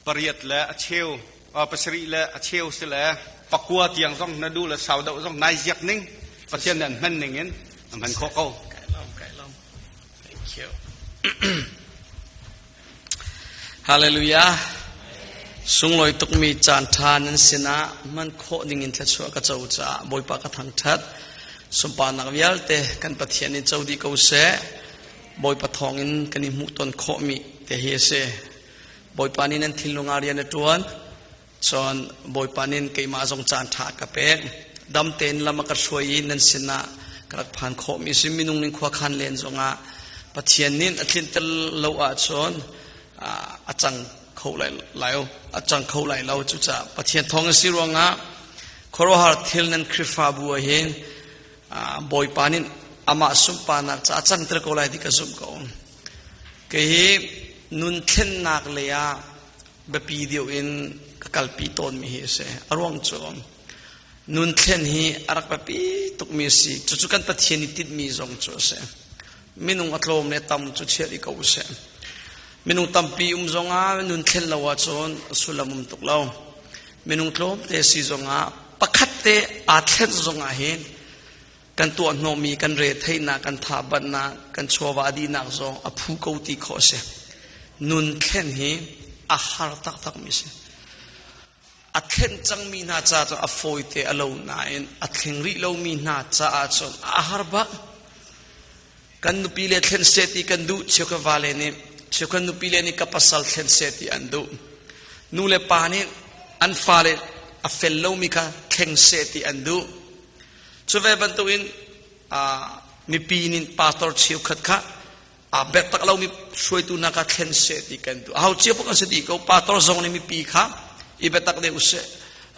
ปริยัดและเชลปัสริและเชลสิและปักกัวเตียงต้องนาดูและสาวดาวต้องนายเจ็บนิ่งประเทศนั้นมันอย่างงี้มันข้อเขาไก่ล้อมเขียวฮาเลลูยาสุงลอยตุกมีจานทานันสินะมันโคดิ่งอินทัชวกระเจ้าจ่าบอยปากทั้งทัดสมปานักวิลเตกันปะเทียนเจ้าดีเขาเสบอยปะทองอินกันนิมุตนโคมีเตเฮเสบอยปานินันทิลงอารียนตวนจนบอยปานินเกี่ยมาจงจานทากระเป็ดดำเต็นละมักช่วยนันสินะกระพันโคมีสิมินุงนินขวาคันเลนจงอาปะเทียนนินอธินตลเลวอาจนอาจังเขาไหลอาจังเขาไหลเราจุจ่าปะเทียนทองสิรวงะครหาทิลนันคริฟาบัวเห็นบอยปานินอามาสุมปานักจะอาจังตระโกไหลที่กระสุมเขาเกี่ยนุนเทนนักเลยอะแบบปีเดียวอินกัลปีต้นมีเสอรวงจอมนุนเทนฮีอารักแบบปีตุกมีสิจุกันปะเทียนติดมีจงจ่อเสมินุงอัตโลมเนี่ยตำจุเชียริกาวเสมินุงตำปีจงอานุนเทนละวะจอนสุลมุมตุกเล่ามินุงโลมเตสิจงอาปะคัดเตอาเทนจงอาเห็นกันตัวโนมีกันเรทให้นากันทาบันนากันชัววาดีนักจงอภูเกาติขอเสนุนเทนฮีอาหารตักมิเสอัดเข็นจังมีนาจาจงอโฟยเตอโลนาอินอัดเข็นริโลมีนาจาจงอาหารบักกันนุปิเลเข็นเสติกันดูเชื่อกวาเลนิเชื่อกันนุปิเลนิกับปัสสัลเข็นเสติอันดูนูเลปานิอันฟาเลอเฟลโลมิกาเข็นเสติอันดูช่วยบรรทุอินมีปีนินปาตอร์เชียวขัดขะเบตตักเรามีช่วยตัวนักเข็นเสติกันดูเอาเชียวพวกกันสติเขาปาตอร์ซองนี่มีปีค่ะอีเบตักเดอุเส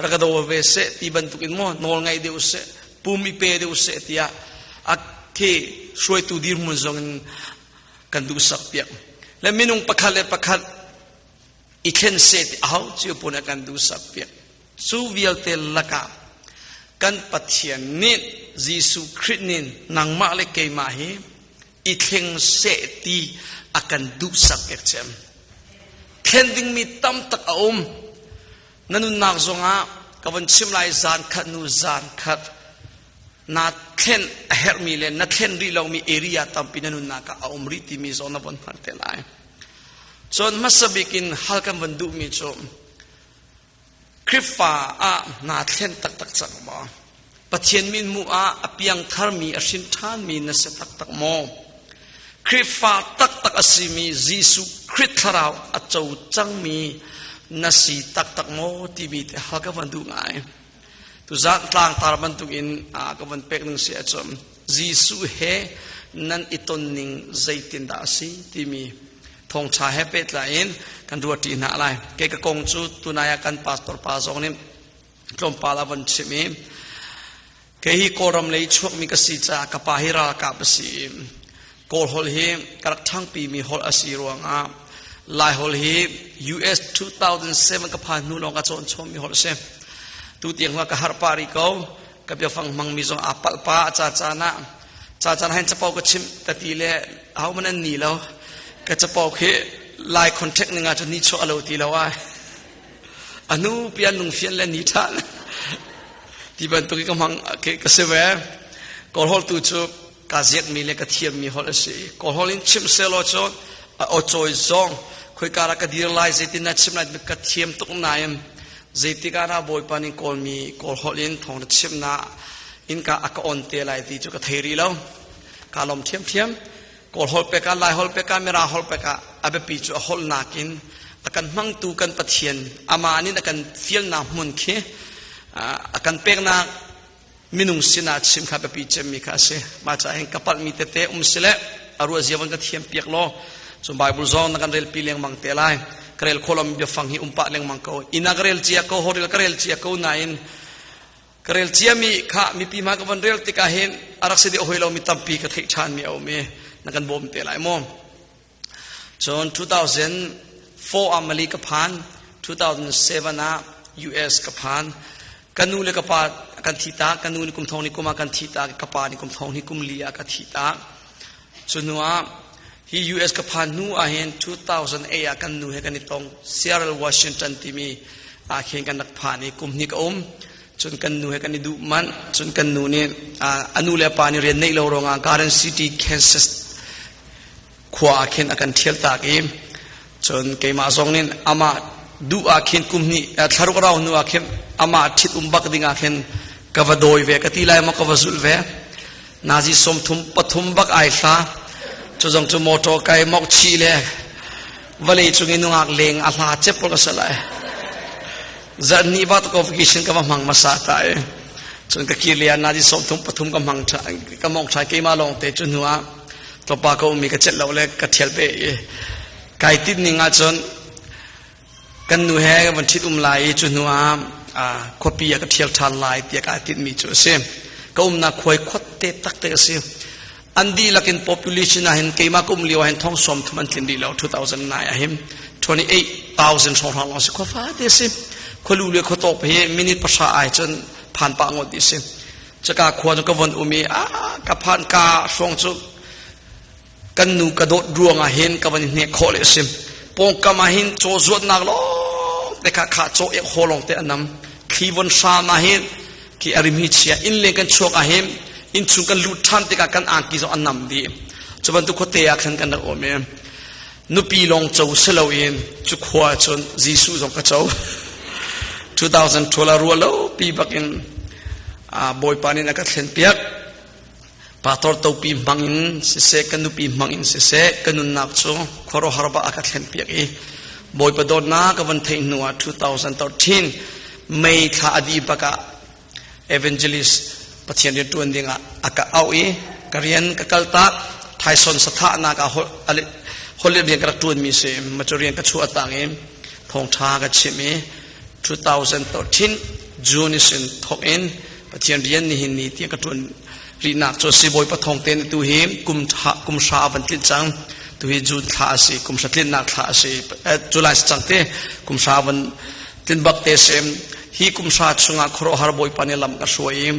รักดาวเวเสตีบรรทุกินโมนอลไงเดอุเสปูมิเปเดอุเสตียาอักเคช่วยตัวดีมุนซองกันดูสักเปียกและมินุงประคัดอีเข็นเสติเอาเชียวปุ่นกันดูสักเปียกสูวิลเตลละกากันปะเทียนนิดยิสุคริสต์นินนางมาเลเกยมาเฮอีเข็นเสติอากันดูสักเปียกเชมเข็นดิ้งมีตั้มตักอมนั่นนักจงอากับวันชิมไลจานขัดนูจานขัดนัดเข็นเฮร์มิเลนนัดเข็นรีเรามีเอริยาตั้มปีนั่นนักอมริติมีจงนับวันพันเตลัยจนมาสบิกินฮัลกันวันดูมีจมคริฟ้านัดเข็นตักจังบ่ปะเทียนมินมัวอภิยังทาร์มีอชินทานมีนัสตักโมคริฟ้าตักอสิมียิสุคริสต์เราอเจ้าจังมีนัสีตักโมที่มีแต่ฮักวันดูง่ายตุจักต่างตาบันตุกินกับวันเป็กหนึ่งเสียจมยิสุเฮนันอิตนนิงใจตินดาสีที่มีทงชาเฮเป็ดลายน์กันดูตีน่าไรเกี่ยกงจูตุนายกันปาสตอร์ปาซองนี่ตรงปาลาวันชิมีเกี่ยโครมเลยชวกมีกษีจากปาฮิรากับสีโกลฮอลเฮกระทั่งปีมีฮอลอาศิรวงลายฮอลฮี US 2007กับพานุลองกระโจนชมมีฮอลเซมตุเตียงว่ากับฮาร์ปาริโกกับยาฟังมังมีจงอาปัลปาจ่าจานะเห็นจะเป่ากับชิมแต่ทีเล่เอามันนั่นนี่แล้วก็จะเป่าแค่ลายคอนแทคหนึ่งอาจจะนิชอลตีแล้วว่าอนุเปียนุงเฟียนเล่นนิทานที่บรรทุกก็มังก็เสวยกอลฮอลตูจูกาเซียกมีเล็กเทียมมีฮอลสีกอลฮอลินชิมเซลโลจอนโอโจยซองคุยการักดีไลซ์ที่นัดชิมนัดมีกระเทียมตุกนายมเจติการาบอยปานิกอลมีกอลฮอลินทองชิมนาอินกาอักออนเตไลที่จุกเทรีแล้วกาลมเทียมกอลฮอลเปกาไลฮอลเปกาเมราฮอลเปกาอาเบปีจูฮอลนากินอากันมังตูกันปะเทียนอามานินอากันฟิลนามุนเคอากันเปกนามินุงสินาชิมข้าเบปีเจมีข้าเสมาจากเห็นกัปลมีเตเตเสเลอรัวเจียวันกระเทียมเปียกโลส่วนไบเบิลซองนักเรียนปีเลี้ยงมังเตลัยกระเรียนโคลอมเบียฟังฮิอุมปะเลี้ยงมังเขาอินักเรียนเจียเขาฮอริลกระเรียนเจียเขานายน์กระเรียนเจียมีข้ามีปีมากับวันเรียลติกาเห็นอารักษดีโอเฮลเรามีตั้มปีกระเทชานมีเอาเมนักการบ่มเตลัยมอมจน2004อเมริกาพัน2007นะ US กับพันกันนูเลกับปากันทิตากันนูนิคุมทองนิคุมากันทิตากับปานิคุมทองนิคุมเลียกันทิตาส่วนนัว hi US ka phan nu a hen 2008 a kan nu he kan itong Seattle Washington ti mi a khen kan nak phani kum ni ka chun kan nu he kan du man chun kan nu ni anu le pa ni ren nei lo ronga Garden City Kansas khwa khen akan thial ta ki chun ke ma zong nin ama du a khen kum ni tharuk raw nu a khen ama thit bak dinga khen kavadoi ve ka ti lai ma kavazul ve nazi som thum pathum bak ai thla chuzong chu moto kai mok chi le vale chungi nungak leng a hla chepol ka salai zani bat convocation ka mang masa tai chun ka kilia nazi som thum pathum ka mang tha ka mok thai ke ma long te chu nuwa to pa ko mi ka chet lo le ka thial pe kai tin ni nga chon kan nu he van thit lai chu nuwa khopi ka thial than lai tia ka tin mi chu sem ka na khoi khot te tak te se andi lakin population ahin keima kum liwa hen thong som thuman thin di lo 2009 ahim 28,000 song hang os ko fa de sim kholu le khotok he minute pasha ai chon phan pa ngot di sim chaka khwa ka von umi ka phan ka song chu kan nu ka dot ruang a hen ka van ne khole sim pong ka ma hin cho zot nak lo te kha kha cho ek holong te anam khivon sa na hen ki arimi chia in le kan chok a hem in chung kan lut tham te ka kan an ki zo anam di chuban tu khote ya khan kan da ome nu pi long chau selo in chu khwa chon jisu zo ka chau 2012 rulo pi bakin boy panin ka thlen piak pator to pi mangin se kan nu pi mangin se kanun nak chu khoro harba aka thlen piak e boy padon na ka van thein nuwa 2013 May tha adi baka evangelist pathian ri tuan dinga aka au e karian ka kalta thaison satha na ka hole bi ka tuan mi se machorian ka chu atang em thong tha ka chimi 2013 June is in thok in pathian rian ni hin ni ti ka tuan ri nak cho si boy pathong ten tu him kum sha van tlin chang tu hi June tha si kum sa tlin nak tha si July chang te kum sha van tin bak te sem hi kum sa chunga khoro har boy panelam ka suai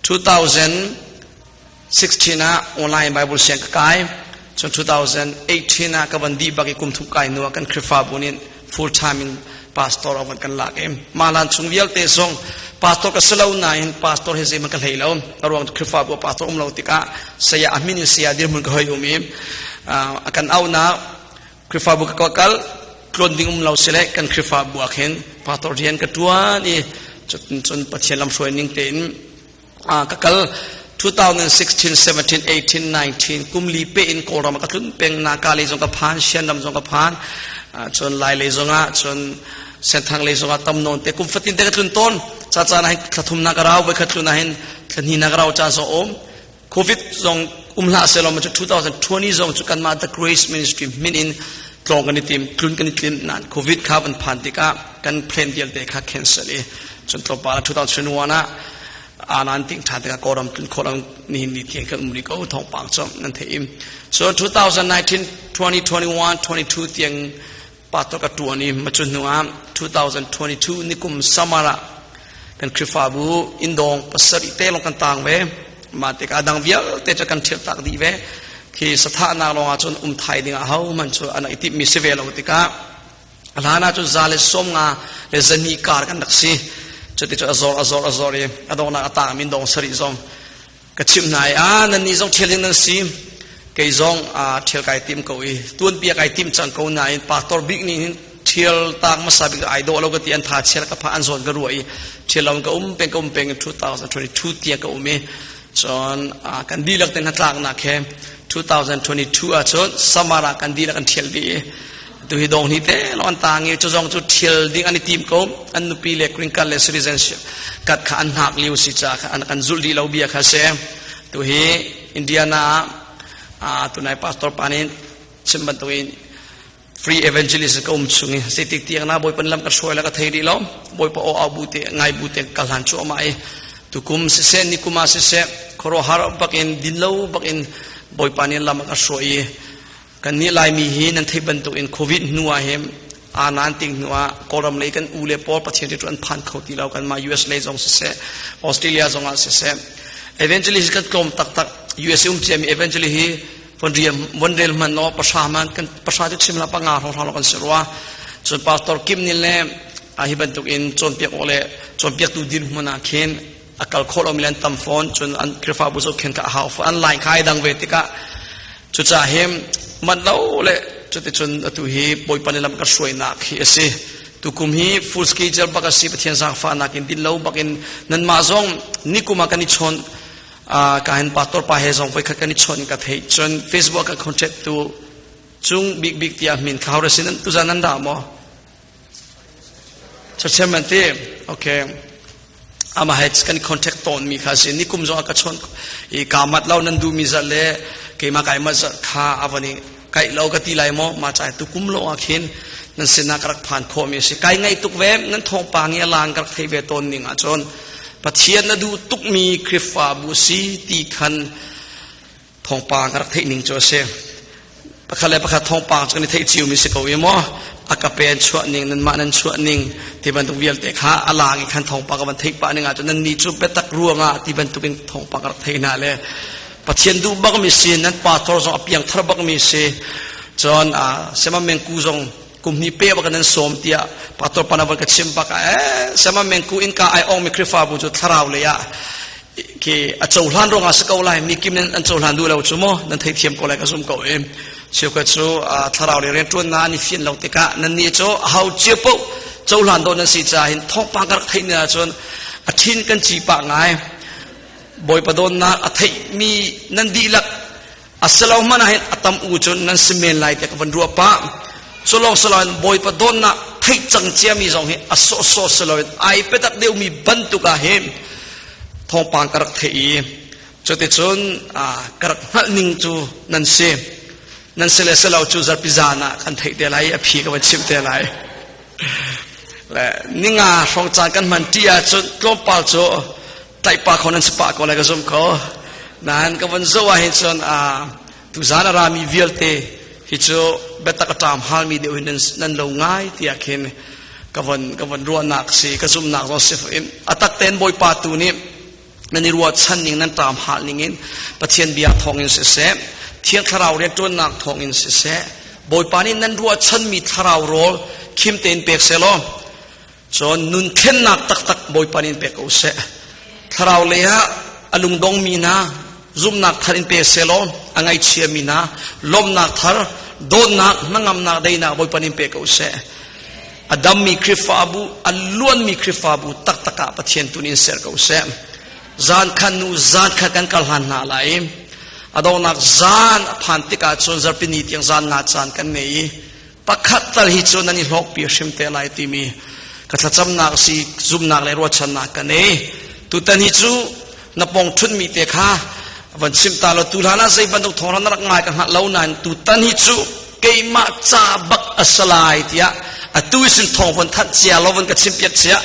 2016 online bible seng kai chon 2018 ka bandi baki kum thu kai no kan khrifa bunin full time in pastor of kan lake malan chungwial te song pastor ka selo na in pastor he zema ka leilo arwang khrifa bu pastor umlo tika saya amin sia dir mun ka hoyumi akan au na khrifa bu ka kal clothing umlo sele kan khrifa bu akhen pastor rian ka tua ni chon pachelam soining ten kakal 2016 17 18 19 kumli pe in koram ka thun peng na ka le jong ka phan sianam jong ka phan chon lai le jonga chon senthang le jonga tamnon te kum fatin te ka thun ton cha cha na khathum na karaw ba khatlu na hin thani na karaw cha so om covid jong umla selom 2020 jong chu kan ma the grace ministry min in tlong kan tim klun kan tim nan covid khaban phan ti ka kan plan dial te kha cancel e chon tlo pa 2021 na anan ting tha ka koram kin khoram ni ni ti ka umri ko thong pang chom nan theim so 2019 2021 22 tiang pato ka tuani machun nuwa 2022 nikum samara kan krifabu indong pasari te long kan tang ve ma te ka dang vial te cha kan thil tak di ve ki satha na lo nga chon thai ding a hau man chu ana iti mi se ve lo ti ka alana chu zale som nga le zani kar kan naksi chati chu azor e adona ata min dong sari zong ka chim nai nan ni zong theling nan sim ke zong thel kai tim ko i tun pia kai tim chang ko nai pastor big ni thel tak ma sabi ai do lo ka ti an tha chel ka pha an zon ka ruai thelom ka peng 2022 tia ka ume chon kan di lak ten hatlak na khe 2022 a chon samara kan di lak kan thel di tu hi dong ni te lon tangi chu jong chu thil ding ani tim ko an nu pi le crinkle le citizenship kat kha an hak liu si cha an kan zul di lo bia kha se tu hi indiana tu nai pastor panin chimban tu in free evangelist ko chungi se tik tiang na boy pan lam ka soila ka thei di lo boy pa o abu te ngai bu te kal han chu mai tu kum se ni kuma se khoro har bakin dinlo bakin boy panin lam ka soi kan ni lai mi hi nan thei ban tu in covid nuwa hem anan ting nuwa koram le kan ule por pathian tu an phan khoti lo kan ma US le jong se australia jong se eventually kan kom tak US chemi eventually hi วันเรียนมันนอประชามันกันประชาที่ชิมลาปังงาของเรากันเสียว่าจนปาตอร์กิมนี่แหละอาฮิบันตุกินจนเปียกโอเลจนเปียกตูดินมันอาเคนอากาศโคลอมิเลนตัมฟอนจนอันคริฟาบุษเคนกะฮาวอันไลน์ขายดังเวติกะจุดจ่าเฮมมันเล่าเลยจุดที่จนตุฮีบอยปันนิลำก็ช่วยนักเฮสิตุกุมฮีฟูสกีเจลบักสีปะเทียนสังฟ้านักินดินเล่าบักินนันมาซองนิกุมากันนิชนการเห็นปาตอร์ปาเฮซองไฟขัดกันนิชนกับเฮจนเฟซบุ๊กกับคอนเทนต์ตัวจุงบิ๊กที่อามินข่าวเรื่องนั้นตุจานันดามอชัดเจนมันที่โอเคอามาเฮจกันคอนแทคตอนมีข้าศึกนิคุมจงอากาศชนอีกามัดเล่านั้นดูมิจัลเล่เกี่ยมาไก่มาจัดข้าอวันนี้ไก่เล่ากติไลมอมาจ่ายตุกุมโลอาคินนั้นเสนากรักผ่านโคมีสิไก่ไงตุกเวมนั้นทองปางเงลางกรักเทเวตอนนิ่งอาจนปะเทียนนั้นดูตุกมีคริฟาบุสีตีคันทองปางกรักเทนิ่งโจเซปะคันเลยปะคันทองปางจนในเทจิวมีสิกเอาเอมออากาเป็นชั่วนิ่งนั้นมานั้นชั่วนิ่งที่บรรทุกเวียลเตะขาอลางอีกขันทองปากกับบันทึกปะนึงอาจจะนั้นนี่จุดเปตักรัวงาที่บรรทุกเป็นทองปากกับเทน่าเลยปัจเจียนดูบักมีเสียนั้นปาทอร์จงอภิยังทรบักมีเสียจนเสมาเมงกูจงกุมนิเป้บักนั้นสมเตียปาทอร์ปนวันกับชิมบักเสมาเมงกูอินกาไอองมีคริฟาบุจุทราวเลยอะที่อาจจะหลานรองอาสกเอาไลมีกิมนั้นอันจะหลานดูแล้วจุโมนั้นเทียมก็เลยก็สมก็เองเชื่อกันจูทาราวเรียนจวนนานี่ฟินเราติกะนั่นนี่จูเฮาเจ็บปุ๊เจ้าหลานโดนนั่นสิจ่าเห็นท้องปังกระทินเนี่ยจนอาทินกันจีปากไงบ่อยประโดนนาอาทิมีนั่นดีลักอัสลามมันเห็นอัตมอูจนนั่นสเมนไลแต่กับวันรัวป้าสลองสลอนบ่อยประโดนนาทิจังเจียมีสองเห็นอโซโซสลอนไอเป็ดเดียวมีบรรทุกเห็นท้องปังกระทิจนติจนกระหันนิ่งจูนั่นเสียนั่นเสลสลาวจูซาพิจานะกันเทเดลัยอภิกับวันชิมเดลัยและนิ่งสองจานกันมันที่อาจจะล้มปากโจไต่ปากคนนั้นสปากอะไรก็สมเขานั่นก็วันโจว่าเห็นจนตุจานารามีวิลเตฮิโจเบตกตามฮาลมีเดียวนั่นเราง่ายที่อาเคนก็วันรัวนักสิก็ซุ่มนักรอสิฟอิมอัตักเต้นบอยปาตูนี้นั่นนี่รัวชั้นนิ่งนั่นตามฮาลนิ่งปะเทียนเบียทองอินเสเเที่ยงทาราวเรียนจนนักทองอินเสะบอยปานี่นั้นรัวฉันมีทาราวโรลคิมเตนเปกเซลจนนุนเข็นนักตักบอยปานินเปกเอาเสะทาราวเลยฮะอลุงดงมีนาซุ่มนักทารินเปกเซลอังไอเชียมีนาลมนักทารโดนนักนั่งอำนาจได้นักบอยปานินเปกเอาเสะอดัมมีคริฟาบูอัลล้วนมีคริฟาบูตักกะปะเทียนตุนินเซลเอาเสะจานขันนูจานขันกันกัลหันนาไลอดอนักจานพันติกาชนจารพินิตยังจานนาจานกันนี้ปักขัดตัลฮิชนนันหอกปีชิมเตลัยติมีกัตจำนักสิซุมนักเลยรัวชนะกันนี้ตุตันฮิจูนับปองทุนมีเตค่ะวันชิมตาเราตุลานาใจบรรทุกทองนักง่ายกันหัดเล่านันตุตันฮิจูเกยมาจาบักอัสลายที่อะตุวิสินทองวันทัดเจียเราวันกับชิมเปียกเจีย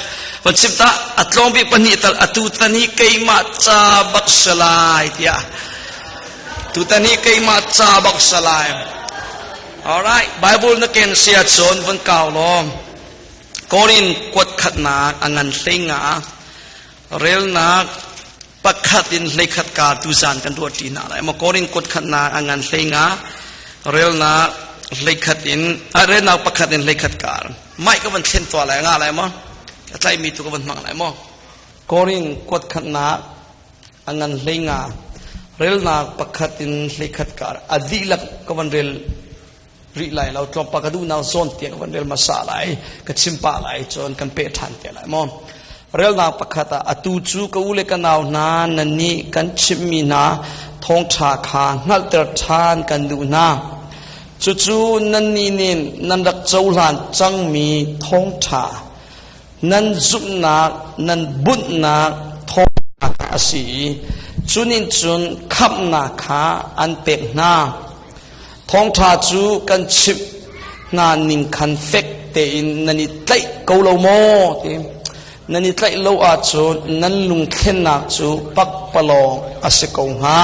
วันชิมตาอัตลองบีปนิตัลตุตันฮิเกยมาจาบักสลายที่อะตุตันนี้เกี่ยมาจาบักสลาย alright Bible นักเรียนเสียชนวันเก่าล้อมกอรินกวดขัดนาอังันเซิงาเรลนักปักขัดินเลขัดการตุจานกันตัวจีน่าอะไรมากอรินกวดขัดนาอังันเซิงาเรลนักเลขัดินเรลนักปักขัดินเลขัดการไม่ก็วันเช่นตัวอะไรง่ายอะไรมั้งใจมีตัวก็วันมั่งอะไรมั้งกอรินกวดขัดนาอังันเซิงาเรลนักปักขัดินเลขัดการอดีลักก็วันเรลรีไลเราตรอมปากดูนาวโซนเตียกวันเรลมาสาไลก็ชิมปาไลจนกันเปทันเตียไลมอมเรลนักปักขัดอตูจูก็อุเลกันนาวนานนันนี่กันชิมมีนาทองชาคางัลตรทานกันดูนาจูนันนี่นินนันรักเจ้าหลานจังมีทองชานันจุบนักนันบุญนักทองอาศีจุนินจุนขับนาขาอันเป็กนาทองชาจูกันชิบนานิงคันเฟกเตอินนันิไตเกาโลโมตินันิไตโลอาจูนันลุงเข็นนาจูปักปลองอาศัยกงหา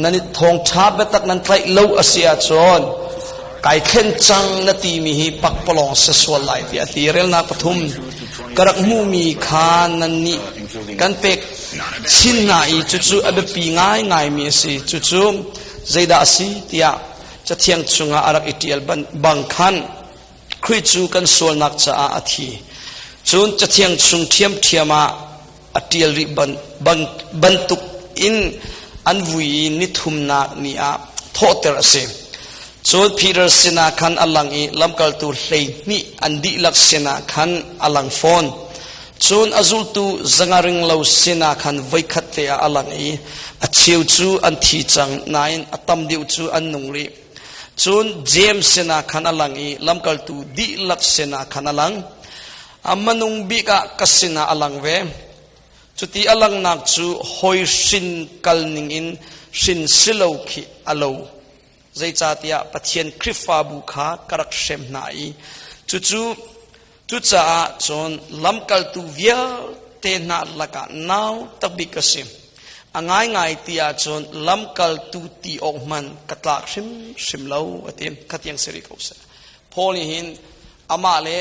นันิทองชาเบตักนันไตโลอาศัยจนไก่เข็นจังนาทีมีฮีปักปลองเสสวลไลที่อาทิเรลนาปทุมกระมูมีคานันนิกันเป็กชินนาอีจู่ๆอเบปีง่ายมีสิจู่ๆ zaida asi tia chathiang chunga arak itial bang khan khui chu kan sol nak cha athi chun chathiang chung thiama atial ri bantuk in anvui ni thumna ni a thoter ase chun Peter sina khan alang i lamkal tu thlahmi andi lak sina khan alang phone chun azul tu zangaring lo sina khan vaikhat te alang i achiu chu an thi chang nain atam diu chu an nungri chun James sina khan alang i lamkal tu di lak sina khan alang amanung bi ka kasina alang ve chuti alang nak chu hoi shin kalning in shin silo khi alo zai chatia pathian khrifa bu kha karak shem nai chu cha chon lamkal tu via te na laka naw tabikasim angai tia chon lamkal tu ti okman katlak shim lo atim khatyang seri kausa pholi hin amale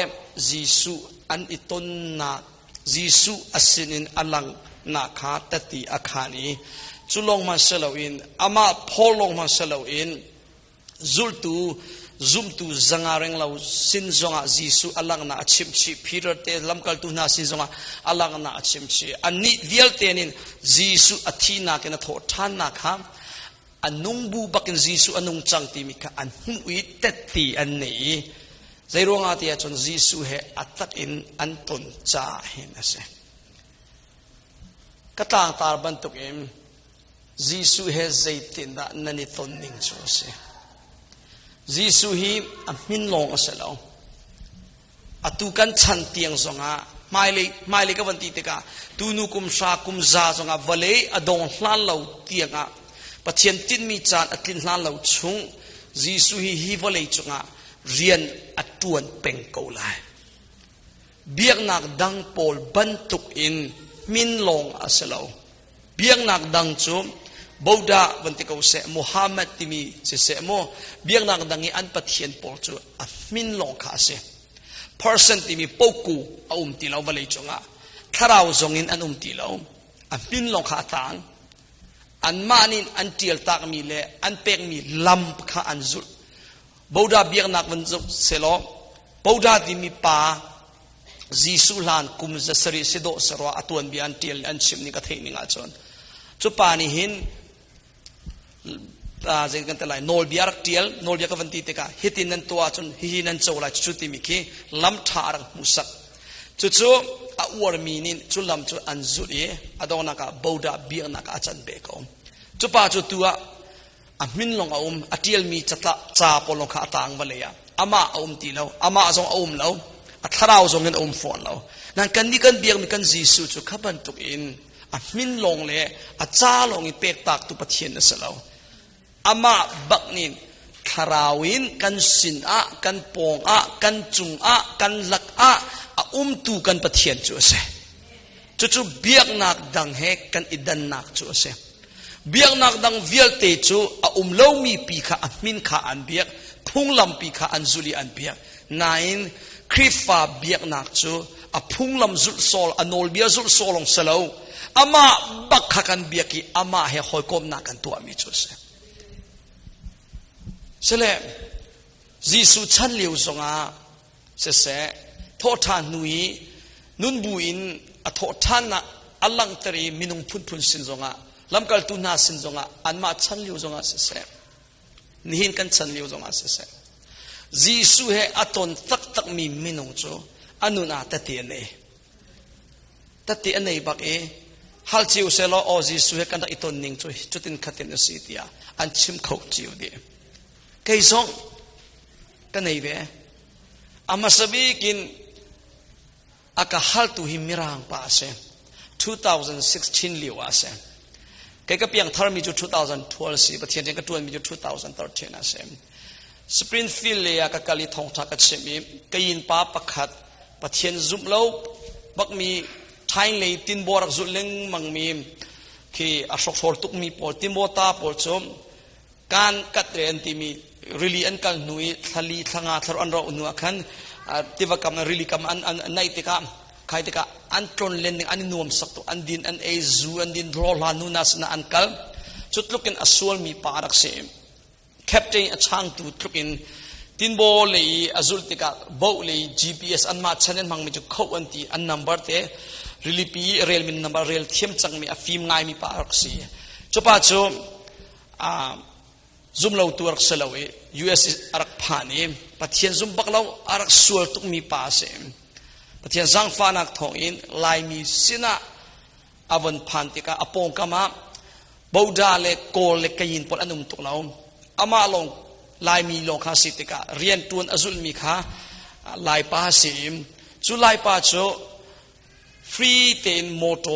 jisu an iton na jisu asinin alang na kha tati akhani chulong man saloin ama pholong man saloin zultu zumtu zangareng lau sin zonga jisu alang na achimchi Peter te lamkal tu na sin zonga alang na achimchi ani vial tenin jisu athina kena tho than na kha anung bu bakin jisu anung changti mi kha an hui tati an nei zaironga tia chon jisu he atak in anton cha hin ase katang tar bantuk em jisu he zaitin da nani ton ning chu ase jisu hi amin long asalo atukan chan tiang zonga maile ka vanti te ka tunu kum sha kum za zonga vale adong hlan lo tianga pathian tin mi chan atlin hlan lo chung jisu hi vale chunga rian atuan peng ko lai biak nak dang pol bantuk in min long asalo biak nak dang chu Buddha vantikau se Muhammad timi se mo biang nak dangi an pathian pol chu a min long kha se person timi poku tilaw valei chunga tharau zongin an tilaw a min long kha tang an manin an tial tak mi le an pek mi lam kha an zul Buddha biang nak vanjuk selo Buddha timi pa jisu lan kum zasari sido sarwa atuan bian tial an chimni ka theini nga chon chu pani hin zai kan talai nol biar tiel nol biar ka vanti te ka hitin nan to achun hi nan chola chuti mi ki lam thar musak chu a war mi nin chu lam chu anzu e adona ka Buddha biar na ka chan be ko chu pa chu tua a min long atiel mi chata cha polong kha tang baleya ama ti lo ama zong lo a tharau zong en phone lo nan kan ni kan biar mi kan jisu chu khaban tuk in a min long le a cha long i pek tak tu pathian na salo ama baknin kharawin kan sin a kan pong a kan chung a kan lak a tu kan pathian chu se chu biak nak dang he kan idan nak chu se biak nak dang vial te chu lo mi pi kha min kha an biak phung lam pi kha an zuli an biak nain krifa biak nak chu phung lam zul sol anol bia zul solong salo ama bakha kan biaki ama he hoi kom na kan tu ami chu se sele jisu chan liu zonga se tho tha nui nun buin a tho than na alang tari minung phun sin zonga lamkal tu na sin zonga anma chan liu zonga se nihin kan chan liu zonga se jisu he aton tak mi minung chu anuna tati ane bak e hal chiu selo o jisu he kan iton ning chu chutin khatin asitia an chim khok chiu de kay song kanay be amasabi kin aka hal tu himirang pa se 2016 liwa se kay kapiang tharmi ju 2012 si pathian ka tuan mi ju 2013 ase Springfield le aka kali thong tha ka chimi kayin pa pakhat pathian zum lo bakmi thain le tin borak zuleng mangmi ki asok sor tuk mi pol timota pol chom kan katren timi really an kal nui thali thanga thar an ro nu khan tiva kam really kam an nai te ka khai te ka an tron len an nuam sak to an din an e zu an din ro la nu nas na an kal จุดลุกินอส่วนมีปารักเสมแคปเจนช่างตุลุกินตินโบเลยอจุลติกาโบเลย GPS อันมาชันนั้นมังมีจุดเข้าอันตีอันนัมเบอร์เตรีลิปีเรลมินนัมเบอร์เรลเทียมจังมีฟิล์มง่ายมีปารักเสจุดปัจจุซุ่มเราตัวรักเสลวUS อารักผ่านเองปัจเจียนซุ่มบักเราอารักส่วนตุกมีปาเสมปัจเจียนสังฟานักทองอินลายมีสินะอวันพันติกาอปงกามาบูดาเลโกเลกยินปนอนุมตุกเราอามาลงลายมีลงคาสิติกาเรียนตัวอจุลมีค่าลายปาเสมจุลายปาโจฟรีเตนโมโต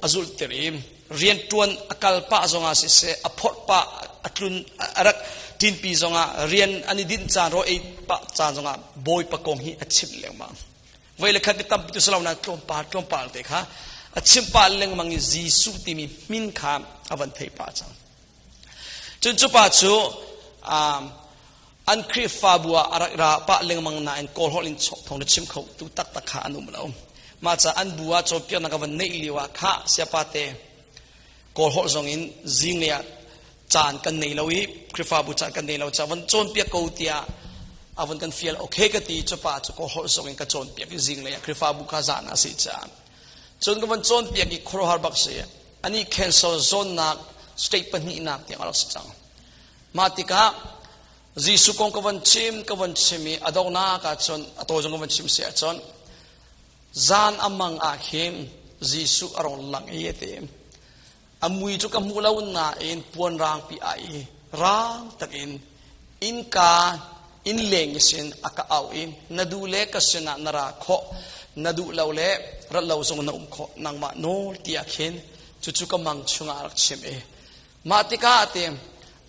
อจุลเตริมเรียนตัวอักลปะจงอาศิเสอพอดปะอัตลุนอารักดินปีจงอาเรียนอันนี้ดินจานรอเอปะจานจงอาบอยปะกงฮีอัชิบเลงมังเวลาขัดตั้มปิตุสลาวนัดกลมปาเตค่ะอัชิบปาเลงมังจีสุติมีมินขามอวันเทปาจังจนจุปาจูอันคริฟาบัวอารักราปะเลงมังนาอินโกลฮอลินชกทองเดชิมเขาตุตักตะขาอนุมเรามาจากอันบัวโจเปียนักวันเนลิวะข้าเสียปาเตโกลฮอลซงอินจิงเลียจานกันในเราอีคริฟาบุจานกันในเราจะวันโจนเปียกเอาเตียอาวันกันเฟียลโอเคก็ตีจุปาจุโกลฮอลซงอินกับโจนเปียกจิงเลียคริฟาบุคาจานาสิจานจนกับวันโจนเปียกอีโครฮาร์บักเสียอันนี้แคนเซิลโซนนักสเตปนี้นักที่อารักจังมาติกาจีสุกงกับวันชิมีอดอกนากับจนอโตจงกับวันชิมเสียจนจานอามังอาคิมจีสุอารมณ์หลังเอเตมอามุยจุกมูลาวนาอินปวนรางปีไอรางตักอินกาอินเลงสินอากาเอาอินนาดูเล็กสินะนาราโคนาดูเลาเล่รัลลาวทรงนาโคนางมาโนตีอาคินจุกมังชุงอารักชิมมาติกาเตม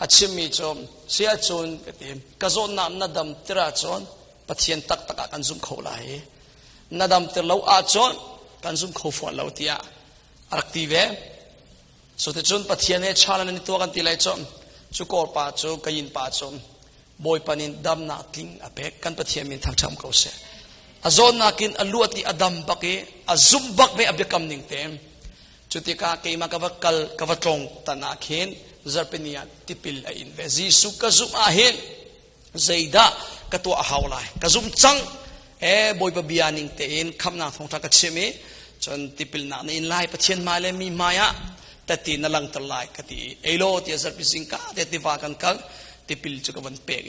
อาชิมีจอมเสียจนเตมกะโจนนาดำตระจนปะเทียนตักกันซุมเขาไหลนาดำตระเลาอาจนกันซุมเขาฝนเลาเตียอารักตีเวสุดท้ายจนปะเทียนเอชาลันนิตัวกันตีไลจอมจุกอร์ปาจูกยินปาจอมบอยปานินดำนากินอเปกกันปะเทียนมินทักทำเขาเสียอาโจนนากินอลัวตีอดัมบักเออาซุมบักเมอเบกำนิงเต็มจุดที่กาเกมากวัตรงตนาเข็นจารเป็นยาติปิลอินเวจีสุกซุมอาเห็นใจดากระตัวอาหาวไลกซุมจังบอยปะเบียนิงเต็นคำนาทองทักเชมีจนติปิลนาอินไลปะเทียนมาเลมีมายาแต่ตีนลังตลายกติเอโลที่จารเป็นสิงกาเดติวากันกัลติปิลจุกวันเปก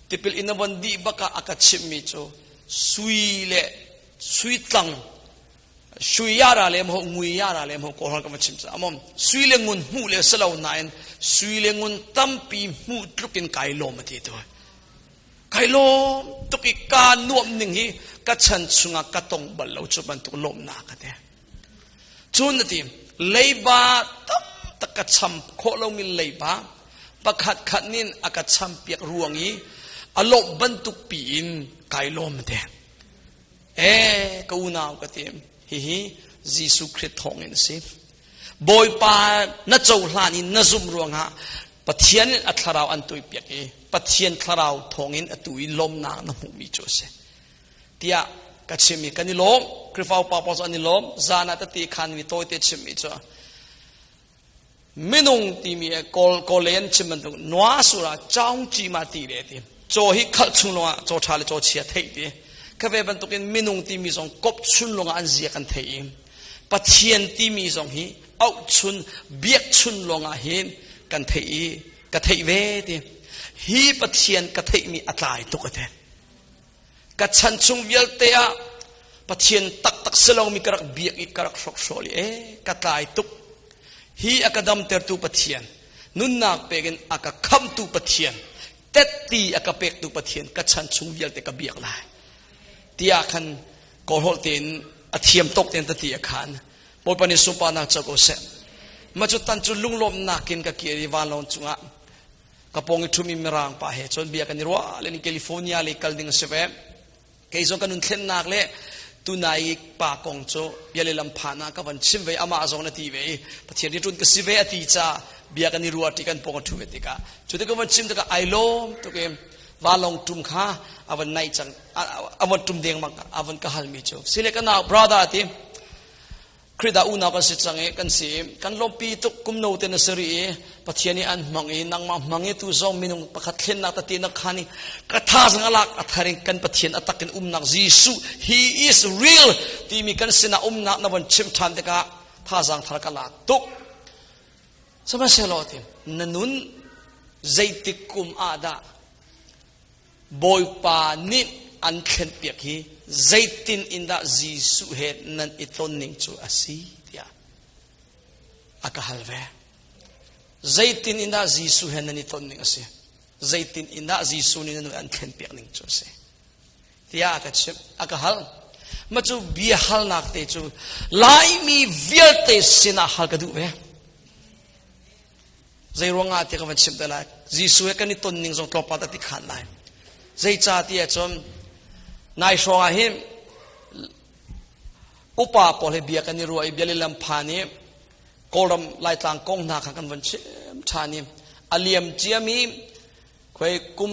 ติปิลอินวันดีบักอากัเชมีโจสุยเล่สุยตังสุยยาราเลมหงมุยยาราเลมหงโกหกกับชิมซามอมสุยเลงุนหูเลสลาวนาอินสุยเลงุนตั้มปีหูตุกินไก่โลมาทีตัวไก่โลตุกิการนวมหนึ่งฮีกัฉันชุงกะตงบัลเราจุบันตุลมนากันเดจุนทีเลยบาตั้มตะกัชัมโคเรามีเลยบาประคัดขัดนินอากาชัมเปียกรวงฮีอลบบันตุปีนไก่โลมาเดกูนาวกะเต็มฮิจีสุคริสทองเงินสิบอยปาณโจลานินณซุมรวงฮะปะเทียนอัทราวอันตุยเปียกปะเทียนทราวทองเงินอัตุยลมนาณหูมีโจเสเตียกัชิมีกันนิลมคริฟาวปาปอสอันนิลมจานาตติขันวิโตเตชิมีจ้ะมินุงตีมีโกเลนชิมันตุนัวสุราจ้องจีมาตีเลยทีโจฮิขัดชุนลงโจชาเลโจเชียเทดีข้าพเจ้าบรรทุกินมินุงที่มีสองกบชุนลงอันเสียกันเทียมปะเทียนที่มีสองฮีเอาชุนเบียกชุนลงอันเห็นกันเทียกันเทียเวทีฮีปะเทียนกันเทียมีอัตลายตุกเตกัฉันชุงเวลเตียปะเทียนตักสลองมีกระเบียกอีกกระสกโซลีกัตลายตุกฮีอากาดำเตอร์ตูปะเทียนนุนนักเป็กอากาคำตูปะเทียนเต็ดตีอากาเป็กตูปะเทียนกัฉันชุงเวลเตกเบียกลายที่อาคันกอลเตนอาเทียมตกเตนที่อาคันบอยปนิสุปานักจักโอเซมาจุดตันจุลุงลมนักกินกับเกียริวานลงจุงะกระปองทุ่มมีรางป่าเหตุจนเบียกันนิรัวเลนแคลิฟอร์เนียเลกัลดิงเซเวเกยส่งกันนุ่นเทนนักเล่ตุนายป่ากงโจเบียเลลำพานากับวันชิมเวอามาจงนาทีเวปะเทียนที่จุนกับสิเวอติจ่าเบียกันนิรัวที่กันปองทุ่มเวติกาจุดที่กับวันชิมตะกะไอโลมตุเกมวาลงตุมข้าอวันไนจังอวันตุมเดียงมังอวันกะฮัลมิโจสิเลกันนาบราดาติคริดาอุนากันสิจังกันสิกันลมปีตุกุมโนเตนสรี ปัจจัยนี้อันมังเอนังมังเอตุจอมมินุงประคัดเข็นนักตัดนักขานีกระทาสังลักอัฐาริงกันปัจจัยอัตกันนักยิสุ He is real ที่มีกันสินะนักนวันชิมทันเด็กะท่าสังทารกลักตุกสมัยเชลล์ทีนันุนใจติกุมอาดาบอยปานิอันเข็นเปียกฮีใจตินอินดายิสุเหนันอิตอนนิงจูอาศีเดียอากาฮัลเวZaitin ina Jisu henani ton ning ase Zaitin ina Jisu ni nanu an khen pek ning chu se tia ka chip aka hal machu bi hal nak te chu lai mi vial te sina hal ka du ve zai ronga te ka chip da la Jisu e kani ton ning jong klopa ta ti khan lai zai cha ti a chom nai shonga him upa pol he bia kani ruai bia le lam phani Kolam lai tang kong na kan van chani aliam chiami khoi kum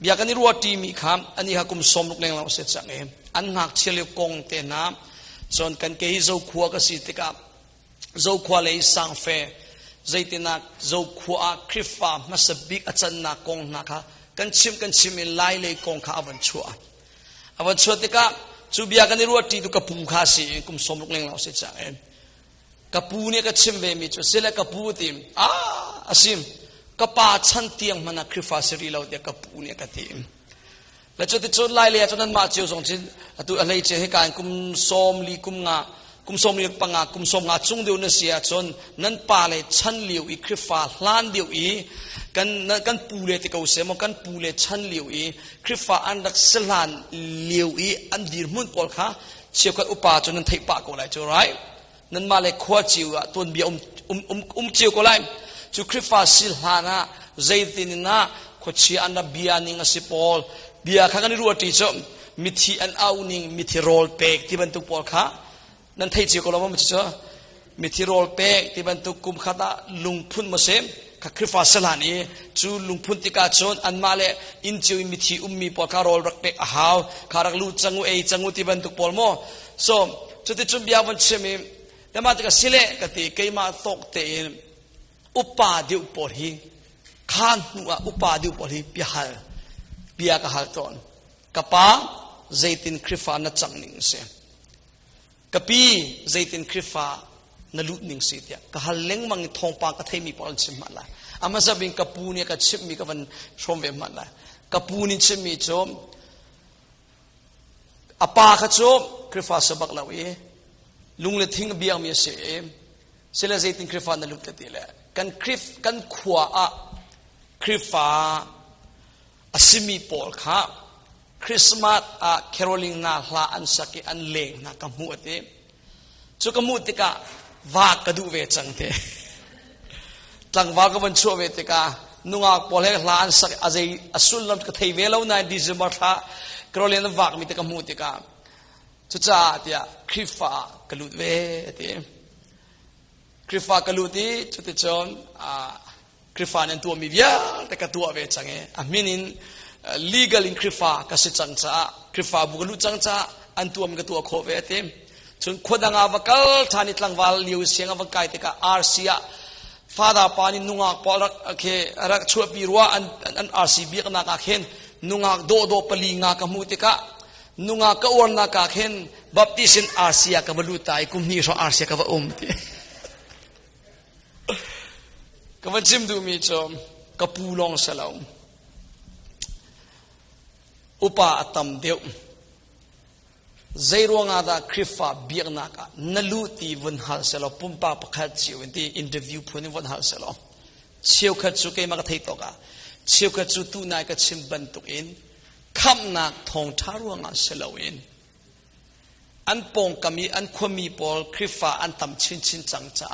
bia kan ruati mi kham ani ha kum som luk leng la se chang em an nak chele kong te na chon kan ke zo khua ka si te ka zo khua le sang fe zaitina zo khua krifa masabik achan na kong na kha kan chim lai le kong kha avan chua te ka chu bia kan ruati tu ka pum kha si kum som luk leng la se chang em kapu ne ka chimbe mi chu sele kapu tim asim kapa chan tiang mana krifa seri lo de kapu ne ka tim la chu ti chu lai le chu nan ma chiu song chin atu alai che he kan kum som li panga kum som nga chung deu na sia chon nan pa le chan liu i krifa hlan deu i kan pu le ti ko se mo kan pu le chan liu i krifa an dak selan liu i an dir mun pol kha chiu ka upa chu nan thei pa ko lai chu right nan ma le khwa chiu a ton bia chiu ko lai chu krifa sil hana zaitin na khochi an bia ning asipol bia khangani ruati chom mithi an auning mithi rol pek ti ban tu pol kha nan thei chiu ko lo ma chu mithi rol pek ti ban tu kum khata lungphun ma sem ka krifa salani chu lungphun ti ka chon an ma le in chiu mithi ummi pol kha rol rak pek a haw kharak lu changu ti ban tu pol mo so chu ti chum bia ban chemi Damat ka sile kati kay ma tok te upa diu por hi khan nuwa upa diu por hi pia ka hal ton kapa zaitin krifa na changning se kapi zaitin krifa na lut ning se tia ka hal leng mang thong pa ka thei mi pol chim mala ama sabing kapu ne ka chip mi ka van shom ve mala kapu ni chim mi chom apa ka chom krifa sabak lawi lung le thing biang mi se sela zaitin krifa na lut te le kan khwa a krifa asimi pol kha Christmas a caroling na hla an saki an leng na kamu ate chu kamu te ka wa ka du ve chang te tlang wa ka ban chu ve te ka nunga pol he hla an sak azai asul lam ka thei ve lo na December tha caroling na wa mi te kamu te ka chu cha tia krifa kalut ve te krifa kaluti chu te chon krifa nan tu mi via te ka tu ve change a minin legal in krifa ka se changcha krifa bugalu changcha an tu am ka tu kho ve te chun khodanga vakal thani tlangwal liu sianga vakai te ka rcia fada pani nunga polak ke rak chupi ruwa an rcb kana ka khen nunga do palinga ka mu te ka nunga ka orna ka khen baptisin rcia ka balutai kumni so rcia ka va te ka van chim du mi chom ka pulong salaw upa atam deu zaironga da krifa biakna ka naluti van hal selo pumpa pakhat chiu inti interview phuni van hal selo chiu kha chu ke ma ka thei to ka chiu kha chu tu nai ka chim ban tuk in kham na thong tharuanga selo in an pong kami an khomi pol krifa an tam chin chang cha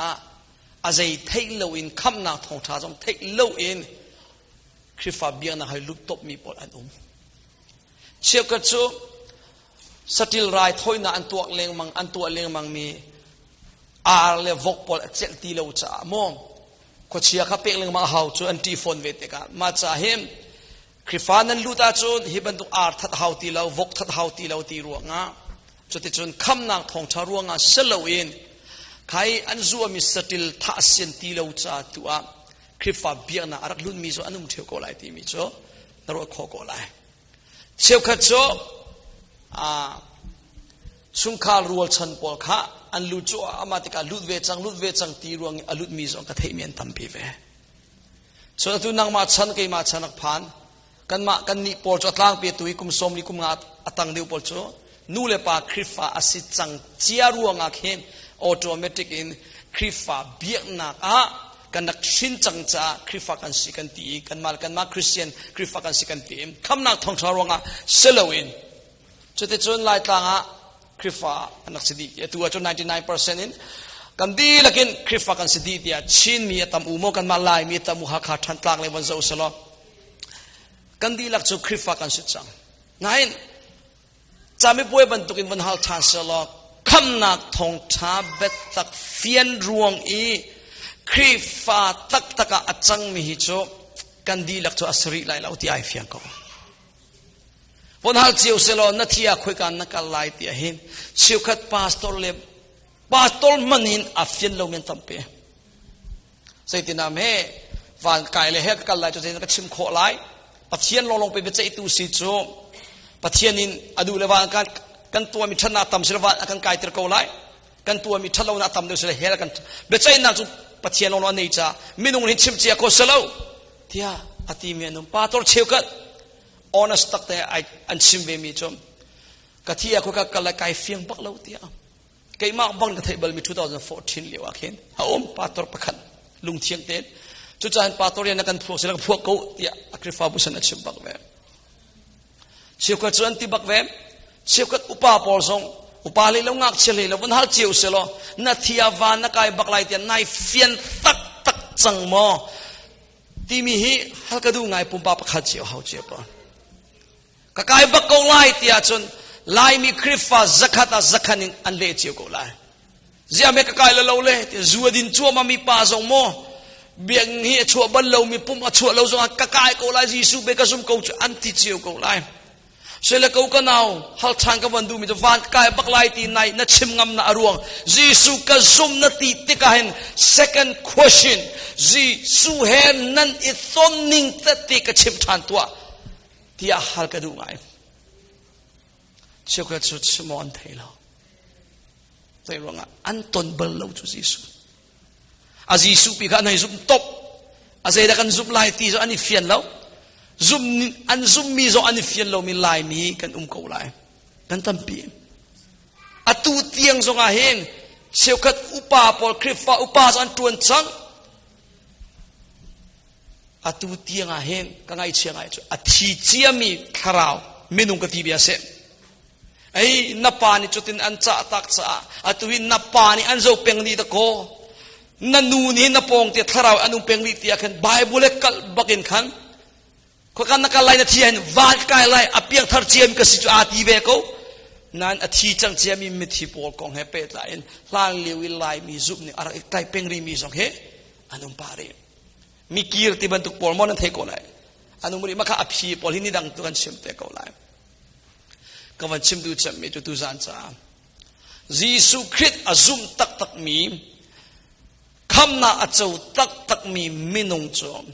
azai thei lo in kham na thong tha jong thei lo in krifa biakna hai lup top mi pol an chiu kha chu satil rai thoina an tuak leng mang mi ar le vok pol chel ti lo cha mom ko chia kha pek leng mang hau chu an ti phone ve te ka ma cha hem krifanan luta chun hi ban tu ar that hau ti lo vok that hau ti lo ti ruanga chu te chun kham nang thong tha ruanga selo in ใครอันซัวมีสติลท่าเสียนตีเราจ่าตัวคริฟ้าเบียงนะอารักลุ่นมีโซอันนุ่มเที่ยวโกไลตีมีโซนรกขอโกไลเชี่ยวขัดโซสุงคารัวชันปอลข้าอันลุจอามาติกาลุดเวจังตีรวงอลุดมีโซกระเทเมียนตัมปีเวส่วนตัวนังมาชันเกยมาชันนักพานกันนี่ปอลจอดล่างเปียตุยคุมสมลิคุมงาอตังเดียวปอลโซนูเลปาคริฟ้าอสิจังเจียรัวงาเข้มออโตเมติกอินคริฟ้าเบียกนักกันนักชินจังจ้าคริฟ้ากันสิกันตีกันมาคริสเตียนคริฟ้ากันสิกันตีคำนักท่องชาวงาเซลวินจุดที่จนลายต่างคริฟ้ากันนักสิดีตัวจน 99% อินกันดีลักินคริฟ้ากันสิดีเดียชินมีตามูโมกันมาลายมีตามูฮักฮัทันต่างเลยวันเจ้าสลอกันดีลักจูคริฟ้ากันสิจังนั่นจะไม่ป่วยบรรทุกินวันฮัลทันสลอคำนักท่องชาเบ็ดตักเฟียนรวงอีคริฟ้าตักตะกะอัจังมีฮิโจกันดีลักจูอัสริไลเราที่ไอเฟียงก็วันฮัลเจียวเซลล์นัทยาคุยกันนักไลน์ที่เห็นเชี่ยวขัดพาสตอร์เล็บพาสตอร์มันหินอัฟเฟียนเราเมียนตั้มเป้ใส่ตินามเฮวันไก่เลยเฮกันไลน์จะเห็นนักชิมโคไลปัทเทียนลงไปเป็นใจตูสิโจปัทเทียนินอดูเลวานกันตัวมีชนะตั้มเสลวานกันไก่ตะโกไลกันตัวมีชนะเราตั้มเดือดเสลเฮกันเป็นใจนักจุปัทเทียนลงนี่จ้าไม่นุ่งหินชิมเจียโคเสลวเทียอติเมียนุ่มพาสตอร์เชี่ยวกันhonest ตักแต่อันชิมเวมีจอมกะที่คุยกันเลยไก่เฟียงบักเล่าเตียไก่มากบังกะเทเบิลมี2014เลี้ยวเห็นฮะปาตรประคันลุงเทียงเต้นจุดจานปาตรเรียนกันพวกเสลักพวกเขาเตียอัคริฟาบุษนัชิมบักเวเชี่ยวกันจวนที่บักเวเชี่ยวกันอุปาปอลซงอุปาเลยแล้วงักเฉลี่ยแล้ววันฮัลเจียวเสลอนาทีอวานนักไก่บักไลเตียนายเฟียนตักจังมอที่มีฮีฮัลกระดูไงปุ่มปาประคันเจียวเขาเจียวปะกะกายบักเกาไลเตียจนไลมีคริฟ้าzakatนิอันเลเจียวเกาไลเจียเมกะกายละเราเลยจัวดินจัวมามีป่าสงโมเบียงเฮียชัวบันเรามีปุ่มชัวเราสงกะกายเกาไลยิสุเบกะซุมเกาอันติเจียวเกาไลเสเลเกากันเอาฮัลทางกันวันดูมีจะวันกายบักไลตีในนัดชิมงำนาอรวงยิสุกะซุมนาตีติกะเห็น second question ยิสุเห็นนั่นอิตอนนิ่งตติกะชิมทันตัวที่อาหารกระดูกไงเชื่อกันสุดสมองเทเราแต่ว่าอันตนเบลล์จุดยิสุอายิสุปีกันให้ซุมตบอาเซดักันซุมไล่ตีsoอันนี้เฟียนเราซุมมีsoอันนี้เฟียนเรามีไล่มีกันเกาไล่กันตั้มปีอัตูเตียงsoงาเห็นเชื่อกันอุปาปอลคริฟ้าอุปาสันตวนจังอตูเตียงอาเห็นกันไงเชียงไงจุอธิเจียมีคราวไม่นุ่งกะทีเบียเสไอ้นับปานี่จุดที่อันจ่าตักจ่าอตูวินนับปานี่อันโจเปงดีตะโกนันนูนี่นับปองเตียคราวอันนุ่งเปงดีเตียขันไบเบิลกัลบักินขันคนกันนักไล่นาทีเห็นวาดกายไล่อเปียงทาร์เจียมก็สิจุอาทีเวโกนั่นอธิจังเจียมีมิถิปอลกองเฮเปตไลน์ลางเลี้ยวไล่มีซุปนี่อะไรใกล้เปงรีมีสองเฮอันนุ่งปารีมีกีร์ที่บรรทุกปอลมอนันเทโกไลอันนู้นมันมาข้าอภิปอลที่นี่ดังตัวกันชิมเทโกไลก็วันชิมดูจำมีจุดตุจานจ้ายิสุคริสต์อาซุมตักมีคำน่าอาจจะตักมีมินงจอม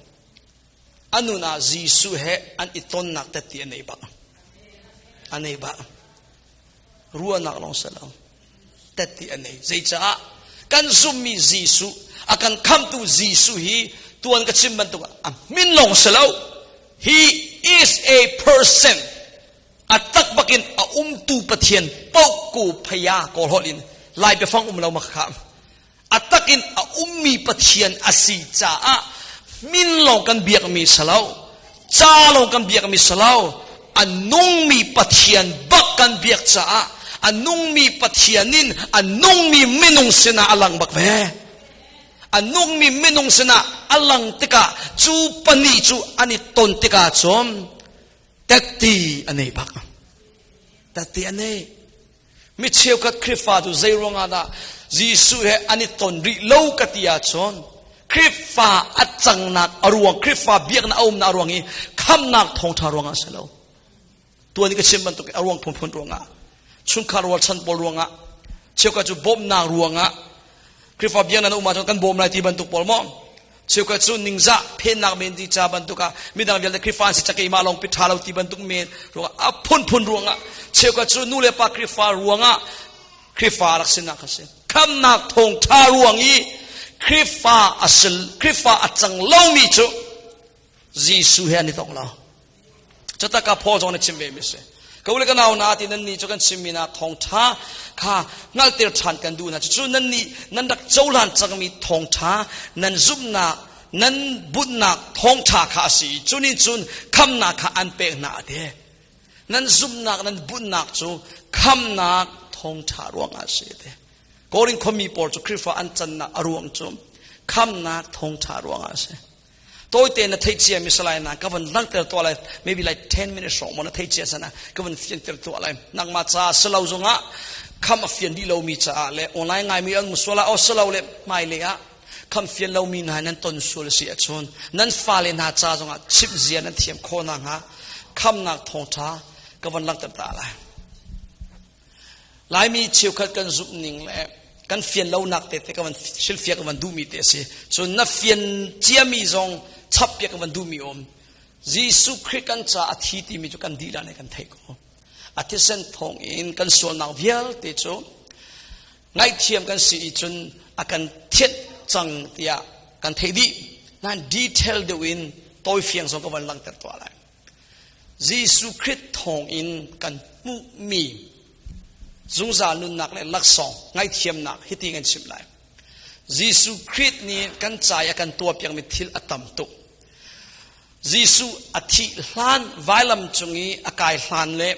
อันนู้นยิสุเหอันอิตอนนักแต่ที่อันไหนบ้างอันไหนบ้างรัวนักลองเสลาแต่ที่อันไหนใจจ้ากันซุมมียิสุอาการคำตัวยิสุฮีตัวนั้นก็ชิมมันตัวมินลงเสลา he is a person อัตตักบักินตูปะเทียนปอกกูพยากอลฮอลินไล่ไปฟังเรามาข้ามอัตตักินมีปะเทียนอสีจ้ามินลงกันเบียกมีเสลาจ้าลงกันเบียกมีเสลาอันนุ่งมีปะเทียนบักกันเบียกจ้าอันนุ่งมีปะเทียนินอันนุ่งมีมินุงเสนาอลังบักเวอันนุ่งมีมินุงเสนาอลังติกาจูปนีจูอันนี้ตนติกาจอมแต่ตีอันนี้บักแต่ตีอันนี้มิเชี่ยวกับคริฟาดูใจร้องอะไรยิสุเหอันนี้ตนริโลกติอาจอนคริฟาอัจจังนักอรวงคริฟาเบียกนักอมนักอรวงนี้คำนักทองทารวงอาเสลาตัวนี้ก็เชื่อมันตุกอรวงพงพงรวงอ่ะชุนคารวชันปอรวงอ่ะเชี่ยวกับจูบนักรวงอ่ะ คริฟาเบียงนั้นอุมาจนกันบ่มไรที่บรรทุกปอลมอเชื่อกันจูนิงซะเพนนักเมนที่จ่าบรรทุกมีดังเวลาคริฟานสิจะเกี่ยมาลงปิดทาเราที่บรรทุกเมนรัวพุ่นรัวงะเชื่อกันจูนูเลปาคริฟารัวงะคริฟาลักษณะกันเสียคำนักทงทารวงอีคริฟาอัศลคริฟาอัจังเล่ามีจุจีสุเฮนิตองเราจะตะกับพ่อจงในชิมเบมิเสก็เลยกันเอาหน้าที่นั่นนี่จะกันชิมมีนาทองท้าข้างัลเตอร์ชันกันดูนะจู่นั่นนี่นั่นดักเจ้าหลานจะมีทองท้านั่นซุบนานั่นบุญนักทองท้าข้าสิจู่นี่จู่คำนักข้าอันเป็นหน้าเดนั่นซุบนักนั่นบุญนักจู่คำนักทองท้ารวงอาศัยเดก็ริงคมีปอร์จู่คริฟาอันจันนักรวงจู่คำนักทองท้ารวงอาศัยตัวเต็นท์ที่เชียมิสไลน์ก็วันนั่งเตอร์ตัวอะไร maybe like 10 minutes สองมันที่เชียนะก็วันฟินเตอร์ตัวอะไรนั่งมาจ้าสลาวจงอ่ะคำฟินดีเรามีจ้าเลยออนไลน์ไงมีอันมุสลิมเอาสลาวเลยไม่เลยอ่ะคำฟินเรามีนั่นต้นสุลเสียชนนั่นฟ้าเลยน่าจ้าจงอ่ะชิบเจียนั่นเทียมโคนังฮะคำนักทองท้าก็วันนั่งเตอร์ตัวอะไรหลายมีเชี่ยวขัดกันจุบนิ่งเลยกันฟินเราหนักเตะก็วันชิลเฟียก็วันดูมีเตะสิส่วนนักฟินเจียมีจงชับเปียกวันดูมีอมยิสุคริกันจะอาทิตย์มีจุกันดีแล้วในกันเทกอาทิตย์เส้นทองอินกันส่วนนักเบียลเตะจูไงเทียมกันสีจนอากันเทียจังเตียกันเทดีนั่นดีเทลเดวินตัวเฟียงสองก็วันหลังแต่ตัวอะไรยิสุคริสทองอินกันมุมีจุงจานุนนักเลยลักษณ์ไงเทียมนักฮิตกันชิมไลยิสุคริสนี่กันใจกันตัวเพียงไม่ทิลอัตมตุยิสุอธิลานไวลัมจงอีอากายลานเล่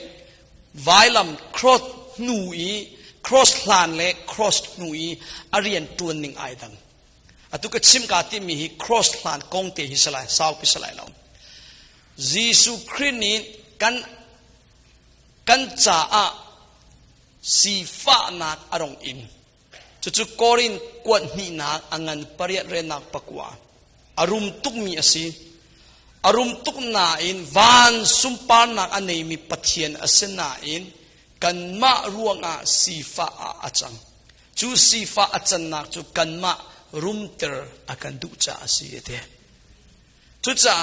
ไวลัมครอสนูอีครอสลานเล่ครอสนูอีอารียนตัวหนึ่งไอดังอตุกชิมกาติมีฮีครอสลานกงเตหิสลายสาวพิสลายเรายิสุคริสนี่กันจ่าสีฟ้านักอารมณ์อินจู่ๆกอรินกวนนี่นักอังันปริยเรนักปักว่าอารมณ์ตุกมีสิอารมณ์ตุกนาอินวันสุมปานักอันนี้มีปัจเจียนอเสนาอินกันมารวงอาสีฟ้าอาจังจู่สีฟ้าอาจันนักจู่กันมารุมเตอร์อากันดูจ่าสิเดจู่จ่า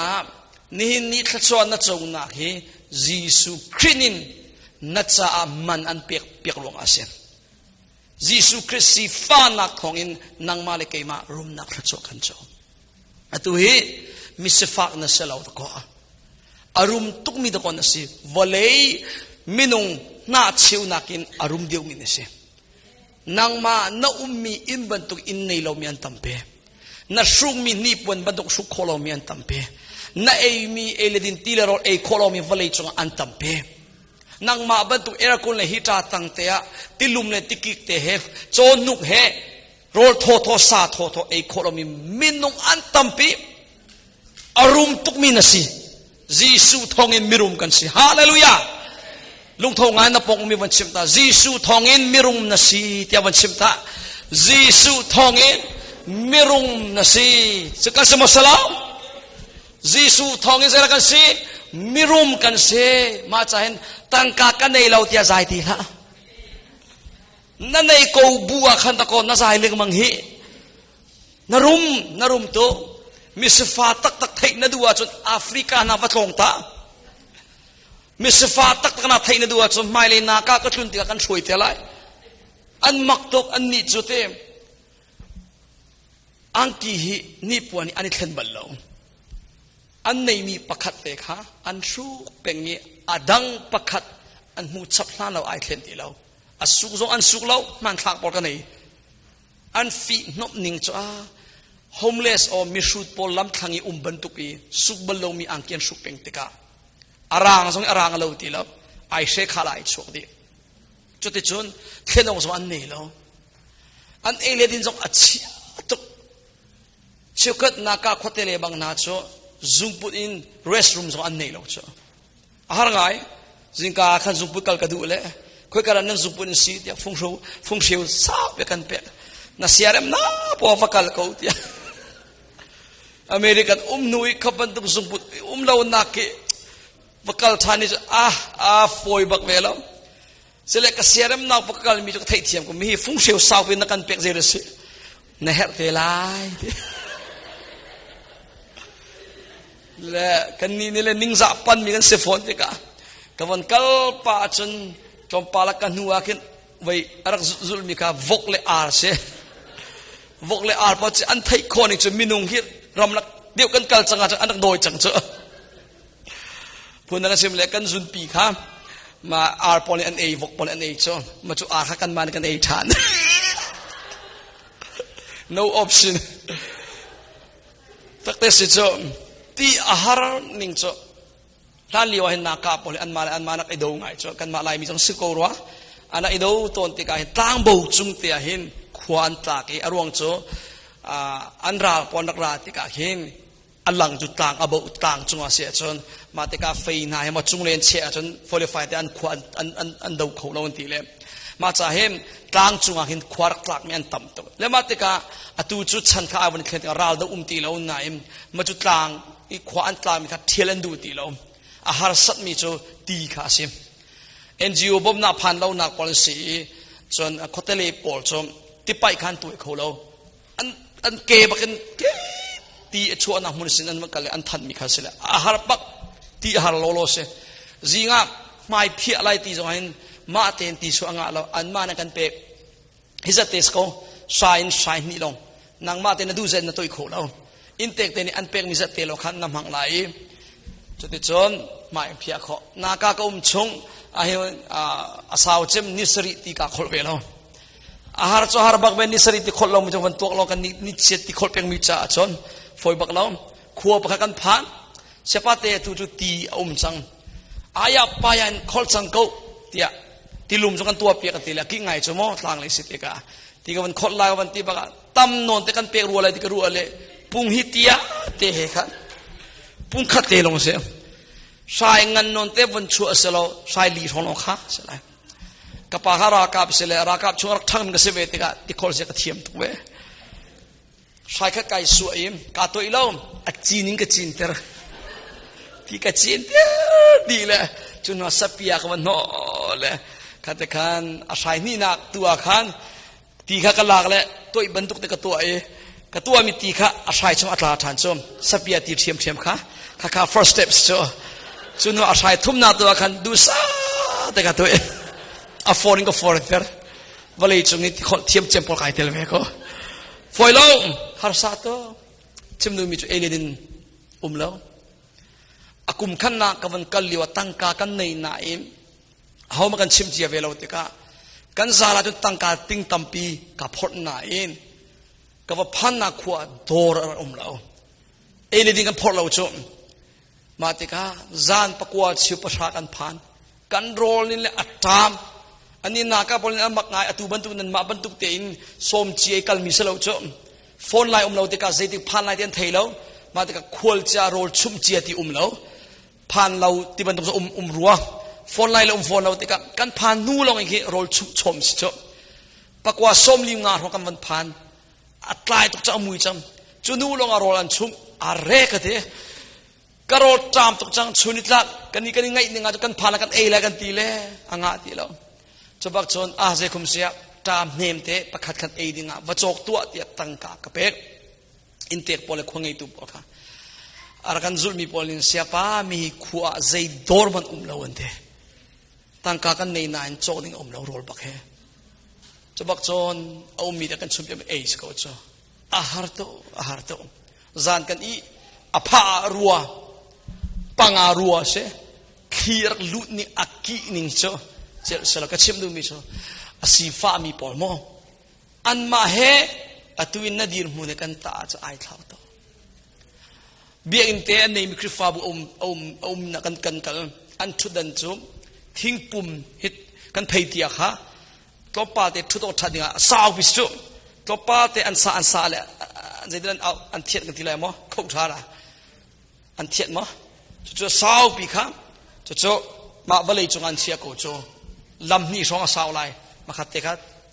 นี่ทัศน์นัจงนักเฮยิสุครินินนัจจ่ามันอันเปียกลงอาเซียนยิสุคริสต์สีฟ้านักของอินนังมาเลกมารุมนักทัศน์กันจ่ออตุเฮมิสฟักนัสเลาวตะกออารมณ์ตุกมีตะกอนัสวะเลยมินงนาเชียวนักินอารมณ์เดียวมินเสนังมาณอุมมีอินบันตุกอินในเรามีอันตัมเปณสุกมีนิปวันบันตุกสุกโคเรามีอันตัมเปณเอมีเอเลดินตีเลรอเอโคเรามีวะเลยจงอันตัมเปนังมาบันตุกเอรักุลเลฮิตาตังเตะติลุมเลติกิกเตะเฮโจนุกเฮโรโทโทซาโทโทเอโคเรามีมินงอันตัมเปอารมณ์ตุกมีนสิยิสุทองอินมิรุมกันสิฮาเลลูยาลุงทองงานนับปองมีวันชิมตายิสุทองอินมิรุมนสิที่วันชิมตายิสุทองอินมิรุมนสิสกัดสมสลาวยิสุทองอินเสร็จกันสิมิรุมกันสิมาจากเห็นตั้งกากันในเราที่จะใจทีละนั่นในกูบัวขันตะโกนน่าใจเรื่องมังฮีนรุมโตมิสฟาตักไทยนดูว่าจนแอฟริกานาวัดลงตามิสฟาตักนาไทยนดูว่าจนไม่เลยนาคาก็ชุนเตียกันช่วยเท่าไรอันมักตกอันนี้จุดเต็มอังกีฮีนี่ปวนี่อันนี้เข็นบัลลงอันไหนมีประคัดเตะค่ะอันสู้เป็นงี้อดังประคัดอันหูชับล้านเราไอเข็นตีเราอันสุกอันสุกเรามันขากบอกกันไหนอันฟีนบนิ่งจ้าhomeless or misut pol lam thangi bantuki suk ballo mi angkian suk peng tika arang song arang lo ti lo ai she khala ai chok di chote chun khenong so an nei lo an ele din jong achi to chukat na ka khotele bang na cho zoom put in restroom so an nei lo cho ahar ngai jingka khan zoom put kal ka du le khoi karan nang zoom put in si ya fung sheu sa be kan pe na siarem na po vakal ko tia American nui kapan tu zumput lau naki bakal thani foi bak velo sele ka siaram na bakal mi to thai thiam ko mi fung seu sau pin kan pek zere se ในเหตุลายและกันนี้นี่เลยนิ่งจับปันมีกันเสฟอนติกะกับวันกัลปาจนจอมปาลักกันหัวขึ้นไว้รักจุลมีกาวกเลอาร์เชวกเลอาร์พอจะอันไทยคนอีกจะมีนุ่งฮิตรำนักเดียวกันกัลจังอาจจะอันนักโดยจังเจอพูดนักเสียมเล็กกันจุนปีข้ามมาอาร์พอลอันเอวกพอลอันเอจอมาจูอาร์กันมาในกันเอชาน no option ตักเตสิจอที่อาหารนิ่งจอท่านเลี้ยวเห็นนักกาพอลอันมานักไอโดง่ายจอกันมาลายมีจังสิโกรัวอันนั้นไอโดตอนที่กายตั้งบูจุงเตียเห็นขวานตากไออารวงจออันราพอนักราติกาเห็นอันหลังจุดต่างอบุต่างจงอาเสียจนมาติกาเฟยนายมาจุงเรียนเชียจนฟอลิฟายแต่อันขวานอันดูเขาเราอันตีเลยมาจะเห็นต่างจงอาเห็นขวานตากมีอันต่ำตัวแล้วมาติกาอตุจุดฉันข้าวันเคลื่อนราลดูตีเราหน่ายมาจุดต่างอีขวานตากมีข้าเทียนดูตีเราอาหารสัตว์มีจูตีข้าสิNGO บ่มนาพันเราหนัก policy จนโคเทเลปอลจนที่ไปขันตัวเขาเราอันเก็บกันตีชัวนักมุสินันมันก็เลยอันทันมีข้าศึกอาหารปักตีอาหารโลโลเสจิงอ่ะไม่เพี้ยอะไรตีจงเห็นมาเต็นตีชัวงะเราอันมาในกันเปกฮิสเตสก็ใช้นี่ลงนางมาเต็นดูเซนนั่นตัวเขาเราอินเตกเต็นอันเปกมิสเตลขันน้ำหังไหลจุดจนไม่เพี้ยเขานากาก็ชงอาสาวเจมนิสริติกาขลเวลอาหารจอหารบักเบนิสริติขลเราไม่จงวันตัวเรากันนิเชติขลเพียงมิจฉาชนฝอยบักเราขัวบักกันผ่านเชปาเตตุจุตีจังอายาปายันขลจังเก้าเตียตีลุมจงกันตัวเปียกันตีละกิ่งไงจมอทางเลยสิติกาตีกันวันขลลายวันตีบักตั้มนนตีกันเปียรัวอะไรตีกันรัวเลยปุ่งฮิตยาเตะขันปุ่งขัดเตะลงเสียใช้เงินนนเทวันชัวเสลใช้ลีทองข้าเสลกับปะหารากับเสลรากับช่วงรักทั้งมันก็เสวติกาที่คนเสกเทียมตัวใช้ข้าไก่สวยกาตัวอีล่มอัดจีนิงกับจีนเตอร์ที่กับจีนเตอร์ดีเลยจุนว่าสัพยากมันโน่เลยข้าแต่ขันอาศัยนี่นักตัวขันตีข้ากลากเลยตัวอีบรรทุกแต่กับตัวมีตีข้าอาศัยช่วงอัตราฐานชมสัพยาตีเทียมข้า first steps จ้ะจุนว่าอาศัยทุ่มนาตัวกันดูซาแต่กับตัวaffording ก็ for it วันนี้จุดนี้เทียมเจมพอไก่เทเลเวก็ฝอยลงฮาร์ซาโต้ชิมดูมีจุดเอเลดินแล้วอากุมขันนักกับวันกัลลิวตั้งกากันในนายเขามากันชิมเจียเวลาติกากันซาลาจุดตั้งกาติ้งตัมปีกับพอดนายกับว่าพันนักขวดโดรแล้วเอเลดินกันพอดเราจุมาติกาจานประกวดชิวประชากันผ่านกันโรลนี่แหละอัตรามอันนี้นาคาบอลนี่มักง่ายอตุบรรทุกนั้นมาบรรทุกเตียนสมจีกัลมิสเลาจมฟอนไลน์เราติกาเจติผ่านไลน์เตียนไทยเรามาติกาควอลจาโรลชุมจีติเราผ่านเราที่บรรทุกรัวฟอนไลน์เราฟอนเราติกากันผ่านนู่เราอีกโรลชุมชมสิจมประกวดสมลิมงานของกันวันผ่านอัตรายตุกจะมุยจำจุนู่เราโรลันชุมอะไรกันเถอะกระโดดจามตกจังชุนิตละกันนี่ไงนี่งานกันผ่านกันเอละกันตีเล่อ่างตีเราจะบักชนอาเซคุมเสียตามเนมเตะประคัดกันเอดิงะวัจกตัวเตียตั้งกากระเป็กอินเตกพอลควงไอตุบอกค่ะอารักันจุลมีพอลินเสียป้ามีขวาใจดอร์มันลาวันเตตั้งกากันในนายโจดิงลาโรลบักเฮจะบักชนเอามีแต่กันชุมเป็นเอสก็จะอาหารโตจานกันอีอภารัวปังอารัวเสขีรลุนี่อักกีนิงโจเจสละก็ชิมดูมิโจอาศิฟ้ามีปอลโมอันมาเฮอตุวินนาดีร์มุนกันตาจะไอเท่าต่อเบียอินเตอันนี้มีคริฟาบุนักกันอันชุดดันจุมทิ้งปุ่มฮิตกันเพย์เตียค่ะตัวป้าเตชุดอดทัดเนี่ยสาวบิสจุตัวป้าเตอันซาเลยจะเดินเอาอันเทียนกันทีไรมั้งเข้าท่าละอันเทียนมั้งจะสาวปีค่ะจะมาวันเลยจงอันเชียโกโจลำนี้สองสาวไรมาขัดเตะ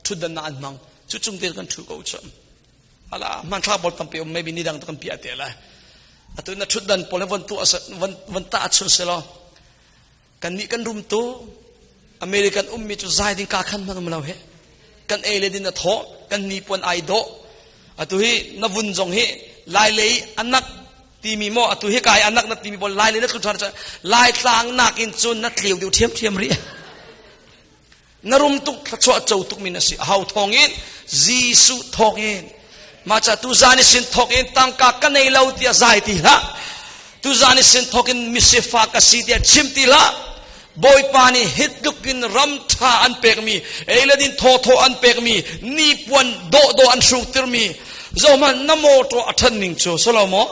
ชุดดันนานมังจุงเตะกันถูกโกโจอะไรมันถ้าบอลตั้งเปียไม่บินนี่ดังตั้งเปียเตะเลยตัวนั้นชุดดันพอแล้ววันตาชุนเสลกันนี่กันรุมตัวอเมริกันมีจุดใจดิ้งกาขันมันเราเหกันเอเลดินท้อกันนี่ปนไอโด atu hi navun jong hi lai lei anak ti mi mo atu hi kai anak na ti mi bol lai lei na khu thar cha lai tlang nakin chun na tliu diu thiam ri narum tuk chwa chau tuk min si hau thongin jisu thongin ma cha tu zani sin thokin tangka ka nei lau tia zai ti la tu zani sin thokin misifa ka si tia chim ti la boy pani hit lukin ram tha an pek mi eiladin tho an pek mi ni puan do an shu tir mi zoman namo to athan ning cho solomo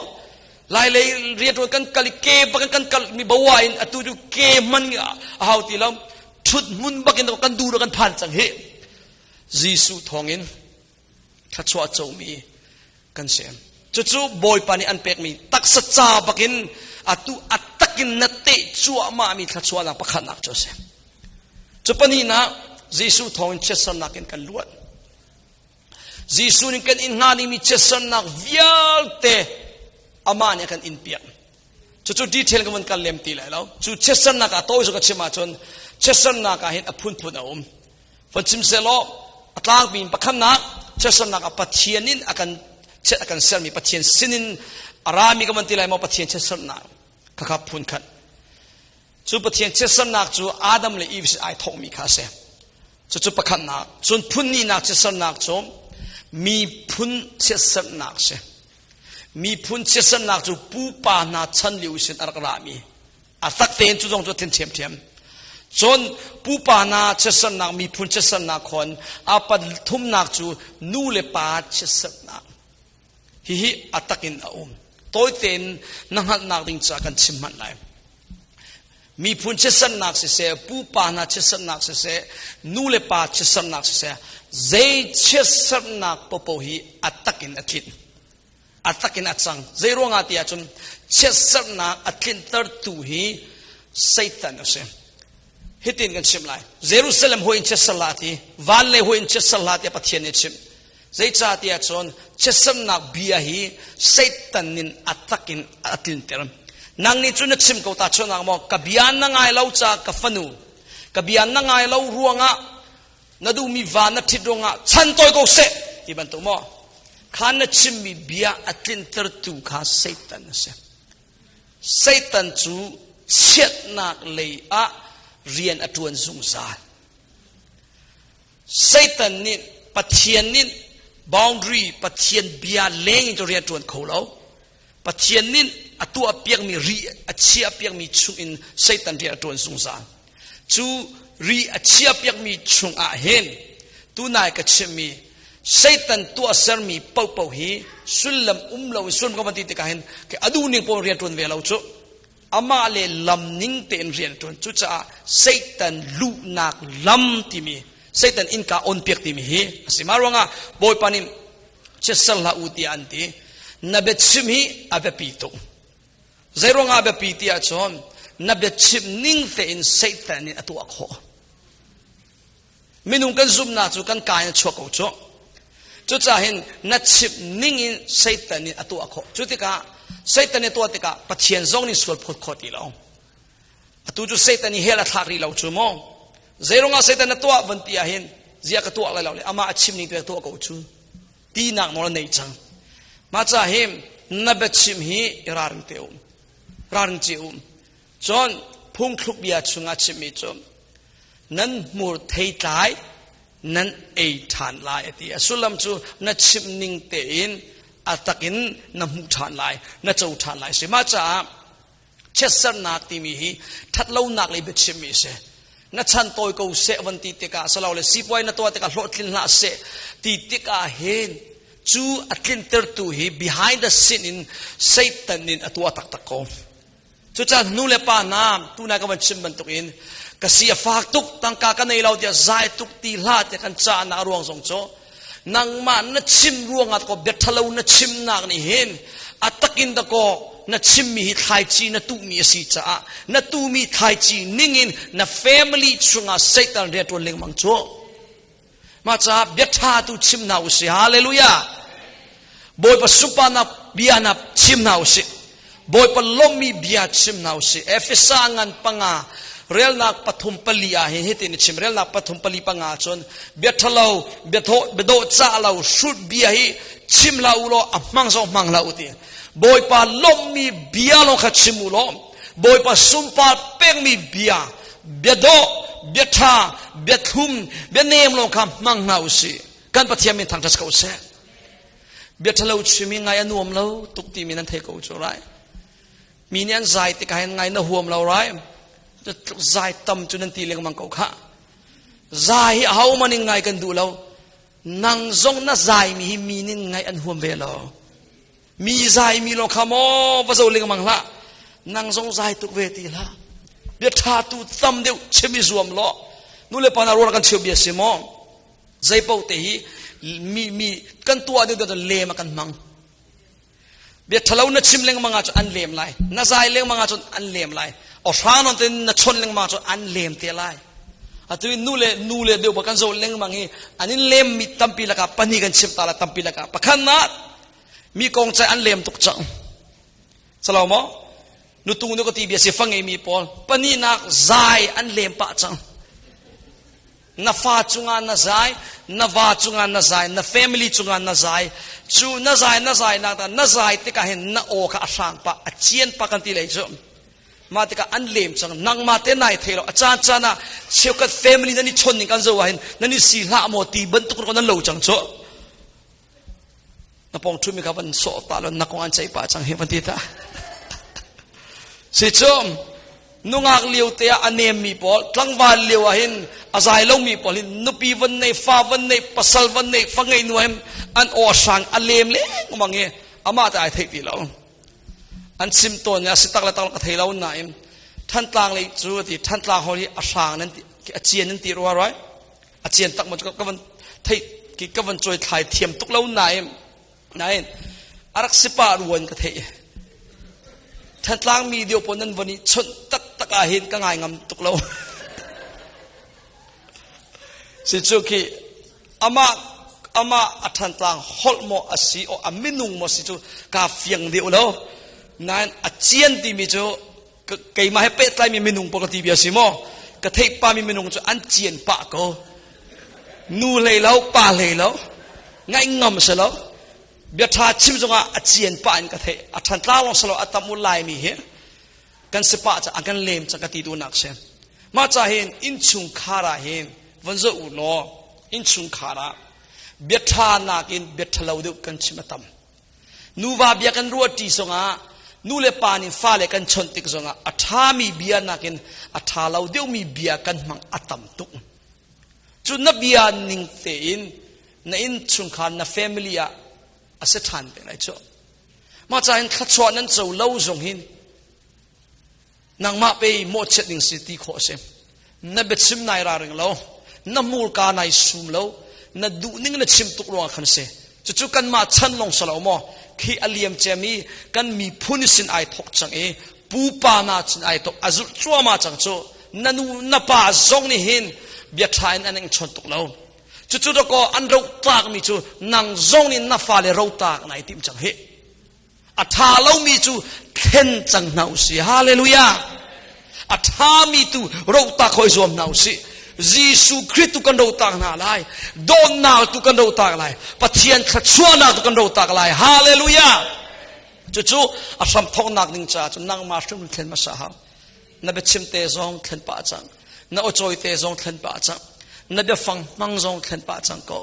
lai lei riat kan kali ke bakan kan kal mi bawain atu ju ke man hau ti lam thut mun bakin kan du kan phan chang he jisu thongin thachwa chau mi kan sem chu boy pani an pek mi tak sa cha bakin atu atakin nate chua ma mi thachwa na pakhat nak cho sem chu pani na jisu thongin chesan nakin kan luat jisu nin kan in ngani mi chesan nak vialte amane kan in piak chu detail kan kan lem ti lai lo chu chesan nak a toy so ka chima chon chesan nak a hin aphun phun a fanchim se lo atlang bin pakhan na chesan nak a pathianin akan sel mi pathian sinin arami ka man ti lai mo pathian chesan nak ka phun khat chu pathian chesan nak chu adam le eve ai thok mi kha se chu pakhan na chun phun ni nak chesan nak chom mi phun chesan nak se mi phun chesan nak chu pu pa na chan liu sin arami atak ten chu jong chu ten thiam chon pu pa na chesan nak mi phun chesan nak khon apat thum nak chu nu le pa chesan nak hi atakin toy ten nanghat nak ding cha kan chimman lai mi phun chesan nak se pu pa na chesan nak se nu le pa chesan nak se zai chesan nak popo hi atakin atakin atsang zai ronga tia chum chesan nak atlin tar tu hi satan ase hitin kan chim lai Jerusalem ho in chesalati valle ho in chesalati pathian ne chim zai cha tia chon chesan nak bia hi satan nin atakin atlin teram nang ni chun chim ko ta chon mo kabian na ngai lau cha ka fanu kabian na ngai lau ruanga nadu mi van na thidonga chan toy ko se iban to mo khan chim mi bia atlin ter tu kha satan chu chet nak le a rian atuan zung za satan ni pathian ni boundary pathian bia leng to rian tuan kholo pathian ni atu apiak mi ri achia apiak mi chung in satan ria atuan zung za chu ri achia apiak mi chung a hen tu nai ka chimi satan tu asar mi pau hi sulam lo sun ko mati te ka hen ke adu ning po rian tuan ve lo chu ama le lam ning te en rian tuan chu cha satan lu nak lam ti mi satan in ka on pek ti mi hi asimarwanga boy panim chesal la uti anti na bet sim hi abepi to zaironga abepi ti a chon na bet chim ning te in satan ni atu akho minung kan zum na chu kan ka chok ko cho chu cha hin na chip ning in satan ni atu akho chu ti ka satan ni to ti ka pathian zong ni sul phot khoti lo atu chu satan ni hela thakri lo chu mo zaironga satan na to vanti a hin zia ka to la lo le ama achim ni to ko chu ti nak mo nei chang ma cha him na be chim hi rarng teu rarng chiu chon phung thlup bia chunga chimi chom nan mur thei tai nan ei than lai ati asulam chu na chim ning te in atakin na mu than lai na chau than lai se ma cha chesan nak ti mi hi that lo nak le be chim mi se na chan toy ko se vanti te ka salaw le si poi na to te ka hlot tlin la se ti te ka hen chu atlin ter tu hi behind the scene in satan in atwa tak tak ko chu cha nu le pa nam tu na ka ban chim ban tuk in kasi fak tuk tang ka kanai lau dia zai tuk ti la te kan cha na ruang song cho nang ma na chim ruang at ko bethalo na chim nak ni hen atakin da ko na chim mi thai chi na tu mi si cha na tu mi thai chi ningin na family chunga satan re to ling mang cho ma cha betha tu chim na u si hallelujah boy pa supa na bia na chim na u si boy pa lomi bia chim na u si efesangan panga เรียลนักปฐุมปลีอาเฮตินิชิมเรียลนักปฐุมปลีปังอาชนเบียทะเลาเบียโดจ่าเราสุดเบียฮีชิมลาอุโลอัมังซองมังลาอุตีบอยปาลมมีเบียลงขัดชิมุโลบอยปาสุมปาเป็งมีเบียเบียโดเบียทาเบียทุมเบียเนมลงคำมังนาอุสิกันปะเทียมินทางทัศเขาเสเบียทะเลาชิมิไงอนุมเราตุกตีมินันเทกูจุไรมีเนียนใจติกายไงนะหัวมเราไรจะใจต่ำจนนันตีเลี้ยงมังเกาขะใจเอามันยังไงกันดูเรานางจงน่าใจมีนี่ไงอันหัวเวลามีใจมีโลคามอพระเจ้าเลี้ยงมังละนางจงใจตุกเวทีละเบียทาตุตั้มเดียวเชื่อมีรวมล้อนู่นเลยปานารวกันเชื่อเบียสิมอใจเป้าเตหีมีกันตัวเดียวจะเลมากันมังเบียทะเลาหน้าชิมเลี้ยงมังอาจจะอันเลมไลน่าใจเลี้ยงมังอาจจะอันเลมไลออกร้านนั่นเป็นน่าชนเลี้ยงมังอาจจะอันเลมเตไลอันที่นู่นเลยเดียวประกันโซเลี้ยงมังฮีอันนี้เลมมีตั้มปีละกับปนีกันชิมตาละตั้มปีละกับประกันนัดมีกองใจอันเลมตุกจังสลาวมั้งนุตุงนุกตีเบียสิฟังไงมีปอลปนีนักใจอันเลมปะจังนาฟ้าจุงานนาใจนาว่าจุงานนาใจนาแฟมิลี่จุงานนาใจจูนาใจนาแต่นาใจที่ก็เห็นนาโอค่ะอาสางปะอาเจียนปะกันทีเลยจ้ะมาที่ก็อันเลมจังนังมาเต้นไหนเทโลอาจารย์จ้านะเชี่ยวกับแฟมิลี่นั่นนี่ชนนี่กันจะว่าเห็นนั่นนี่สีละโมตีบันทุกคนนั่นเหลวจังจ้ะนาปองทุ่มมีกับวันโสตาแล้วนักงานใจป่าจังเห็นวันที่ตาสิจ้ะนุ่งอักเลี้ยวเตะอันเนมมีปอตั้งวันเลี้ยวเห็นอาศัยลงมีปอลินนุปีวันในฟ้าวันในปัสสาวะวันในฟังไงหน่วยอันอสังอันเลมเล่งมังเงอามาแต่ไอเทติเราอันซิมตัวเนี่ยสิตักละตักละเทเราหน่อยท่านต่างเลยจูติท่านต่างเขาที่อาสังนั้นอาเจียนนั้นตีรัวร้อยอาเจียนตักมันก็วันเทกิก็วันจอยถ่ายเทียมตุกเราหน่อยอารักสิปารวนก็เทท่านต่างมีเดียวปนนั้นวันนี้ชนตักอาเห็นก็ง่ายงำตุกเราสิจุกีอามาอัฐันต่างฮอลโมอสีโออามินุงโมสิจุกาเฟียงเดียวแล้วนั่นอาเจียนที่มีจุเกยมาให้เป็ดไล่มีมินุงปกติเบียสิโมกระเทยปามีมินุงจุอันเจียนปะก็นูเลยแล้วปาเลยแล้วง่ายงำเสแล้วเบียทาชิมจงอาเจียนปะอันกระเทยอัฐันต่างลงสโลอัตมุลไลมีเหกันสปะจะอันกันเลมจะกติดูนักเช่นมาจะเห็นอินชุงคาราเห็นวันจะอุโนอินชุงคาราเบียทานากินเบียทลาวดูกันชิมตัมนูว่าเบียกันรัวตีสงานูเลปานิฟ้าเลกันชนติกสงาอัฐามีเบียนากินอัฐาลาวดูมีเบียกันมังอัตัมตุกจุนนเบียนิงเตอินในอินชุงคานาแฟมิลีอาอาศัยทานเป็นไรจ้ะมาจะเห็นขัดชวนนั้นเจ้าเล่าจงหินนางมาไปโมเชติงสิตีโคเซมนับเบ็ดซิมนายราริงเรานับมูลกานายซุมเรานับดูนิ่งนับชิมตุกรวงขันเซจู่ๆกันมาชันลงสลาวมอขี้อเลียมเจมีกันมีพุนิสินไอทกจังปูปานาจินไอทกอาจุจัวมาจังโจนันูนับป่าจงนี่หินเบียดทายนั่นเองชนตุกเราจู่ๆตะก็อันเราตากมีจูนางจงนี่นับฟ้าเลยเราตากนายติมจังเฮอัฐาเรามีจูเข็นจังนาอุสิฮาเลลูยาอัฐามีตูเราตาคอยสวมนาอุสิยิสุคริสต์ตุกันเราตากนาไลโดนนาตุกันเราตากไลปะเทียนขัดชัวนาตุกันเราตากไลฮาเลลูยาจู่ๆอาสัมทองนักนิงจ้าจนนางมาซึ่งเข็นมาสาหานับเบ็ดชิมเตซองเข็นป่าจังนับอจอยเตซองเข็นป่าจังนับเบ็ดฟังมังซองเข็นป่าจังก็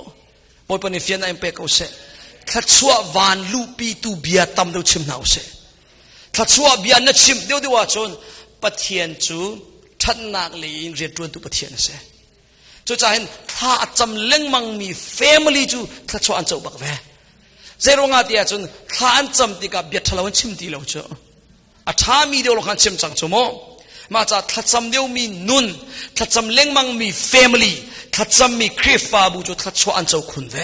บอยปนิฟิยนไอเปกเอาเสขัดชัววานลูปีตูเบียตำเดียวชิมนาอุสิขัดชัวเบียนัดชิมเดียวว่าจนปะเทียนจูท่านนักเลี้ยงเรียนรวนตุปะเทียนเสจู่จะเห็นถ้าจำเล่งมังมีแฟมิลี่จูขัดชัวอันเจ้าบักแวเจรงอาที่จนถ้าอันจำติกับเบียดทะเลวันชิมตีเราเจ้าอัฐามีเดียวเราขันชิมจังจูโมมาจากถ้าจำเดียวมีนุนถ้าจำเล่งมังมีแฟมิลี่ถ้าจำมีคริฟาบูจูขัดชัวอันเจ้าคุณแว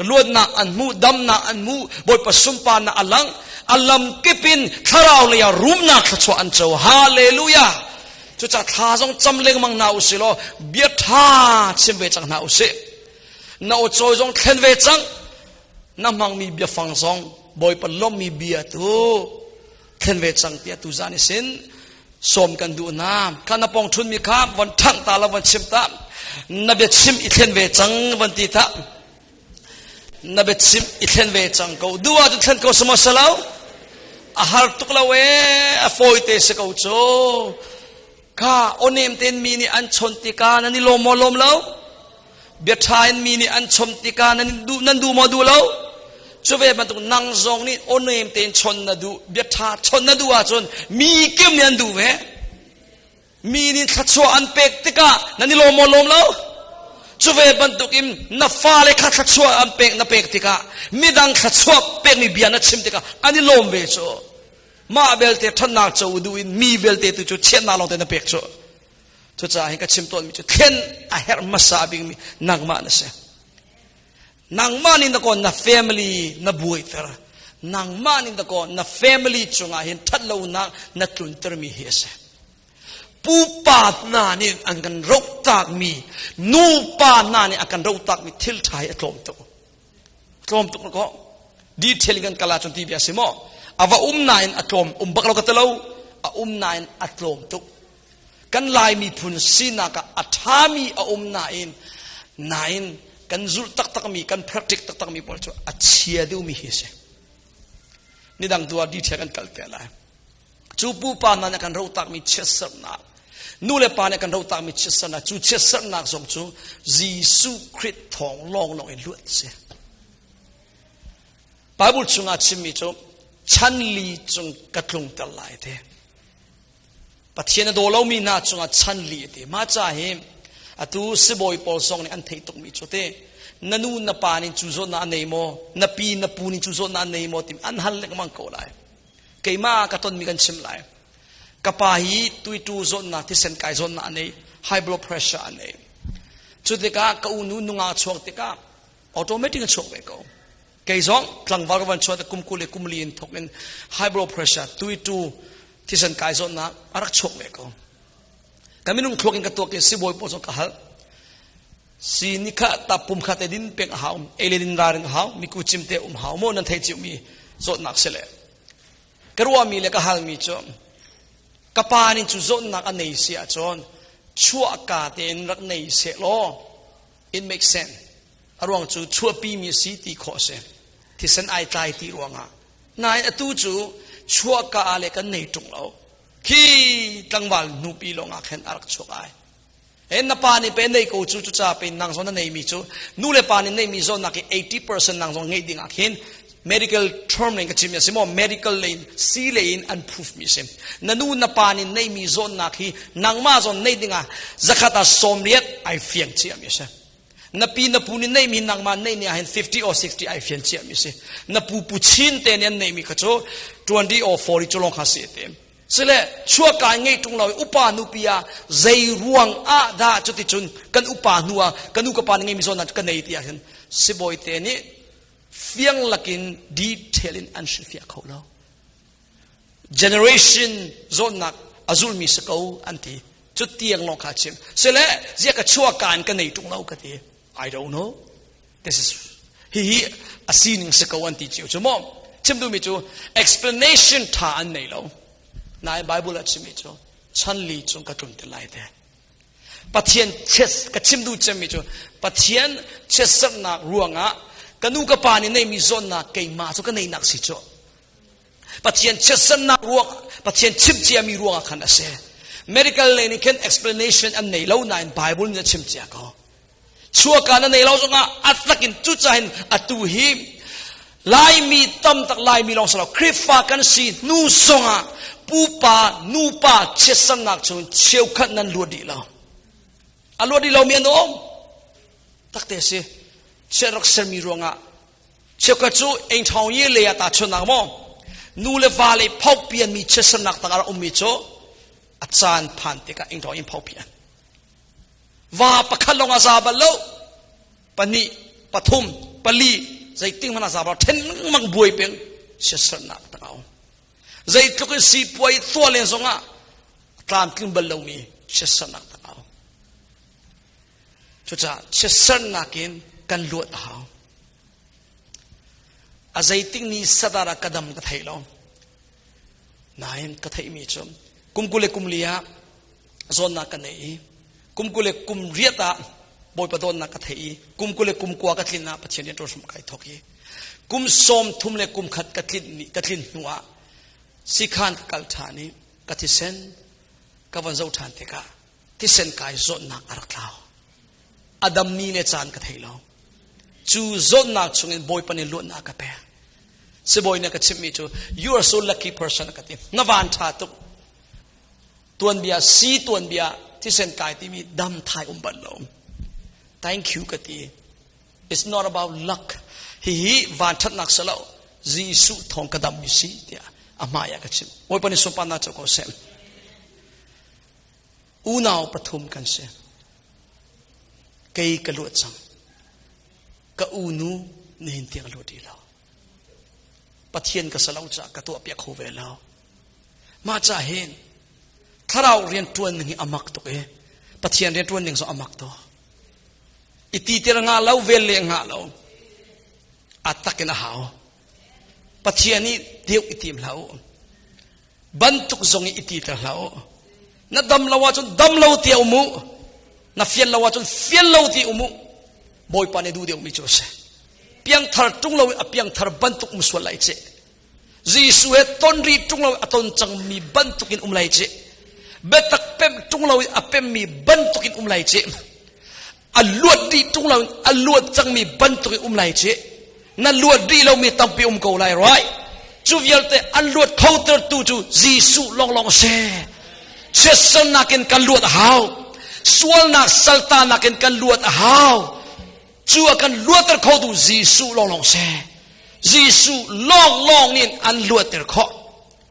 ลวดนาอันมูดำนาอันมูบอยประสุมปานาอัลลังอัลลัมกิปินทาราวเลยรุมนาขัดชัวอันเจ้าฮาเลลูยาจุดจากท่าจงจำเล่งมังนาอุสิโลเบียท่าชิมเวจังนาอุสินาอุจอยจงเทนเวจังน้ำมังมีเบียฟังซองบอยปลอมมีเบียตูเทนเวจังเตียตูจานิสิน สมกันดูน้ำข้านับปองทุนมีข้ามวันทั้งตาละวันชิมตามนับเบ็ดชิมอิเทนเวจังวันตีทะนับเบ็ดชิมอิเทนเวจังเขาดูว่าจุดเทนเขาสมัสลาวอาหารตุกลาเวอโฟยเตสเขาโจข้าโอเนมเตนมีนี่อันชนติกานันนี่ลมมอลมแล้วเบียดทายมีนี่อันชมติกานันดูมาดูแล้วช่วยมันตุกนั่งซองนี่โอเนมเตนชนนัดูเบียดทาชนนัดูอาจนมีเกี่ยมยันดูเวมีนี่ขัดชัวอันเป็กติกานันนี่ลมมอลมแล้วช่วยมันตุกิมนับฟ้าเลยขัดชัวอันเป็กนับเป็กติกามีดังขัดชัวเป็กมีเบียนัดชิมติกาอันนี้ลมเวโจมาเบลเตทันนักโจดูอินมีเบลเตตุจุเช่นนาลงเตนเป็กโจทุจาหิงกัชิมต้นมีจุเช่นอาเฮร์มาซาบิงมีนักมานะเสนางมานินตะกอนna family na buhay tara nang ma nind ko na family chunga hin thatlo na tlun ter mi hese pu pat na ni angan rok tak mi nu pa na ni akan rok tak mi thil thai atlom to ko detail gan kala chon ti bia simo awa nain atlom baklo katalo a nain atlom to kan lai mi phun sina ka athami a nain kan zul tak mi kan practic tak mi pol chu achia deu mi hise ni dang tua di thia kan kalte la chu pu pa na kan ro tak mi chesar na nu le pa ne kan ro tak mi chesar na chu chesar na song chu jisu christ thong long in lut se bible chunga chimi chu chanli chung katlung tal lai the pathian do lo mi na chunga chanli te ma cha hem atu siboi pol song ni an thei tok mi chote nanu na pa ni chuzo na nei mo na pi na pu ni chuzo na nei mo tim an hal lek mang ko lai keima ka ton mi kan chim lai ka pa hi tui tu zon na ti sen kai zon na nei high blood pressure an nei chute ka unu nunga chok te ka automatic chok be ko ke zong tlang war wan chot kum kule kumlin thokin high blood pressure tui tu ti sen kai zon na arak chok be ko kaminung clogging ka to ke si boy po so kahal si nikha ta pum khate din pek haum elin raring haum miku chimte haum mo nan thai chi mi zo nak sele karwa mi le ka hal mi cho kapani chu zo nak anei sia chon chua ka ten rak nei se lo it makes sense arwang chu chua pi mi si ti kho se ti san ai tai ti ruanga nai atu chu chua ka ale kan nei tung lo khi tangwal nupi longa khen arak chokai en na pani pe nei ko chu cha pe nang zon na nei mi chu nu le pani nei mi zon na ki 80% nang zon ngei ding akhin medical term ning ka chimya simo medical lane si lane and proof mi sim nanu na pani nei mi zon na ki nang ma zon nei dinga zakata somriet ai fiang chi mi se na pi na pu ni nei mi nang ma nei ni hen 50 or 60 ai fiang chi mi se na pu chin te ne nei mi ka cho 20 or 40 cholong kha se te sile chua ka ngei tung lawi upa nu pia zai ruang a da chuti chun kan upa nuwa kanu ka pan ngei mi zon na kan nei ti hen siboi te ni fiang lakin detail in an shifia kholo generation zon nak azul mi sakau anti chutiang lo kha chim sile zia ka chua kan kan nei tung law ka ti I don't know this is he asining sakau anti chiu chumo chimdu mi chu explanation tha an nei lo nai bible at chimi cho chanli chung ka tum te lai de pathian ches ka chimdu chimi cho pathian chesak na ruanga kanu ka pani nei mi zon na keima so ka nei nak si cho pathian chesan na ruang pathian chim chia mi ruanga khana se medical lane can explanation an nei lo na in bible na chim chia ko chua ka na nei lo zonga atlakin chu chain atu hi lai mi tam tak lai mi long salo krifa kan si nu songa pupa nupa chesan nak chun cheu khat nan luadi lo a luadi lo mi anom takte se cherak ser mi ronga cheu ka chu eng thau ye le ya ta chun nak mo nu le vale phok pian mi chesan nak ta ar mi cho achan phan te ka eng thau in phok pian wa pakhalonga za balo pani pathum pali zaiting mana za ba then mang buai peng chesan nak ta zai tluk si poi tholen zonga tlam kim balomi chesanak tao chucha chesanakin kan luat haw azai ting ni sadara kadam ka thailo nain ka thai mi chum กุมกุเลกุมเลียโซนนักกันไหนกุมกุเลกุมเรียตาบอยประดอนนักเทยกุมกุเลกุมกัวกัทลินนาปะเชนเดโตสมไกทอกีกุมสมทุมเลกุมขัดกัทลินหัวสิขานกัลฐานีกัทิเซนกัวันเจ้าทานเตกาที่เซนกายโซนนักอารักลาวอดัมนีเลจานกัทเฮลาวจูโซนนักชงอินบอยปนิลุนนักกะเปse boy na ka chimmi chu you are so lucky person ka ti nawan tha tu tuan bia si tuan bia ti sen kai ti mi dam thai ban lo thank you ka ti it's not about luck hi van that nak salo jisu thong ka dam mi si ti amaya ka chim boy pani so pa na chu ko sem unaw pathum kan se kai ka lu chang ka unu nin ti ka lu ti loปะเทียนกับสลาวจากตัวเปียกโคเวลามาจ่าเห็นถ้าเราเรียนตัวหนึ่งอามักตัวปะเทียนเรียนตัวหนึ่งสอามักตัวอิติเตรงาเราเวลเลงาเราอัตตะกินหาวปะเทียนนี้เดียวอิติมเราบรรทุกทรงอิติเตเรานัดดำเราว่าจนดำเราเตียวมุนัดเฟียนเราว่าจนเฟียนเราเตียวมุบอยปานดูเดียวมิจูเซเพียงทาร์ตุงเราเพียงทาร์บันทุกมุสวลไลเจจีสุเฮต้นรีตุงเราต้นจังมีบันทุกินไลเจเบตักเป็มตุงเราเป็มมีบันทุกินไลเจอัลลวดดีตุงเราอัลลวดจังมีบันทุกินไลเจนั่นลวดดีเรามีตั้งปีเกาไลร้อยจูเวลเตอัลลวดเขาเตอร์ตูจูจีสุลองเชสนักกันลวดหาวสวลนักสัลตานักกันลวดหาวจูอากันลวดเตอร์เขาดูจีสุลองเซจีสุลองนี่อันลวดเตอร์เขา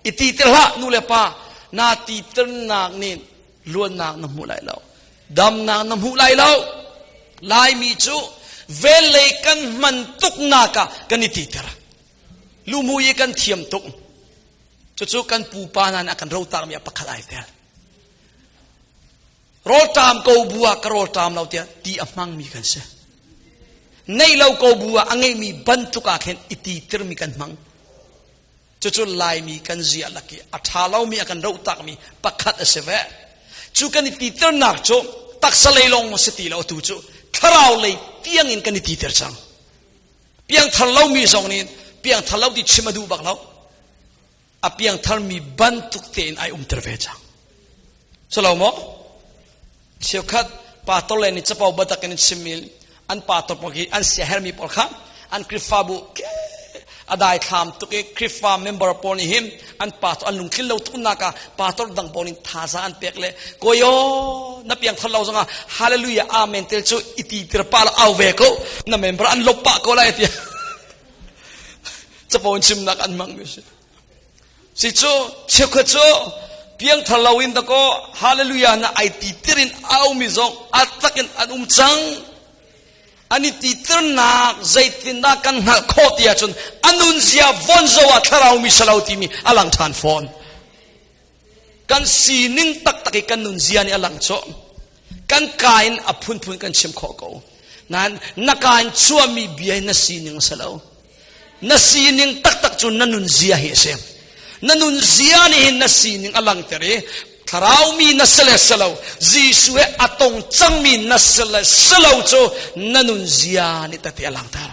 อิติเตอร์ละนูเลปานาติเตอร์นักนี่ลวดนักน้ำหูไหลเราดำนักน้ำหูไหลเราลายมีจูเวลเลยกันมันตุกนักกันอิติเตอร์ลูมูยกันเทียมตุกจูกันปูปานันอากันเราตามมีปักขลายเตอร์เราตามกูบัวกเราตามเราเตียตีอมังมีกันเสในเราโกบัวอังเงมีบันทุกอาเข็นอิติเตอร์มีกันมังจุลายมีกันเสียลักกี้อัฐาเรามีกันเราตักมีปักขัดเสวะจุกันอิติเตอร์นักจุตักสลายลงสติเราตูจุถ้าเราเลยเพียงอินกันอิติเตอร์จังเพียงถ้าเรามีสองนี้เพียงถ้าเราที่ชิมาดูบักเราเพียงถ้ามีบันทุกเตนไอเตอร์เวจังสลาวโมเชียวขัดปาตอเลนิจะเป่าบัตรกันชิมิลอันปาตอปกีอันเสียเฮมีปอลข้ามอันคริฟาบุอได้ทำตุกคริฟาเมมเบอร์ปอนิหิมอันปาตออันลุงคิลเราตุนนักปาตอดังปอนิทาซาอันเปียกเลยโกโยนับยังทันเราจังอ่ะฮาเลลูยาอาเมนเตลโชอิติตระปาลเอาเวโกนับเมมเบอร์อันลบปะโกไลเตียจะปอนชิมนักอันมังมิสิโชเชื่อโชเพียงทันเราอินตะโกฮาเลลูยานะไอติตรินเอามิซองอัตตะกินอันจังอันนี้ติดนักใจติดนักกันหักโคตรยาจนอันนู้นเสียฟอนโซว่าถ้าเรามีสลาวที่มีอลังทานฟอนกันสีนิ่งตักตักกันนู้นเสียนี่อลังโจกันกายนอพุนพุนกันเชื่อมข้อกูนั้นนักการชั่วมีเบียนัสีนิ่งสลาวนัสีนิ่งตักตักจนนั่นนู้นเสียเหเสมนั่นนู้นเสียนี่นัสีนิ่งอลังเตะถ้าเรามีนัสเลสลาวจีสุเออตงจังมีนัสเลสลาวโจนันุนเสียนี่ตัดที่อลังตา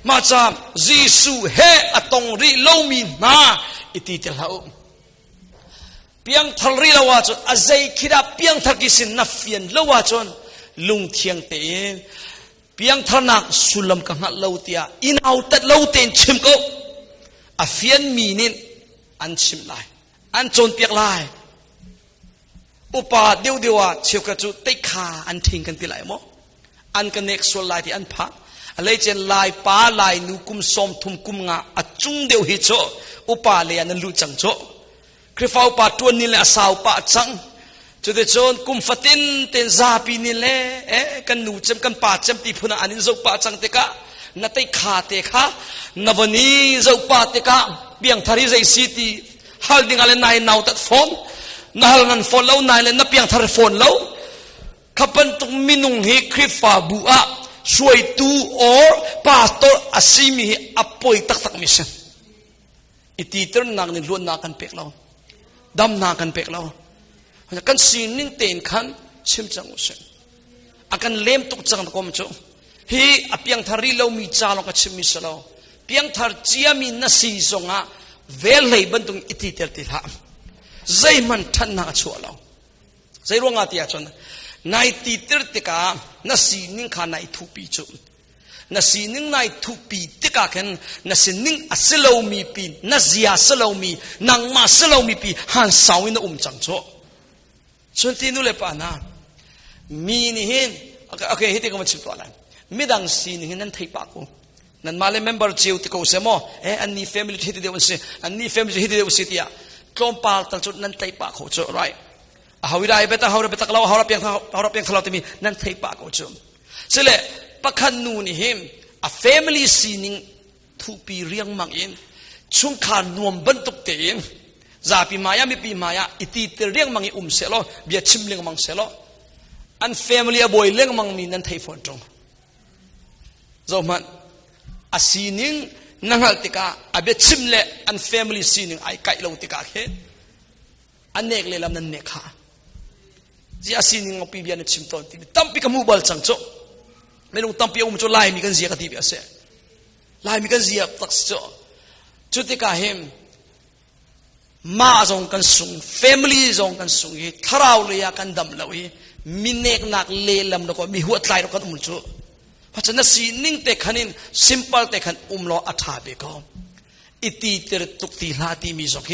มาจากจีสุเออตงรีลามีนาอิติเตลาเพียงทลรีลาวาจนอาศัยคิดาเพียงทักกิสินนับเฟียนลาวาจนลุงเทียงเตนเพียงทนักสุลมกังหัดลาวเตียอินเอาตัดลาวเตนชิมก็อาเฟียนมีนินอันชิมลายอันจนเปียกลายอุปาเดียวเชี่ยวกระจุเตะขาอันทิ้งกันที่ไหนมั้งอันกันเน็กส่วนลายที่อันพักอะไรเจนลายป้าลายนูกุมสมทุมกุมงาอัดจุงเดียวฮิโจอุปาเลยอันนั้นรู้จังโจคริฟ้าอุปาตัวนี้แหละสาวป้าจังจุดเดชนกุมฟัตินเต็นซาปีนี่แหละกันหนูจำกันป้าจำตีพุนาอันนี้โจป้าจังเตะกะนัดเตะขาเตะขาณวันนี้โจป้าเตะกะเบี่ยงทาริใจสิตีฮัลดิงอะไรนายนาวตัดฟอนน่ารันฟอนเล่านายเลยนับยังทาร์ฟอนเล่าขับเป็นตุกมินุงฮิคริฟาบัวช่วยตูออปาตออาซิมีอปอยตักมิเซนอิติตรนักนี่ล้วนนักกันเป็กเรา ดำนากันเป็กเรากันสีนิ่งเต็นขันชิมจังอุเซอากันเล่มตุกจังตะกมจุฮีอเปียงทารีเรามีจาลงกับชิมิสเราเปียงทาร์เจียมีนาซีซงะเวลเลยบันตุงอิติเตติละใจมันทันนักชัวเราใจรวงอาติอาชนนายติเตติกานาซีนิ่งขานายทุปีจุนาซีนิ่งนายทุปีติกาเข็นนาซีนิ่งอัสลามีปีนาเซียสลามีนางมาสลามีปีหันสาวินจังโจส่วนที่นู่นเลยป่านะมีนี่เห็นโอเคเฮติก็มันชิบตัวอะไรไม่ดังซีนี่เห็นนั่นไทยปากกูนั่นมาเลยเมมเบอร์เจียวติโกเสมออันนี้แฟมิลี่ที่เดียวสิอันนี้แฟมิลี่ที่เดียวสิที่อ่ะกลมปาลตั้งจุดนั่นไทยปากเขาจุดไรฮาวิได้เบต้าฮาวราเบต้าเราฮาวราเปียงทะเลาะที่มีนั่นไทยปากเขาจุดเสร็จปักขันนูนี่เห็นa familyซีนิ่งทุปีเรียงมังอินช่วงขานวมบรรทุกเตียงจ่าปีมายาไม่ปีมายาอิติเตเรียงมังอิเสลเบียชิมเลี้ยงมังเสลอัน family บอยเลี้ยงมังมีนั่นไทยฝนตรงจอมันอาซีนิงนั่งหัลติกาอาเบียชิมเล่อัน family ซีนิงไอไก่เราติกาเห็นอันเนกเลยลำนั้นเนกhaจีอาซีนิงเอาปีเบียนชิมตอนที่ตั้มปีกมูบัลจังโจไม่ลงตั้มปีเอามันจะไล่มีกันเสียกันที่เบียเสไล่มีกันเสียตักโจจุดที่กาเห็นมาจงกันส่ง family จงกันส่งทาราวเลยกันดำเลยมีเนกนักเล่ลำแล้วก็มีหัวใจเราก็ต้องมุนจุเพราะฉะนั้นสีนิ่งแต่ขันิน simple แต่ขันล้ออัฐาเบกออิติเตรตุกตีลาตีมีสก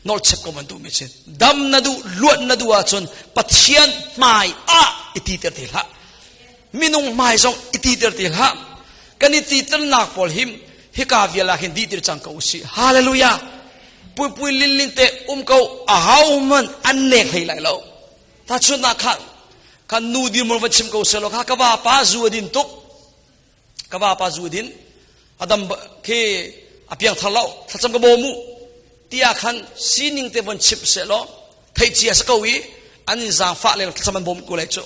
นอลเช็คก็มันดูไม่ใช่ดำนาดูลวดนาดูอาจนปัจเจียนไม่อิติเตรติละมินุงไม่จงอิติเตรติละกันอิติเตรนักพอลหิมฮิกาวิลาเห็นดีเตรจังเขาสิฮาเลลูยาปุยลินลินเตเขาอาหาวมันอันเนกให้ไหลเราถ้าชุดนักขันนูดีมันวันชิมเขาเสลข้ากว่าป้าจูดินตุกกว่าป้าจูดินอดัมเคอเปียงทะเลาะทัศน์กบมูที่อาคันซีนิงเตวันชิปเสลไทยเจียสกวีอันนี้จางฟ้าเลยทัศน์มันบมกูเลยโจ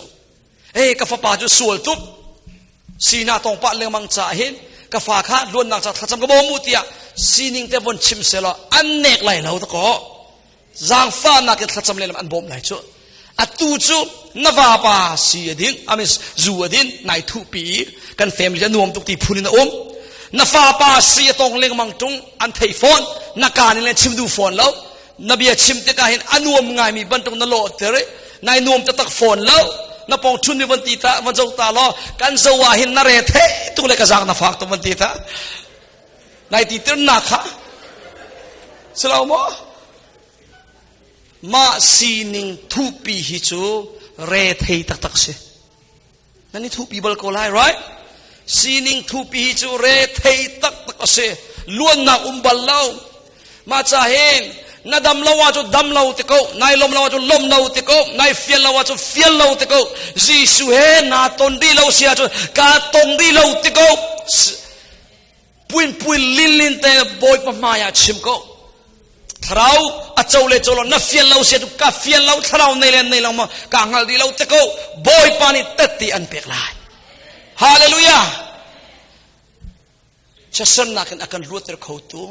กฟ้าป้าจูสวลตุกซีนาตองป้าเลยมังจ่าเห็นกฟ้าข้าล้วนนักจากทัศน์กบมูที่ซีนิงเตวันชิปเสลอันเนกไหลเราตะก็จางฟ้านักทัศน์เลยมันบมเลยโจอัตุจูนวาปาสีดินอามิสจูดินนายทุปีกันเฟมจะนวมตุกตีพูนินนฟ้าปาสีตรงเล็งมังตุงอันไทยฟอนนักการนี่เล่นชิมดูฟอนแล้วนบีชิมเตกาเห็นอันนวมง่ายมีบรรทุกนโลเตระนายนวมจะตักฟอนแล้วนปองชุนมีวันตีตาวันเจ้าตาล้อกันสวาหินนเรเทตุเล็กจางนฟักตัววันตีตานายตีเตอร์นักฮะสลาวมอมาซีนิงทุปีฮิจูเรทให้ตักเสนั่นนี่ทุปีบอลโกไล right ซีนิงทุปีฮิจูเรทให้ตักเสล้วนนักบอลเล่ามาจะเห็นนาดำเล่าว่าจะดำเล่าติโก้นายลมเล่าว่าจะลมเล่าติโก้นายเฟียนเล่าว่าจะเฟียนเล่าติโก้จีสุเฮนาตนดีเล่าเสียจะกาตนดีเล่าติโก้ปุยลินเตบอยปะมายาชิมโก้ทราวอาเจ้าเลเจ้าเรานับเฟียนเราเสียทุกกาเฟียนเราทราวในเลนในเรามากางหัลดีเราตะโกบอยปานิตัดตีอันเปกลายฮาเลลูยาจะสนนักกันอาการรู้ตัวเขาตัว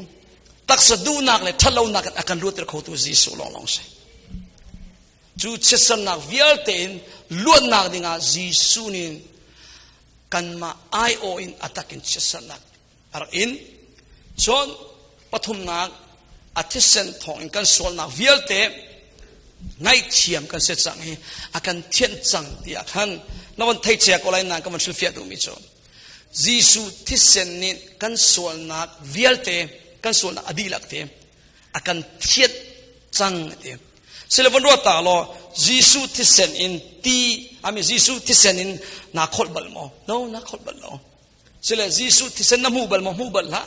ตักสะดูนักเลยทะเลานักกันอาการรู้ตัวเขาตัวจีสุลองใส่จูจะสนนักวิลเตนล้วนนักดิ่งจีสุนินกันมาไอโออินอัตกินจะสนนักอะไรอินจนปฐมนักอาทิตย์เซนทองกันส่วนนักวิลเตไงเทียมกันเสียจังให้อาการเทียนจังที่อาการนับวันไทยเจ้าก็เลยนักกันมันสุดเฟียดูมิจฉาจีสุที่เซนนี้กันส่วนนักวิลเตกันส่วนนักอดีลักเตอาการเทียนจังเตเสร็จวันรัวตาลอจีสุที่เซนอินตีอามีจีสุที่เซนอินนักขดบัลมอ no นักขดบัลมอเสร็จจีสุที่เซนน้ำมูบัลมอมูบัลละ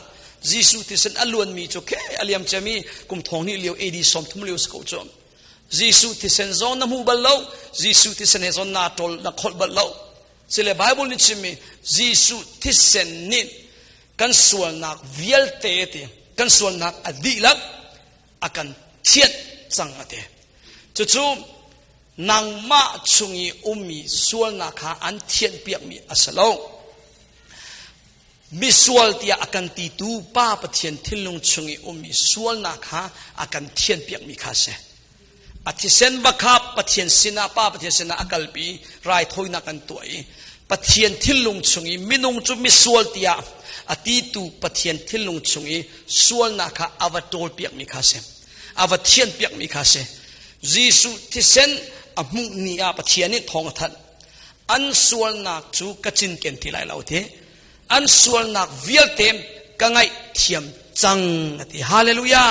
จีสุที่เซนอลวนมีโจเคอเลียมจะมีกุมทองนี่เลี้ยวเอดีสมทุ่มเลี้ยวสกุลจอมจีสุที่เซนโซนน้ำมูบัลเลวจีสุที่เซนโซนนาตอลนักขดบัลเลวเสร็จไบเบิลนี่จะมีจีสุที่เซนนี่กันส่วนนักวิลเตติกันส่วนนักอดีลักอาการเทียดจังเตจู่ๆนางมาชุงีมีส่วนนักอันเทียนเปียกมีอัศโลมิสวลที่อาการตีตูป้าปะเทียนทิลงชุงีมีส่วนนักอาการเทียนเปียกมีคาเซ อธิเซนบักขับปะเทียนสินาป้าปะเทียนสินาอากาลปีรายทอยนักกันตัวปะเทียนทิลลุงชงอีมินุงจุมิสวลติยาอติตูปะเทียนทิลลุงชงอีสวลนักอวตโตเปียกมิคาเซอวเทียนเปียกมิคาเซยิสุทิเซนอมุนีอาปะเทียนนี่ทองทัดอันสวลนักจูกจินเกนที่ไรเราเทอันสวลนักวิลเต็มกังไงเทียมจังที่ฮาเลลูยา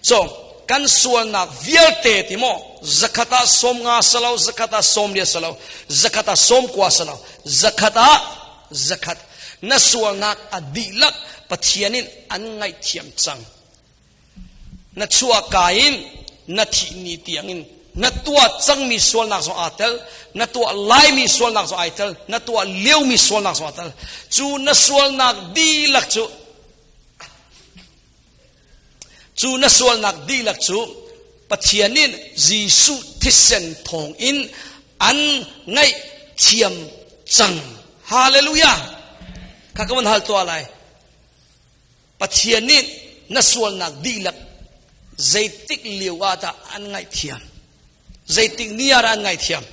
so kan sual nak vialte timo zakata som nga salau zakata som dia salau zakata som kwa salau zakata zakat na sual nak adilak pathianin an ngai thiam chang na chua kain na thi ni tiangin na tua chang mi sual nak so atel na tua lai mi sual nak so atel na tua leu mi sual nak so atel chu na sual nak dilak chu na sual nak dilak chu pathianin jisu thisen thong in an ngai thiam chang hallelujah kakaman hal to alai pathianin na sual nak dilak zaitik liwata an ngai thiam zaitik niara an ngai thiam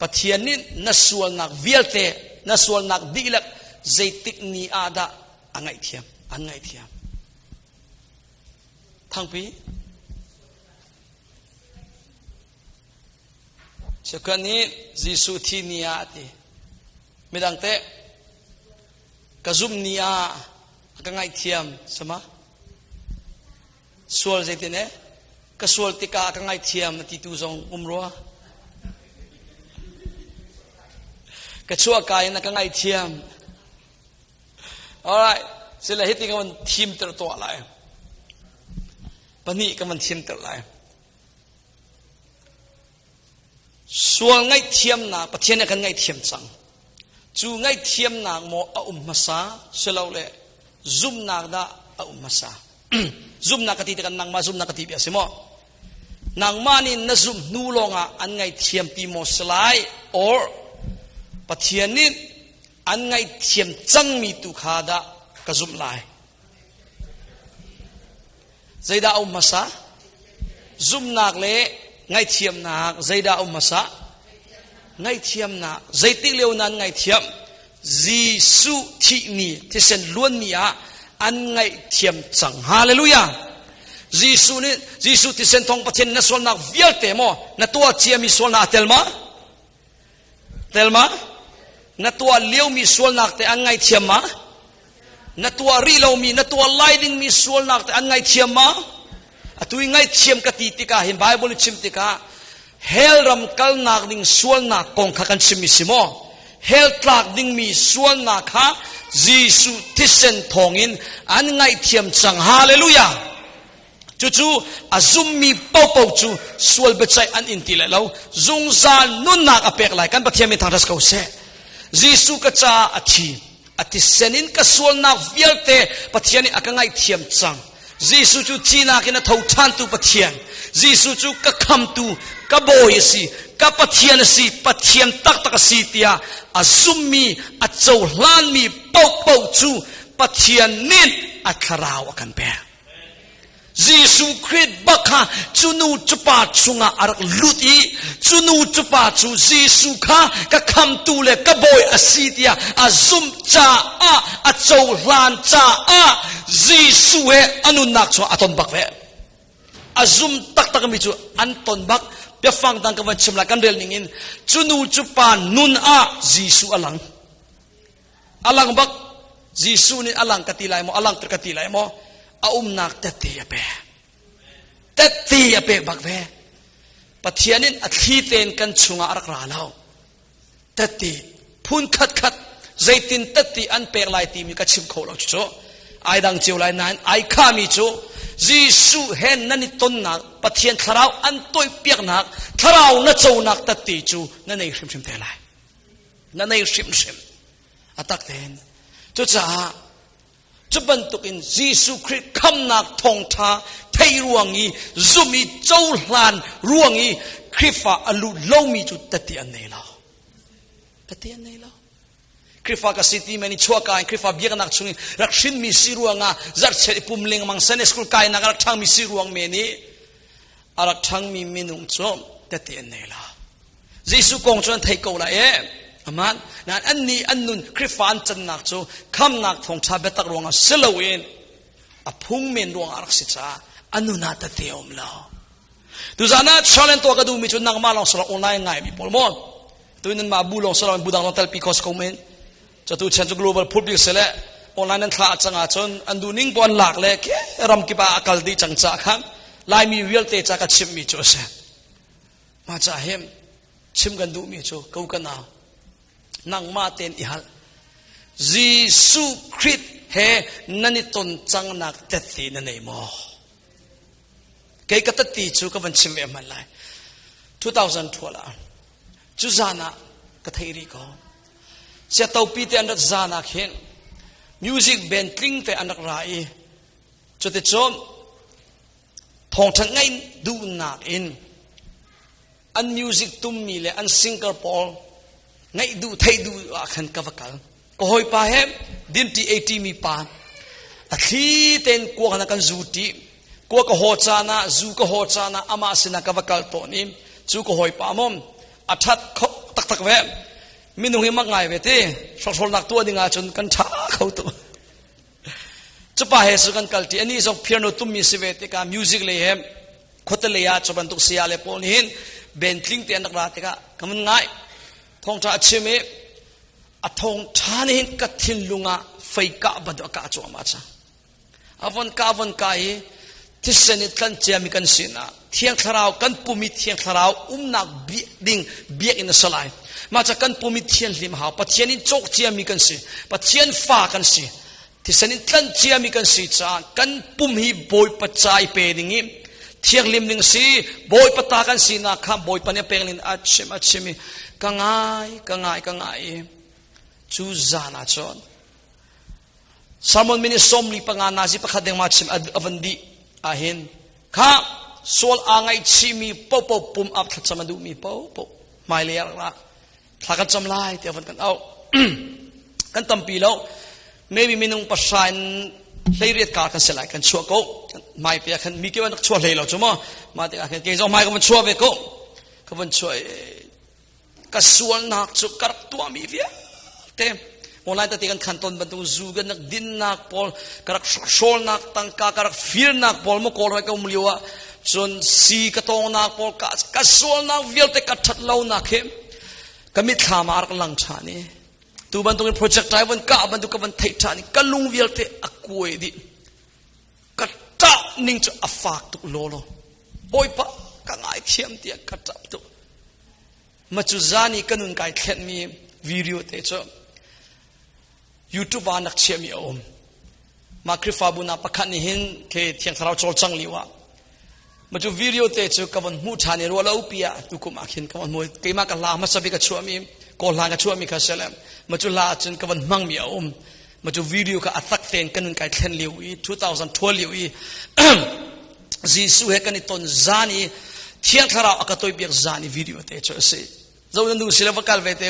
pathianin na sual nak vialte na sual nak dilak zaitik ni ada an ngai thiam an ngai thiam thang pi chakani jisu thi nia ti midang te kazum nia ka ngai thiam sama sual jetine ka sual tika ka ngai thiam ti tu jong umro ka chua kai na ka ngai thiam all right sila hiti ka man thim ter to alai pani ka man thim ter lai sual ngai thiam na pathian kan ngai thiam chang chu ngai thiam na mo a masa selau le zum na da a masa zum na kati kan nang ma zum na kati bi asimo nang mani na zum nu longa an ngai thiam pi mo slai or pathianin an ngai thiam chang mi tu khada kazum lai zaida masa zum nak le ngai thiam nak zaida masa ngai thiam na zaitik leu nan ngai thiam jisu thi ni thisen luan mi a an ngai thiam chang hallelujah jisu thisen thong pathian na sol nak vial te mo na tua chia mi sol na telma na tua leu mi sol nak te an ngai thiam ma na tua rilau mi na tua lighting mi sol nak te an ngai thiam ma atui ngai thiam ka ti tika hin bible chim tika hel ram kal nak ding sol nak kong kha kan chimi simo hel tlak ding mi sol nak kha jisu thisen thongin an ngai thiam chang hallelujah chu azum mi pau chu sol bechai an intile lo zung zan nun nak apek lai kan pathiam mi thangras ko se jisu ka cha ati senin ka sual nak vialte pathiani akangai thiam chang jisu chu china kina thau than tu pathian jisu chu ka kham tu ka boy si ka pathian si pathian tak si tia azummi achau hlan mi pau chu pathian nin atharaw akan pe jisu Christ bakha chunu chupa chunga arak luti chunu chupa chu jisu kha ka kham tu le ka boy asitia azum cha a chau hlan cha a jisu he anunak cho aton bakwe azum tak mi chu anton bak pe fang dang ka wan chimla kan rel ningin chunu chupa nun a jisu alang bak jisu ni alang katilai mo alang terkatilai mo nak tati ape bakwe pathianin athiten kan chunga arak ralau tati phun khat zaitin tati an pek lai ti mi ka chim kholo chu ai dang chiu lai nan ai kha mi chu jisu hen nani ton na pathian tharau an toi pek nak tharau na chau nak tati chu na nei shim te lai na nei shim atak ten chu cha chuban tukin jisu Christ kham nak thong tha thei ruangi zumi chau hlan ruangi khifa alu lomi chu tati an nei lo คริฟากสิติมันนี่ชัวกายคริฟาเบียกันนักชุงรักชินมีสิรวงอ่ะจัดเฉลิปุ่มเล็งมังเซนสกุลกายนักรักทางมีสิรวงเมนี่รักทางมีมินุงจอมแต่เตียนเนล่ะเยซูกงจนไทยกูละอามันนั่นอันนี้อันนู้นคริฟานจันนักจูคำนักทงชาเบตักรวงอ่ะเสลวินอพุ่งเมนรวงรักสิจ้าอันนู้นน่าจะเตียมแล้วดูจานะชาเลนตัวกระดูมีจุดนักมาลองสระออนไลน์ไงมีพลมอนตัวนั้นมาบูลองสระบูดังลองเตลปีคอสคอมเมนจะตัวเชนจู global public เสร็จออนไลน์นั้นขาดจังอาจนอันดูนิ่งบอลหลักเลยแค่รำกิบอาคัลดีจังจ้าขังลายมีวิลเตจากชิมมีโจเซมาจ่าเฮมชิมกันดูมีโจกูกันเอานั่งมาเต็นอีฮัลเยซูคริสต์เฮนันนิตนจังนักเตตินันเอโมเกี่ยกับตีจูกับวันชิมเอมันไล2012ละจูจานะกับไทยรีก็เสียตัวปีเตอันดับจานะเห็นมิวสิกแบนด์คลิ้งเตอันดับไรจุดที่จอมทองทั้งไงดูนักอินอันมิวสิกตุ้มมีเลยอันซิงเกิลพอลไงดูไทยดูอาคันกับวักลก็หอยป่าเฮมดิมที่80มีป่าอัคลีเต็นกวกนักกันจูตีกวกก็หัวจานะจูก็หัวจานะอามาสินักกับวักลตัวนี้จูก็หอยป่ามอมอัฐัดเขาตักเวมมินุหิมักไงเวทีชลนักตัวดิ่งอาจนกันท้าเขาตัวจะไปเหตุกันกัลตีอันนี้ส่งเพียโนตุ้มมีสิเวติกามิวสิกเลยเฮมขดเลยอาจจะบรรทุกเสียเลยพอนี้เห็นเบนคลิงเตียนนักราติกาคำง่ายทองจ้าชิมิอัทองชานี่กัดทินลุงะไฟกะบัดอากาศจวมาจ้าอวันกายที่เสนิทกันเจียมีกันสินะเที่ยงคราวกันปุ่มิเที่ยงคราวนักเบียดิ่งเบียอินสลายมาจากกันปุ่มิเที่ยงลิมหาวปะเทียนิโจกเจียมีกันสิปะเทียนฟ้ากันสิที่เสนิทกันเจียมีกันสิจ้ากันปุ่มฮีบอยปัจจัยเปดิ่งนี้เที่ยงลิมหนึ่งสิบอยปะตากันสินะข้ามบอยปะเนี่ยเปลินอัดชิมิกังไงจูจานาจอนสามวันมินิสมลีปังานาจิปะขัดเดงมาชิมอวันดีอาหินข้าโซลอ่างไอชิมีปุ๊บปุ่มอับทัดจำมาดูมีปุ๊บไม่เลี้ยงละถ้ากันจำลายเดี๋ยววันกันเอากันตั้มปีแล้วไม่มีมินุงปัสสานเลยเรียกการกันเสลายกันชัวก็ไม่เปียกันมีเกี่ยวกับชัวเลยเราจุ๊มมาแต่กันเกี่ยวกับไม่ก็มันชัวเวก็ก็มันชัวก็ส่วนนักจุกกระตัวมีเวียเต็มออนไลน์แต่กันขันต้นบรรทุกจูกันนักดินนักพอลกระโชลนักตั้งกระฟิลนักพอลมุกอลไว้ก็มุลีวะจนสีกระตองนักพอลกระโชลนักวิลเตกระทัดเล่านักเข้มก็มิถามอาร์กลังชานี่ตัวบรรทุกโปรเจกต์ไทยวันก้าบรรทุกวันไทยชานี่ก็ลุงวิลเตอักวยดิกระจับนิ่งจะอัฟากตุกโลโลโอยปะก็ง่ายเข้มเตียกระจับตุมาจุจานี่ก็นุ่งไก่เข็นมีวิดีโอเตจYouTube นักเชื่อมีอมมาคริฟาบุนาปะคันนี่เห็นเคเทียงคราวโจลจังลีวะมาจูวิดีโอเตจูกับวันมูชานี่รัวลาอุปียตุกุมาขินกับวันมวยเกี่ยมากับลามาสบิกับชัวมีกอลากับชัวมีคาเซลมมาจูลาจนกับวันมังมีอมมาจูวิดีโอกับอัตักเตนกันนุ่งไก่เทนลิวี2012ลิวีจีสูเฮกันนี่ตอนจานี่เทียงคราวอากาศตัวเบียกจานี่วิดีโอเตจูเซ่เจ้าหนุ่มศิลปะการเวที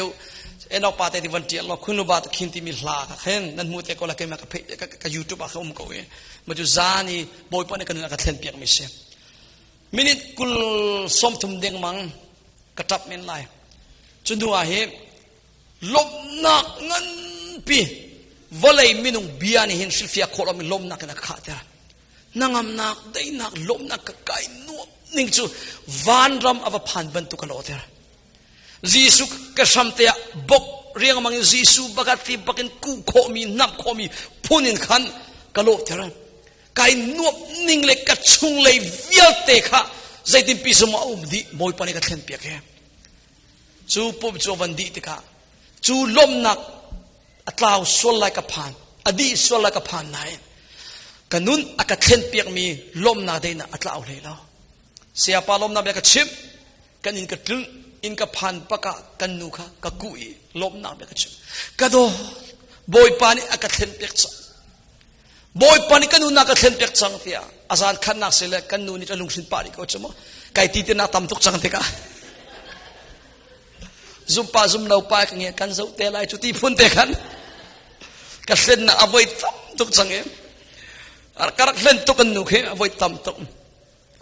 Enok Pate di vanti Allah kunu bat kinti mihla khen nan mute ko la ke ma ka YouTube a khum ko e maju zani boy pane kan ka thlen piak mi se minute kul som thum deng mang ka tap men lai chundu a he lom nak ngan pi volei minung biani hin silfia kholo mi lom nak na kha ta nangam nak dei nak lom nak ka kai nu ning chu van ram ava phan ban tu ka lo ter Jisu kesamtea bok riang mang Jisu bagati bakin ku khomi nap khomi punin khan kalo teran kai nuop ningle ka chung lei vialte kha zaitin pisma umdi moi pani ka thlen pia ke chu pop chu van di te ka chu lom nak atlaw sol like a pan adi sol like a pan nai kanun aka thlen piak mi lom na de na atlaw le lo sia pa lom na be ka chim kanin ka tlung in ka phan paka kanu kha ka kui lom na be ka chu kado boy pani aka thlen pek cha boy pani kanu na ka thlen pek chang tia azan khan nak sele kanu ni ta lungsin pari ko chmo kai ti te na tam tuk chang te ka zoom pa zoom lau pa ka nge kan zo te lai chu ti phun te khan ka hlen na avoi tam tuk change ar karak hlen tuk an nu khe avoi tam tuk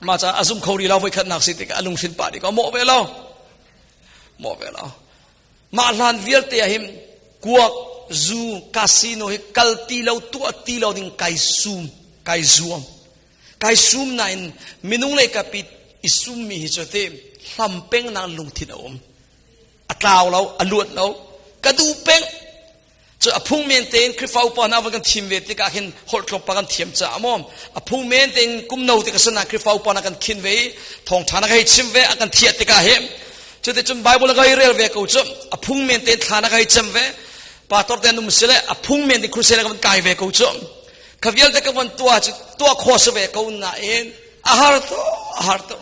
ma cha azum khori la voi khat nak si te ka alung sin pa di ka mo ve lo ma lan vial te him kuak zu casino hi kalti lo tu ati lo ding kai zoom na in minung le kapit isum mi hi chote hlampeng na lungthin om atlaw lo aluat lo kadu peng cho aphung men ten krifau pa na wakan thim ve te ka hin hol klop pa kan thiam cha amom aphung men ten kum no te ka sana krifau pa na kan khin ve thong thana ka hi chim ve akan thia te ka hem chote chum bible ga irel ve ko chum aphung men ten thana ka hi chim ve pastor ten num sele aphung men de krusela ka kai ve ko chum kavial te ka wan tua khos ve ko na en ahar to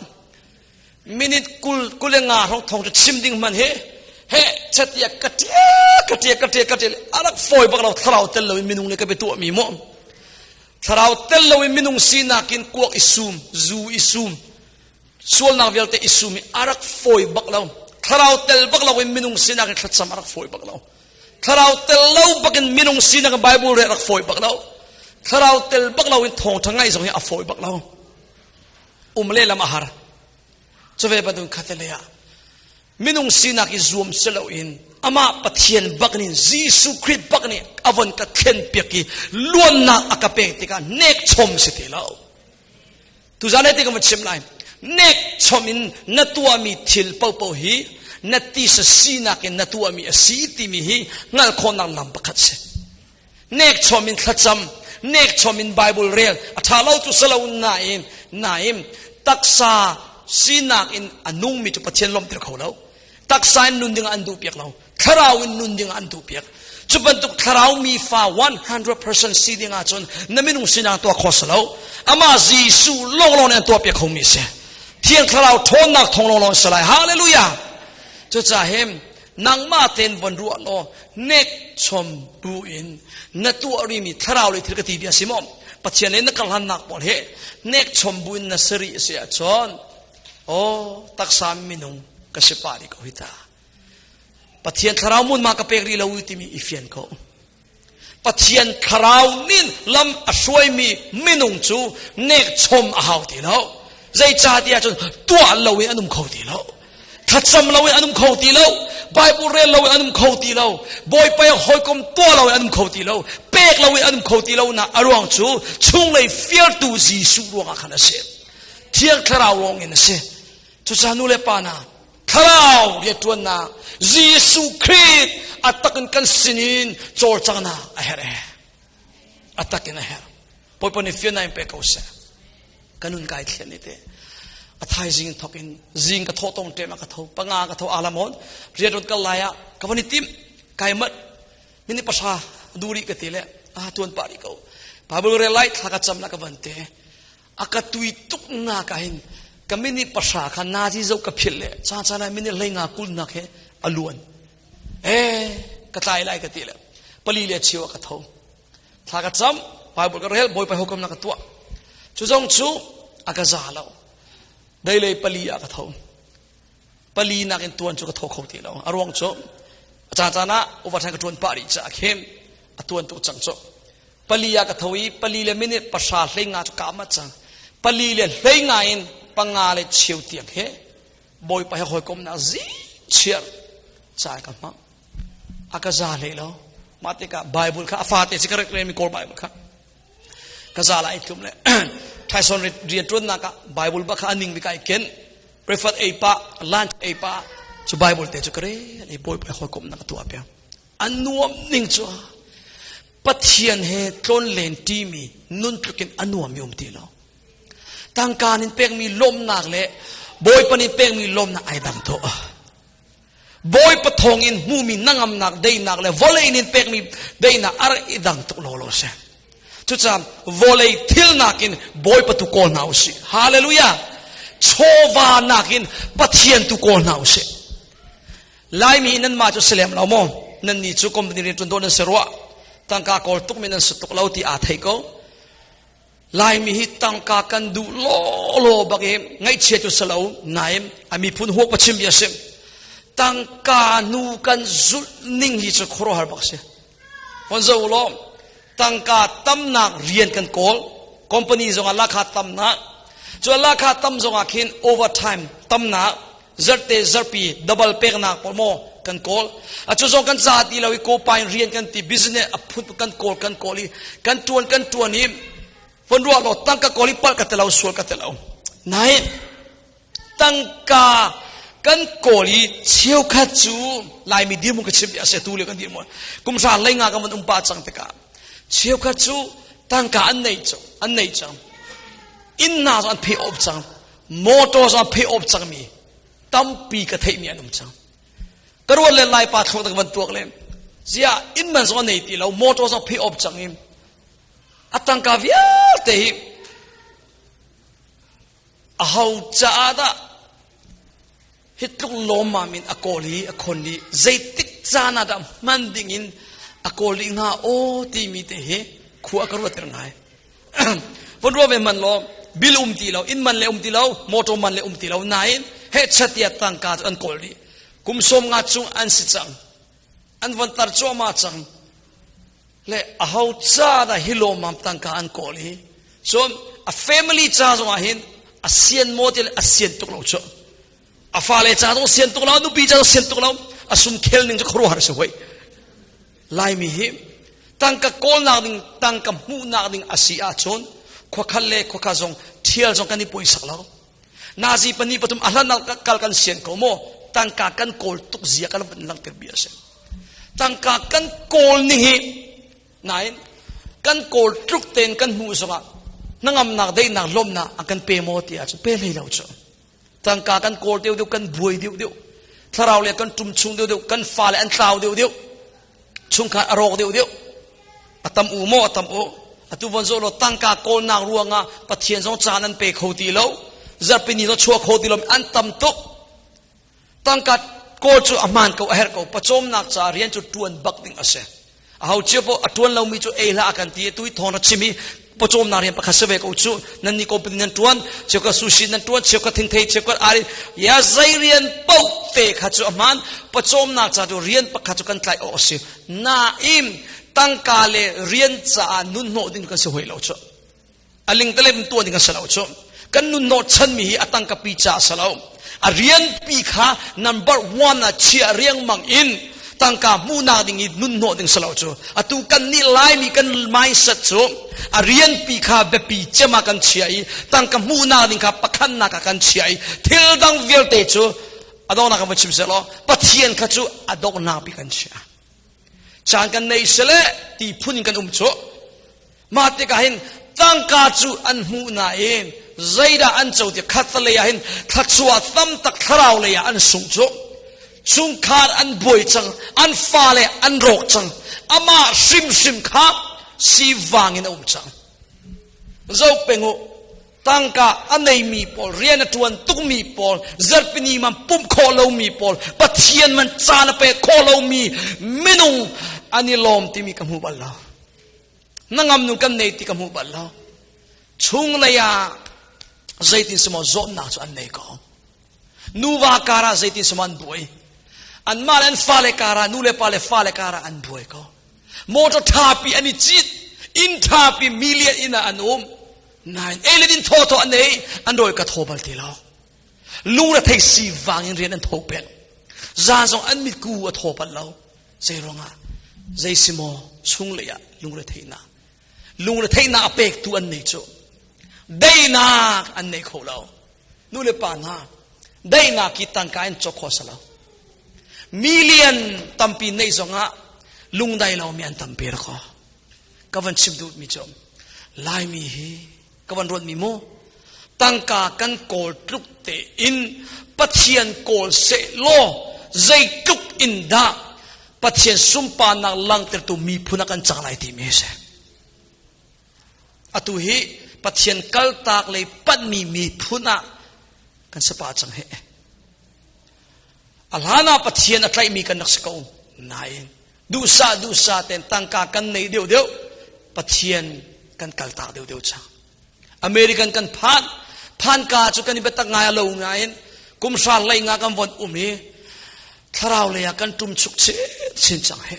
minute kulenga thong chim ding man he chatia katia arak foi baklo tharau tel lo minung le ka betu mi mo tharau tel lo minung sina kin kuak isum sual na velte isumi arak foi baklo tharau tel baklo minung sina kin khatsam arak foi baklo tharau tel lo bakin minung sina ka bible re arak foi baklo tharau tel baklo in thong thangai zong a foi baklo umle lam ahar chove badun khateleya minung sinak izum selo in ama pathian baknin jisu christ bakni avon ka then peki luanna akapek tika nek chom sitilo tu jane tika machim lai nek chomin natua mi thil pau hi nati sa sinak in natua mi asiti mi hi ngal khonang lam pakhatse nek chomin thacham nek chomin bible real athalo tu selo naim taksa sinak in anung mi tu pathian lom tir kholo taksa in nunding andu piak lo tharau in nunding andu piak chubantuk tharau mi fa 100% siding a chon naminung sinang to khoslo ama jisu longlong ne to piak khomi se thiang tharau thon nak thong long salai hallelujah chu cha hem nangma ten von ru lo nek chom bu in natu ari mi tharau le thir ka ti bia simom pathian ne nakal han nak pon he nek chom bu in nasari se a chon o taksa minung kasipari ko hita pathian tharau mun ma ka pekri lo utimi ifian ko pathian tharau nin lam asoi mi minung chu nek chom a hau ti lo zai cha dia chon tua lo we anum kho ti lo thacham lo we anum kho ti lo bible re lo we anum kho ti lo boy pa hoi kom tua lo we anum kho ti lo pek lo we anum kho ti lo na arwang chu chung le fear tu jisu ro ka khana se thiak tharau wong in se chu cha nu le pa na tharau ye tuan na jisu christ atakan kan sinin chor changna ahere atakin aher poi poni fiona impe ko se kanun kai thlen ite athai jing thokin jing ka thotong te ma ka tho panga ka tho alamon redot ka laya ka wani tim kaimat mini pasha duri ka tile a tuan pari ko babul re light thaka chamla ka bante akatui tuk na ka hin kamini pasha kha naji zo ka phille cha na mini lenga kul na khe aluan ka tai lai ka tile pali le chiwa ka tho thaka cham bible ka rel boy pa hukum na ka tua chu jong chu aka za lo dai le pali aka tho pali na ken tuan chu ka tho khoti lo arwang chu cha na over than ka tuan pari cha khem atuan tu chang chu pali aka thoi pali le mini pasha lenga chu ka ma chang pali le lenga in panga le chiu tiak he boy pa hoi kom na zi chiar cha ka ma aka za le lo mate ka bible kha afate si correct mi kor bible kha ka za lai tum le thaison rian tun na ka bible ba kha aning mi kai ken prefer a pa lunch a pa chu bible te chu kare le boy pa hoi kom na ka tu apya anuam ning chu pathian he tlon len ti mi nun tlukin anuam yom ti lo tangkanin pek mi lom nak le boy panin pek mi lom na ai dam to boy pathong in mu mi nangam nak dei nak le volei nin pek mi dei na ar idang to lo se chu cha volei thil nakin boy patu ko nau si hallelujah chowa nakin pathian tu ko nau se lai mi nan ma chu selem lo mo nan ni chu kom ni tun don serwa tangka kol tuk min nan sutuk lo ti a thai ko lai mi hi tangka kan du lo bagi ngai che tu salo naim ami phun hok pachim biasim ตั้งกานูกันจุดนิ่งที่จะครอหาบักเสียคนเจ้าล้อมตั้งกาตั้มนักเรียนกันโกลคอมพานีจงราคาตั้มนักจนราคาตั้มจงอาคินโอเวอร์ไทม์ตั้มนักจัดเตจัดปีดับเบิลเปกนักพอโมกันโกลจุดจงกันจ่าตีเราอีโกไปเรียนกันตีบิสเนสพูดกันโกลลีกันตวนนี้คนรัวเราตั้งกาโกลีปัลกันแต่เราสวดกันแต่เราไหนตั้งกากันโกลีเชี่ยวขัดจูลายมีดีมุกชิบอาเซตูเลี้ยกันดีมุกกุมสารเลยงากันมันปาจังเตกาเชี่ยวขัดจูตั้งกาอันไหนจังอินนาจังเพย์ออฟจังมอเตอร์จังเพย์ออฟจังมีตั้มปีกระเทียมีอันนุ่มจังกระโดดเล่นลายปาเขาตะวันตัวเล่นเสียอินมันจังไหนตีเรามอเตอร์จังเพย์ออฟจังอิมอัตังกาวิอาเตหิอาหูจ้าดาฮิตลุกลมมามินอโกลีอคนนี้ใจติดจานาดามันดิ่งินอโกลีน่าโอตีมีเตหิขัวกระโดดเรื่องไหนวันรัวเป็นมันล้อบิลตีเราอินมันเลตีเรามอเตอร์มันเลตีเราไหนเฮชเตียตังกาอันโกลีกุมสมงาจุงอันสิจังอันวันตรจอมาจังle ahau cha da hilom mam tang ka an koli so a family cha zo ahin a sian model a sian tuk lo cho a fa le cha zo sian tuk lo nu pi cha zo sian tuk lo a sum khel ning cho khro har se hoi lai mi hi tang ka kol na ding tang ka mu na ding asia chon kho khal le kho kha zong thial zong kan ni poi sak lo nazi pani patum ahlan kal kan sian ko mo tang ka kan kol tuk zia kan lang ter bia se tang ka kan kol ni hi nine kan kol truk ten kan mu songa nangam nak dei nak lom na akan pe mo ti a chu pe lei lo chu tang ka kan kol deu kan buai deu tharau le kan tum chung deu kan fa le an tlau deu chung kha arok deu atam u mo atam o atu von zo lo tang ka kol nak ruanga pathian jong chan an pe khoti lo zapini no chua khoti lo an tam tu tang ka kol chu aman ko her ko pachom nak cha rian chu tuan bak ding ase how chipo atuan lau mi chu ela akan ti tui thona chimi pochom na rian pakhasave ko chu nan ni company nan tuan cheka sushi nan tuan cheka thing thei cheka ari ya zairian pau te kha chu aman pochom na cha tu rian pakha chu kan tlai o si na im tangka le rian cha nun no ding kan se hoi lo chu aling telem tu ding ka salau chu kan nun no chan mi hi atangka pi cha salau a rian pi kha number 1 a chia riang mang in tangka muna ding nun no ding salau chu atu kan ni lai mi kan mai sat chu a rian pi kha be pi chema kan chiai tangka muna ding kha pakhan na ka kan chiai thil dang vel te chu adona ka machim selo pathian kha chu adok na pi kan chia chan kan nei sele ti phun kan chu ma te ka hin tangka chu an hu na in zaida an chau ti khatle ya hin thachua tam tak tharau le ya an sung chu chung khar an boy chang an fale an rok chang ama sim kha si wang in chang zo pengu tangka anei mi pol rian atuan tuk mi pol zarpini man pum kholo mi pol pathian man chana pe kholo mi minung ani lom ti mi kamu balla nangam nu kan nei ti kamu balla chung la ya zaitin samo zon na chu an nei ko nuwa kara zaitin saman boy an mal an fale kara nule pale fale kara an boy ko moto thapi ani chit in thapi million ina anum nine elin thoto anei andoi ka thobal tilo lura thei si wang in rian an thopel zan song an mit ku a thopal lo zeironga zeisimo chungleya lungre theina apek tu an nei chu deina an nei kholo nule pa na deina ki tangka en chokho salo million tampi nei zonga lungdai lo mi an tampir ko kavan chimdu mi chom lai mi hi kavan rod mi mo tangka kan kol truk te in pathian kol se lo zai tuk in da pathian sumpa na lang ter tu mi phuna kan changlai ti me se atu hi pathian kal tak le pat mi phuna kan sapa chang he alhana pathian atlai mi kan naksako nain du sa ten tangka kan nei deu pathian kan kaltak deu cha American kan phan ka chu kan betak ngai lo ngain kum sal lai nga kam von umi ทาราวเลยกันตุมชุกเชชินจังเฮ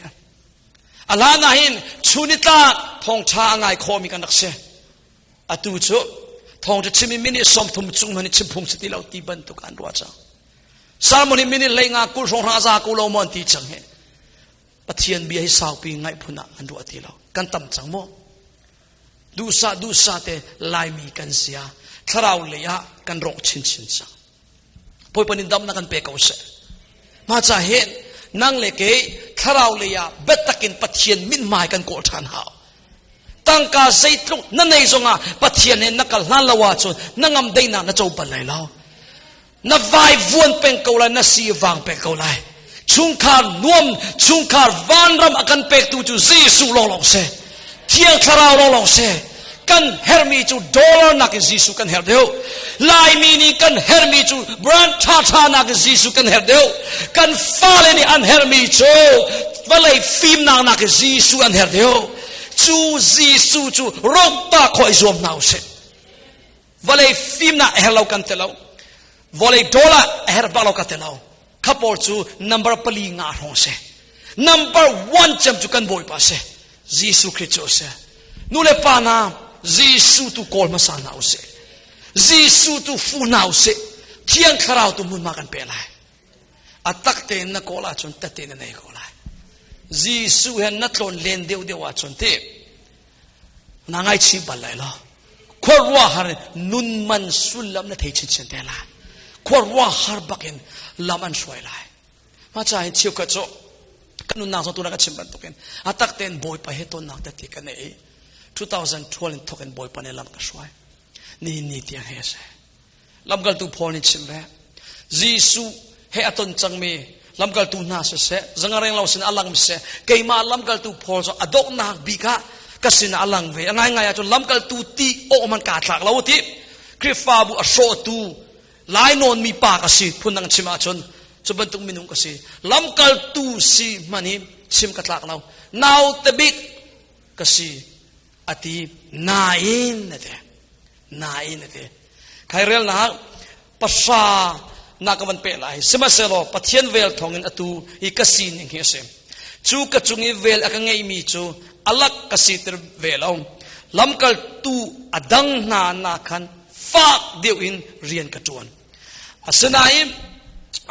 อาลานาหินชุนิตาทองชาง่ายคอมีกันนักเสอตูจุทองจะชิมิมินิสมทุมจุงมันชิมพงสติเราตีบันตุกันรัวจังสามมิมินิเลงากุลสงราซากุลมันตีจังเฮปะเทียนเบียให้สาวปีง่ายพุนะอันรัวตีเรากันตั้มจังโมดูซาเตลายมีกันเสียทาราวเลยกันรองชินจังพอยปนินดำนักันเปกเอาเสมาจะเห็นนั่งเล็กทาราวเลยเบ็ดตะกินปะเทียนมินหมายกันโกรธทันหาตั้งกาใจตรงนั่นในส่งปะเทียนเนี่ยนักลานละวาจนนั่งอำได้น่ะเจ้าบันเลยแล้วนับไว้วนเป็นเกาลัยนับสีวางเป็นเกาลัยชุงคาร์นวมชุงคาร์วันรำอากันเป็กตูจูซีสูลองเสเที่ยงทาราวลองเสกันเฮร์มีจูดอลลาร์นักซีสูกันเฮร์เดียวลายมีนี่กันเฮร์มีจูแบรนด์ท่านักซีสูกันเฮร์เดียวกันฟ้าเลนี่อันเฮร์มีจูวันเลยฟิล์มนักซีสูกันเฮร์เดียวจูซีสูจูรบตาคอยรวมนาวเสวันเลยฟิล์มนักเฮร์เรากันเตลาวันเลยดอลลาร์เฮร์บาเรากันเตลาขับอลจูนัมเบอร์ปลีงาห้องเสนัมเบอร์วันจำจูกันบ่อยป่ะเสซีสูคริสต์เสนู่นเลยปานาซีสูตุโกลมาสานาวเสซีสูตุฟูนาวเสเที่ยงคราวตุมุนมากันเปล่าอัตตักเตนนักโกลาจนตัดเตนนักโกลาซีสูเห็นนักลนเลนเดียวว่าจนเตนางไอชีบัลเลยล่ะขวดว่าหานุนมันสุลลัมนัทเฮชินเชนเตล่าขวดว่าหาบักเนลามันช่วยเลยมาจ่ายเชี่ยวกระโจกันนุนนางสองตัวนักชิมบันตุกันอัตตักเตนบอยไปเหตุนักตัดที่กันเอง2012 token boy pane lam ka shwai ni tiang he se lam gal tu phone chim be jisu he aton changme lam gal tu na se zangareng law sin alang se keima lam gal tu phol so adok na bika kasin alang ve ngai cho lam gal tu ti o man ka thak law ti krifa bu asho tu lai non mi pa ka si phunang chima chon chubantung minung ka si lam gal tu si mani chim ka thak law now the big ka si ati nain nate khairel na pasha nakaman pe lai semaselo pathian vel thongin atu ikasi ning hese chu ka chungi vel akangei mi chu alak kasiter velom lamkal tu adang na khan fak deu in rian ka tuan asanai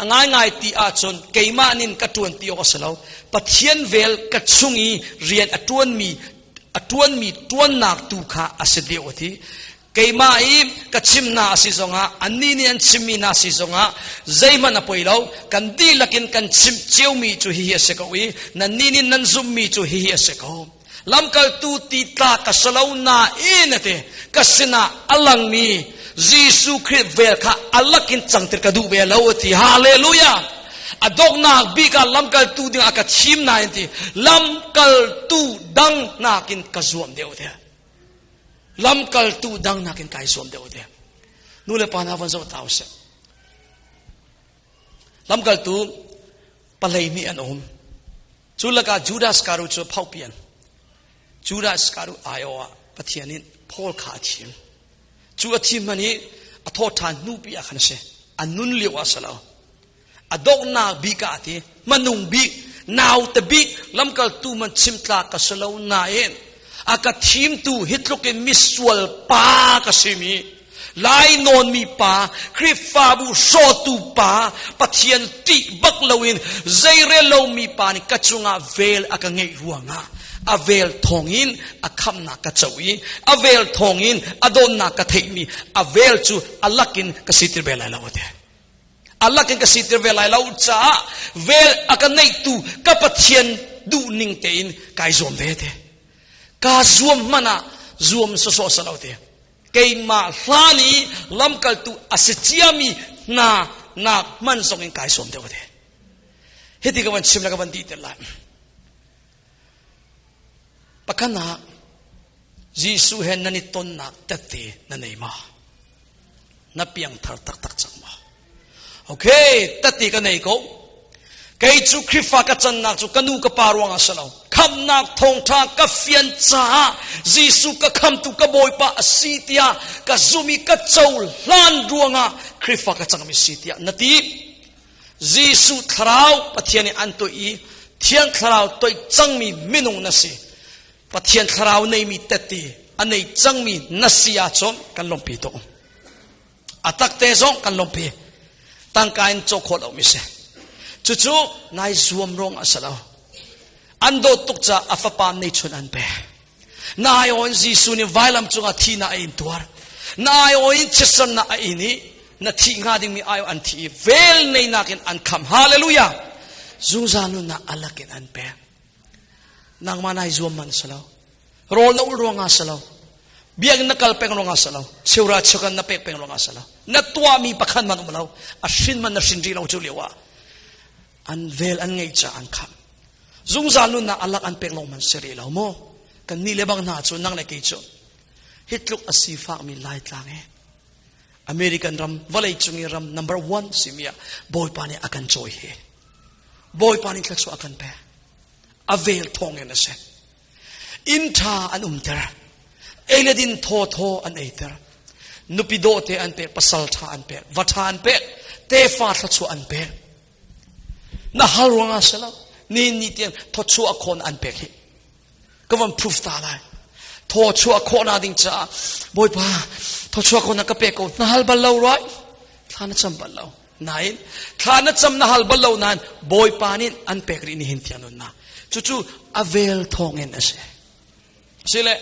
angai ti a chon keima nin ka tuan ti o selo pathian vel ka chungi rian atuan mi tuan nak tu kha asede othi keima im kachim na asizonga anini an chimmi na asizonga zaiman apoilo kan di lakin kan chim chewmi chu hi asekawi nanini nan zummi chu hi aseko lamkal tu ti ta kasalo na inate kasina alang mi jisu christ vel kha alakin changtir ka du velo othi hallelujah adok na bika lamkal tu ding aka chim na inti lamkal tu dang nakin kazuam deu de lamkal tu dang nakin kai zuam deu de nule panavan zo tause lamkal tu palai mi anom chulaka judas karu cho phau pian judas karu ayowa pathianin phol kha chim chu athim mani atho than nu pi akhan se anun liwa sala adok na bika ati manung bi naw te bi lamkal tu man chimtla ka salo na en aka thim tu hitloke miswal pa kasimi lai non mi pa krifa bu so tu pa pathian ti baklawin zaire lo mi pa ni kachunga vel aka ngei ruanga avel thongin akham na ka chawi avel thongin adon na ka theimi avel chu alakin kasitir bela lawate Allah kan kasitir velai lau cha vel akan naik tu kapathian du ning tein kai zom vete ka zoom mana zoom so salau te keima hlani lamkal tu asichiami na man songin kai som de vete heti ka wan chimla ka ban di te la pakana jisu hen nani ton nak tate na nei ma na piang thar tak chang ma okay tati ka nei ko kai chu krifa ka chan nak chu kanu ka parwang asalo kham nak thong tha ka fian cha jisu ka kham tu ka boy pa asitia ka zumi ka chau lan ruanga krifa ka chang mi sitia nati จีสุทราวปะเทียนอันตัวอีเทียนทราวตัวจังมีมินุงนัสิปะเทียนทราวในมีเตตีอันในจังมีนัสยาชนกันลมปีตงอัตักเตจงกันลมปีตั้งการโจโคดเอามิเสจู่ๆนายสวมรงอัสลาวอันโดตุกจะอัฟปามในชนอันเปนายโอนจีสุนิไวลัมจุงอาทีน่าอินตัวนายโอนเชสันน่าอินีนาทีงาดิ่งมีอายุอันที่เวลในนักอันคำฮาเลลูยาจุงจานุน่าอัลลักินอันเปนางมานายสวมมันสลาวโรลนูรวงอัสลาวเบียงนักลเป็งรวงอัสลาวเชื่อราชกันนับเป็งรวงอัสลาวนัดตัวมีประคันมันอุมลาวอาชินมันนัชินจีเราจุลีวะอันเวลอันไงจะอันคำจุงจานุน่าอัลลักอันเป็งลงมันเสรีเราโมกันนี่เลบังนาจูนังเลกิจูฮิตลุกอาศิฟากมีไลท์ลางเออเมริกันรัมวลัยจุงีรัม number 1สิมียบอยปานีอากันโจยเฮบอยปานีคลักสุอากันเปอเวลทองเงินเสอินทาอันเตอร์เอเลดินโทอันเอเตอร์นุปิโดเตอันเปปัสสัลทาอันเปวัฏอันเปเตฟาทัสุอันเปน่าฮารุงอาเสลานี่เตียนทัสุอาคนอันเปฮิก็วันพิสูจน์อะไรทอชัวโคนาดิงจ้าบอยป้าทอชัวโคนักเปกโน่าฮัลบัลลาวร้อยท่านจำบัลลาวนั่นท่านจำน่าฮัลบัลลาวนั้นบอยป้านี่อันเปกรีนี่เห็นที่นั่นนะจู่ๆอเวลทองเงินเสียสิเล่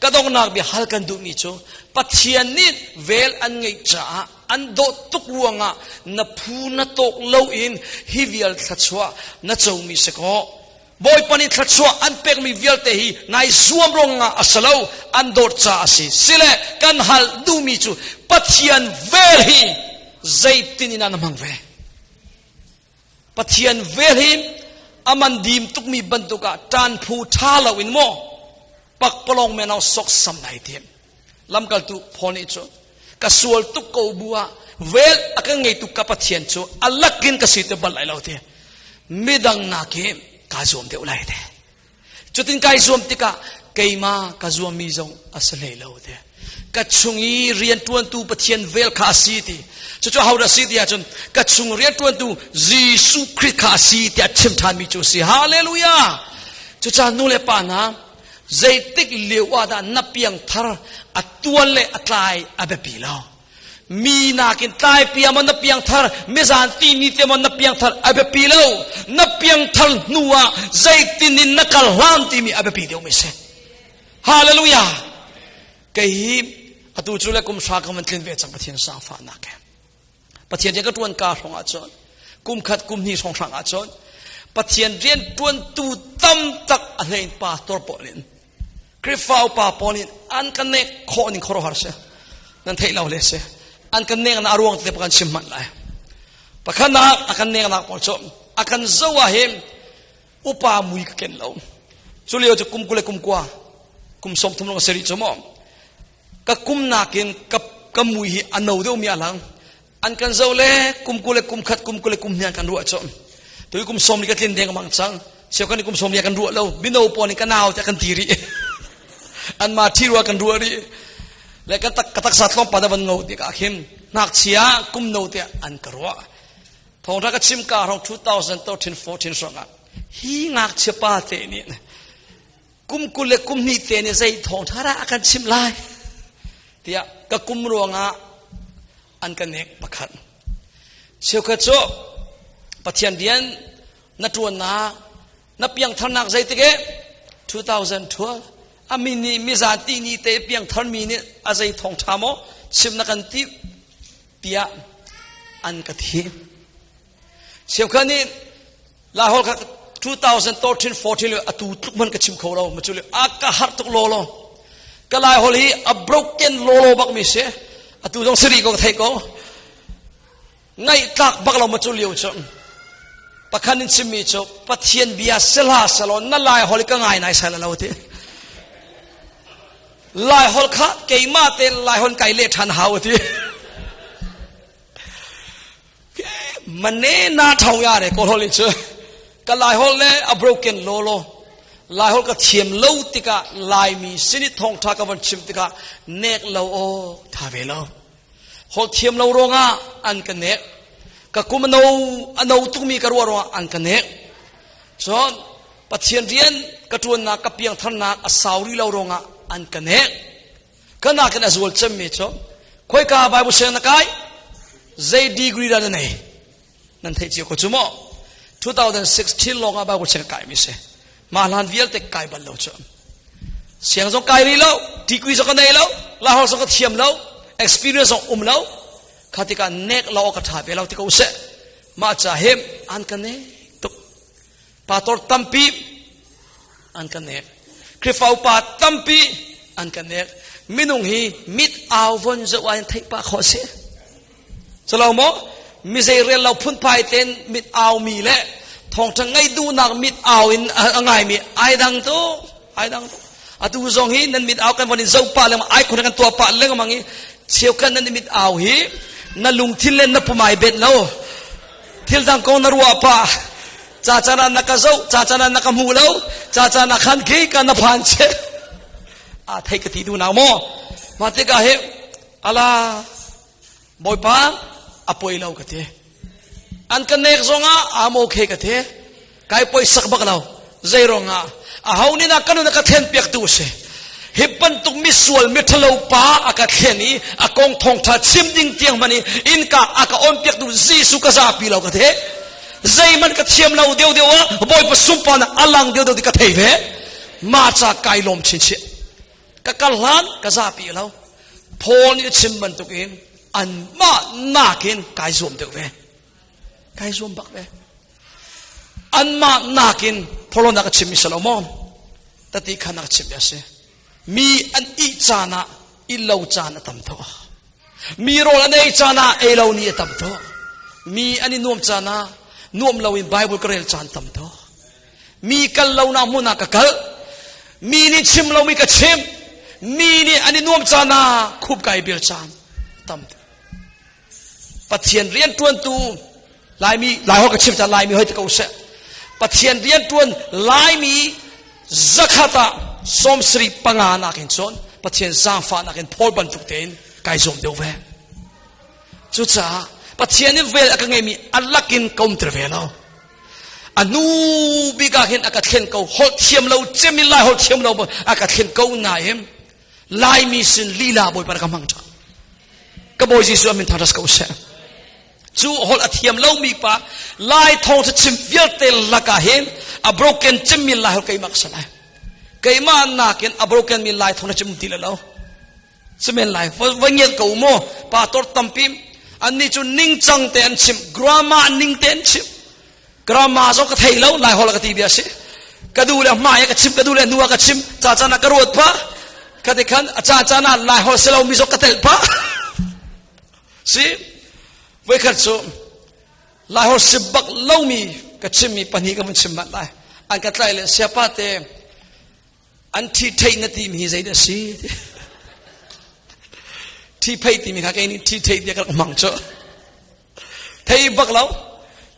ก็ต้องนักบิฮัลกันดูนี่จู่ปัจจัยนี้เวลอันไงจ้าอันโดตุกรวงอ่ะนับพูนัตกเลวอินฮิวิลทัชวะนัจงมีสกอบอยปนิทัศวอันเป็กมีเวลเตหีนายสวมรงอ่ะอัสลาวอันโดดจ้าสิสิเล่กันฮัลดูมีจู่ปัจจัยเวลฮีใจตินินันมังเวปัจจัยเวลฮีอามันดีมตุกมีบรรทุกะจานผู้ท้าลาวินโมปักปลองเมนเอาสกสำนัยเทียมลำกัลตุพอนิจู่กสวลตุกโกบัวเวลอักไงตุกกับปัจจัยจู่อัลลักกินกสิเตบัลไลลาวเทียมิดังนาเกมกาจวมเดียวไล่เดจุดที่กาจวมติกะเกยมากาจวมมีจงอัศเลลาวเดกัดชุงอีเรียนตวนตูปะเทียนเวลคาสีติจู่ๆฮาวดาสีติอาจนกัดชุงเรียนตวนตูยิสุคริสต์คาสีติอาชิมทานมีจูสีฮาเลลูยาจู่ๆนู่นเลปานะใจติกเลวดานับยังทาร์อัตตัวเลอัตไลอับเปิลาวมีนักตายพิยามันนับยังทาร์เมซานตีนิเตมันนับยังทาร์อับเปิลาวนับยังทาร์นัวใจตินินนักลานตีมีอับเปิลเดียวไม่ใช่ฮาเลลูยาเกย์อตุจุเลกุมชาคมันคลินเวจังปะเทียนสร้างฟ้านักปะเทียนยังก็ตวนกาของอาจารย์กุมขัดกุมนี่ของทางอาจารย์ปะเทียนเรียนตวนตูตั้มตักอะไรป่าตัวปอลินคริฟาวป่าปอลินอันกันเนกโคนิคอร์ฮาร์เซนั่นเทเราเลเซอันกันเนกน่ารวงเตปกันชิมมันเลยปะขันนักอันกันเนกนักปอลชมอันกันเจ้าว่าเห็นอุปามุยกันเราสุริยจะกุมกุเลกุมกว่ากุมสมทุมลงเสรีจมอก็กุมนักินกับมุยอันเอาเดียวมีอะไรอันกันเจ้าเล่กุมกุเลกุมขัดกุมกุเลกุมเนี่ยกันรัวจมตัวกุมสมนี่ก็กินเดงมังจังเสียกันนี่กุมสมเนี่ยกันรัวเราบินเอาปอนี่กันนาวจะกันทีรีอันมาที่รัวกันรัวรีแล้วก็ตักสัตว์ล้อมปะตะวันเงาติกาขิมนักเชียกุมโนเตอันกรัวทองรักชิมกาของ2013-14ส่งอ่ะฮีงักเชปาเตนี่กุมกุเลกุมนี่เตนี่ใจทองทาระกันชิมลายเดียก็กุมรวงอ่ะอันกันเนกประคันเชื่อกันโจปะเทียนเดียนนัดวันนับยังทนักใจติเก2012อามินีมิซาตีนี่เตเปียงทันมีนี่อาศัยทองทามอชิมนักันที่เปียอันกะทิเชื่อกันนี่ลาฮอลค่ะ2013-14เลยอตูทุกมันก็ชิมเขาเรามาจุเลยอากาศตุกโลโลก็ลายฮอลีอับโบรกเกนโลโลบักมิเสอตูต้องสิริกงไทยก็ไงตักบักเรามาจุเลียวจนปะคันนินชิมีจบปะเทียนเบียสลาสลอนนั่นลายฮอลีก็ง่ายนายใส่ละเราทีลายฮอลค่ะเกยมาเตลายฮอลไก่เล่ทันหาวทีมันเน่นาทองยาเลยก็ฮอลีเชก็ลายฮอลเล่อับโบรกเกนโลโลลายฮอลก็เทียมเลวติกะลายมีสินิทองทากันวันชิมติกะเนกเลวโอทาเวลฮอลเทียมเลวโรงอ่ะอันกันเนก กะกุมโนอโนตุมีกะรัวรออันกันเนกจอนปัจเจียนเรียนกะจวนนักกะเปียงทันนักอสาวรีเรารงอันกันเนกก็นักกันอสวลเชมเมชอคอยกาไบเบิลเชนนักไอเจดีกรีดันเนนั่นเทจิโกจุโม2016ลงอาไบเบิลเชนกายมิเซมาลันวิลเตกายบัลโลจอมเสียงสงกายรีเราดีกรีสงกันเนเราลาฮอลสงกันเทียมเรา experience สงเราข้าที่การเนกเรากระถาเปเราที่เขาเสมาจ่าเฮมอันกันเนตุกปาตอร์ตัมปีอันกันเนกคริฟเอาปาตัมปีอันกันเนกมินุงฮีมิดอาววนจะวันเทปาขอเสสลาวโมมิเซเรลเราพุ่นพายเต็นมิดอาวมีและทองทั้งไงดูนักมิดอาวอินอะไรมีไอดังโตอะตูซองฮีนั่นมิดอาวกันวันนี้เจ้าป่าเลยมาไอคนกันตัวป่าเลยก็มังฮีเชี่ยวกันนั่นมิดอาวฮีนั่นลุงทิลเล่นนับผู้หมายเบ็ดแล้วทิลดังกองนรัวป่าจ่าจานันนักเจ้าจ่าจานันนักมูแล้วจ่าจานักขันเกยกันนับพันเชอาไทยกติดูนาวโมมาเตกาเฮอลาบอยป้าอป่วยเรากติอันกันเนกซงอาโมเคกติกายป่วยสักบักเราใจร้องอาเฮานี่นักกันนักเทนเปียกตัวเสฮิปันตุกมิสวลมิทะเลวป้าอากาเทนีอากงทองทัดชิมดิ้งเตียงมันนี่อินกาอากาอมเปียกตัวซีสุกซาปีเรากติใจมันกระเทียมเราเดียวบอยประสุมปานอลังเดียวดิกระเทเวมาจากกายลมชินเชกะกะลานกะซาปีเราพอนี่ชิมมันตุกินอันมานากินกายรวมตุกเวกายรวมบักเวอันมานากินพอเรานักชิมมิสลามอนแต่ที่ข้านักชิมยาเสมีอันอีจานะอิเลวจานะตั้มโตมีโรลันเอจานะเอเลวนี่ตั้มโตมีอันนี้นวมจานะนวมเราอินไบเบิลกระเรลจานตั้มโตมีกันเรานามุนักกัลมีนี่ชิมเรามีกระชิมมีนี่อันนี้นวมจานาคุบไก่เบียร์จานตั้มปัจเจียนเรียนตวนตูลายมีลายหอกระชิมจานลายมีเฮ้ยตะกูเสปัจเจียนเรียนตวนลายมีซักขตาสมศรีปังานักอินซอนปัจเจียนจางฟ้านักอินพอลบันทุกเต็นไก่สมเดียวเวจุดจ้าปัจเจียนนี่เวลอักเงมีอัลลักินคอมเตอร์เวลอนูบิกาเห็นอากาศเข็นเขาหดเทียมเราเจมิลายหดเทียมเราอากาศเข็นเขาหนาเอ็มลายมีสินลีลาบอยปานกำมังจ้ากระบอยจีสุอามินทารัสเขาเสจูหดเทียมเรามีปะลายทองจะชิมเวลเตลลักาเห็นอับโรเกนเจมิลายหดไก่มักสลายไก่มานาเกนอับโรเกนมีลายทองจะชิมตีละเราสมัยลายวันเงียบเขาโม่ปาตอร์ตัมพิมอันนี้จูนิ่งจังเตนชิมกรามานิ่งเตนชิมกรามาสก็เทยแล้วลายหอลกตีเบียสิกระดูเลยมาอย่างกระชิมกระดูเลยนัวกระชิมจ่าจานักกระโดดปะกระดิขันจ่าจานักลายหอลเสลามีสกกระเทลปะสิเวขัดโซลายหอลสิบักเล่ามีกระชิมมีปัญหากับมันชิมมันลายอันกระไตเลยเสียป้าเตอันที่เทยนาทีมีใจเดสิที่เพย์ตีมีข้าแกนี่ที่เทยเดียกับมังโจเทยบักเล่า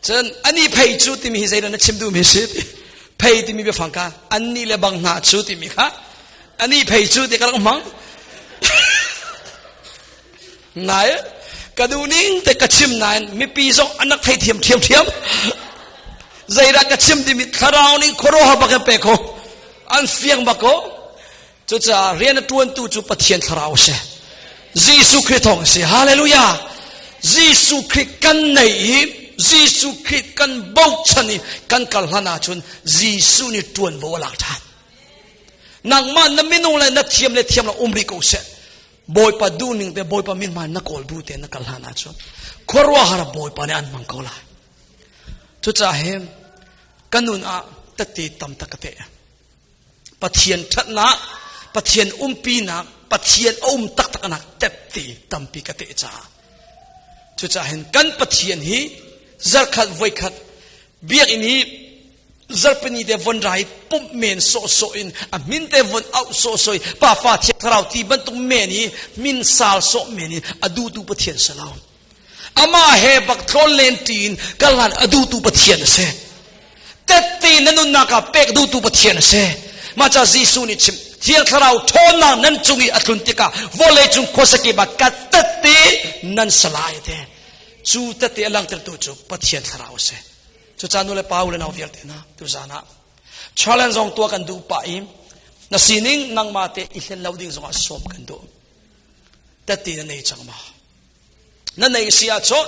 ฉะนั้นอันนี้เพย์จูติมีใจเดนชิมดูมีสิเพย์ติมีเบฟังกาอันนี้เลยบังหน้าจูติมีข้าอันนี้เพย์จูติกับมังนายกระดูนิ่งแต่กระชิมนายมีปีสองอันนักไทยเทียมใจรักกระชิมติมีคาราวนิ่งโคโรฮาบักเปโกอันเฟียงบักโกจุดจะเรียนตัวตู้จูปะเทียนคาราวเสยิสุคริสต์องเสฮาเลลูยายิสุคริสต์กันไหนยิสุคริสต์กันบ่าวชนีกันกัลฮานาชนยิสุนี่ตวนบ่าวหลักฐานนางมันนั่นไม่นุ่งเลยนักเทียมเลยเทียมเราริโกเสบอยปะดูนิ่งแต่บอยปะมินมันนักโอลบูเตนักกัลฮานาชนขวาหาระบอยปะเนี่ยอันมังกรลายทุจาเฮมกันนุนอาตัดตีตัมตะกะเตะปะเทียนทัดนะปะเทียนปีนักปะเทียนตักนักตัดตีตัมปีกะเตะจ้าทุจาเห็นกันปะเทียนฮีจักขัดไว้ขัดเบียกอินฮีจักเป็นนี่เดวันไรปุ่มเมนโซอินอามินเดวันเอาโซยป้าฟ้าเทียนเราที่บรรทุกเมนีมินซาลโซเมนีอดูตูปะเทียนสลาวอามาเฮบักทรเลนตีนกัลลันอดูตูปะเทียนเสตัดตีนันนักเป็กดูตูปะเทียนเสมาจากยิสุนิชิมเทียนเราทอนังนั้นจุงอีอัตุนติกาวอลเลจุงโคสกิบักกัดตัดตีนั้นสลายเด จูตัดเตะลังเตอร์ตัวจูปะเทียนทราวเสจูจานุเลปาวเลนเอาเวียลเตนะตุจานะชาเลนจงตัวกันดูไปนาซีนิงนังมาเตอิเลนลาวดิ้งจงอาสมกันดูตัดเตะนั่นเองจังมานั่นเองเสียชด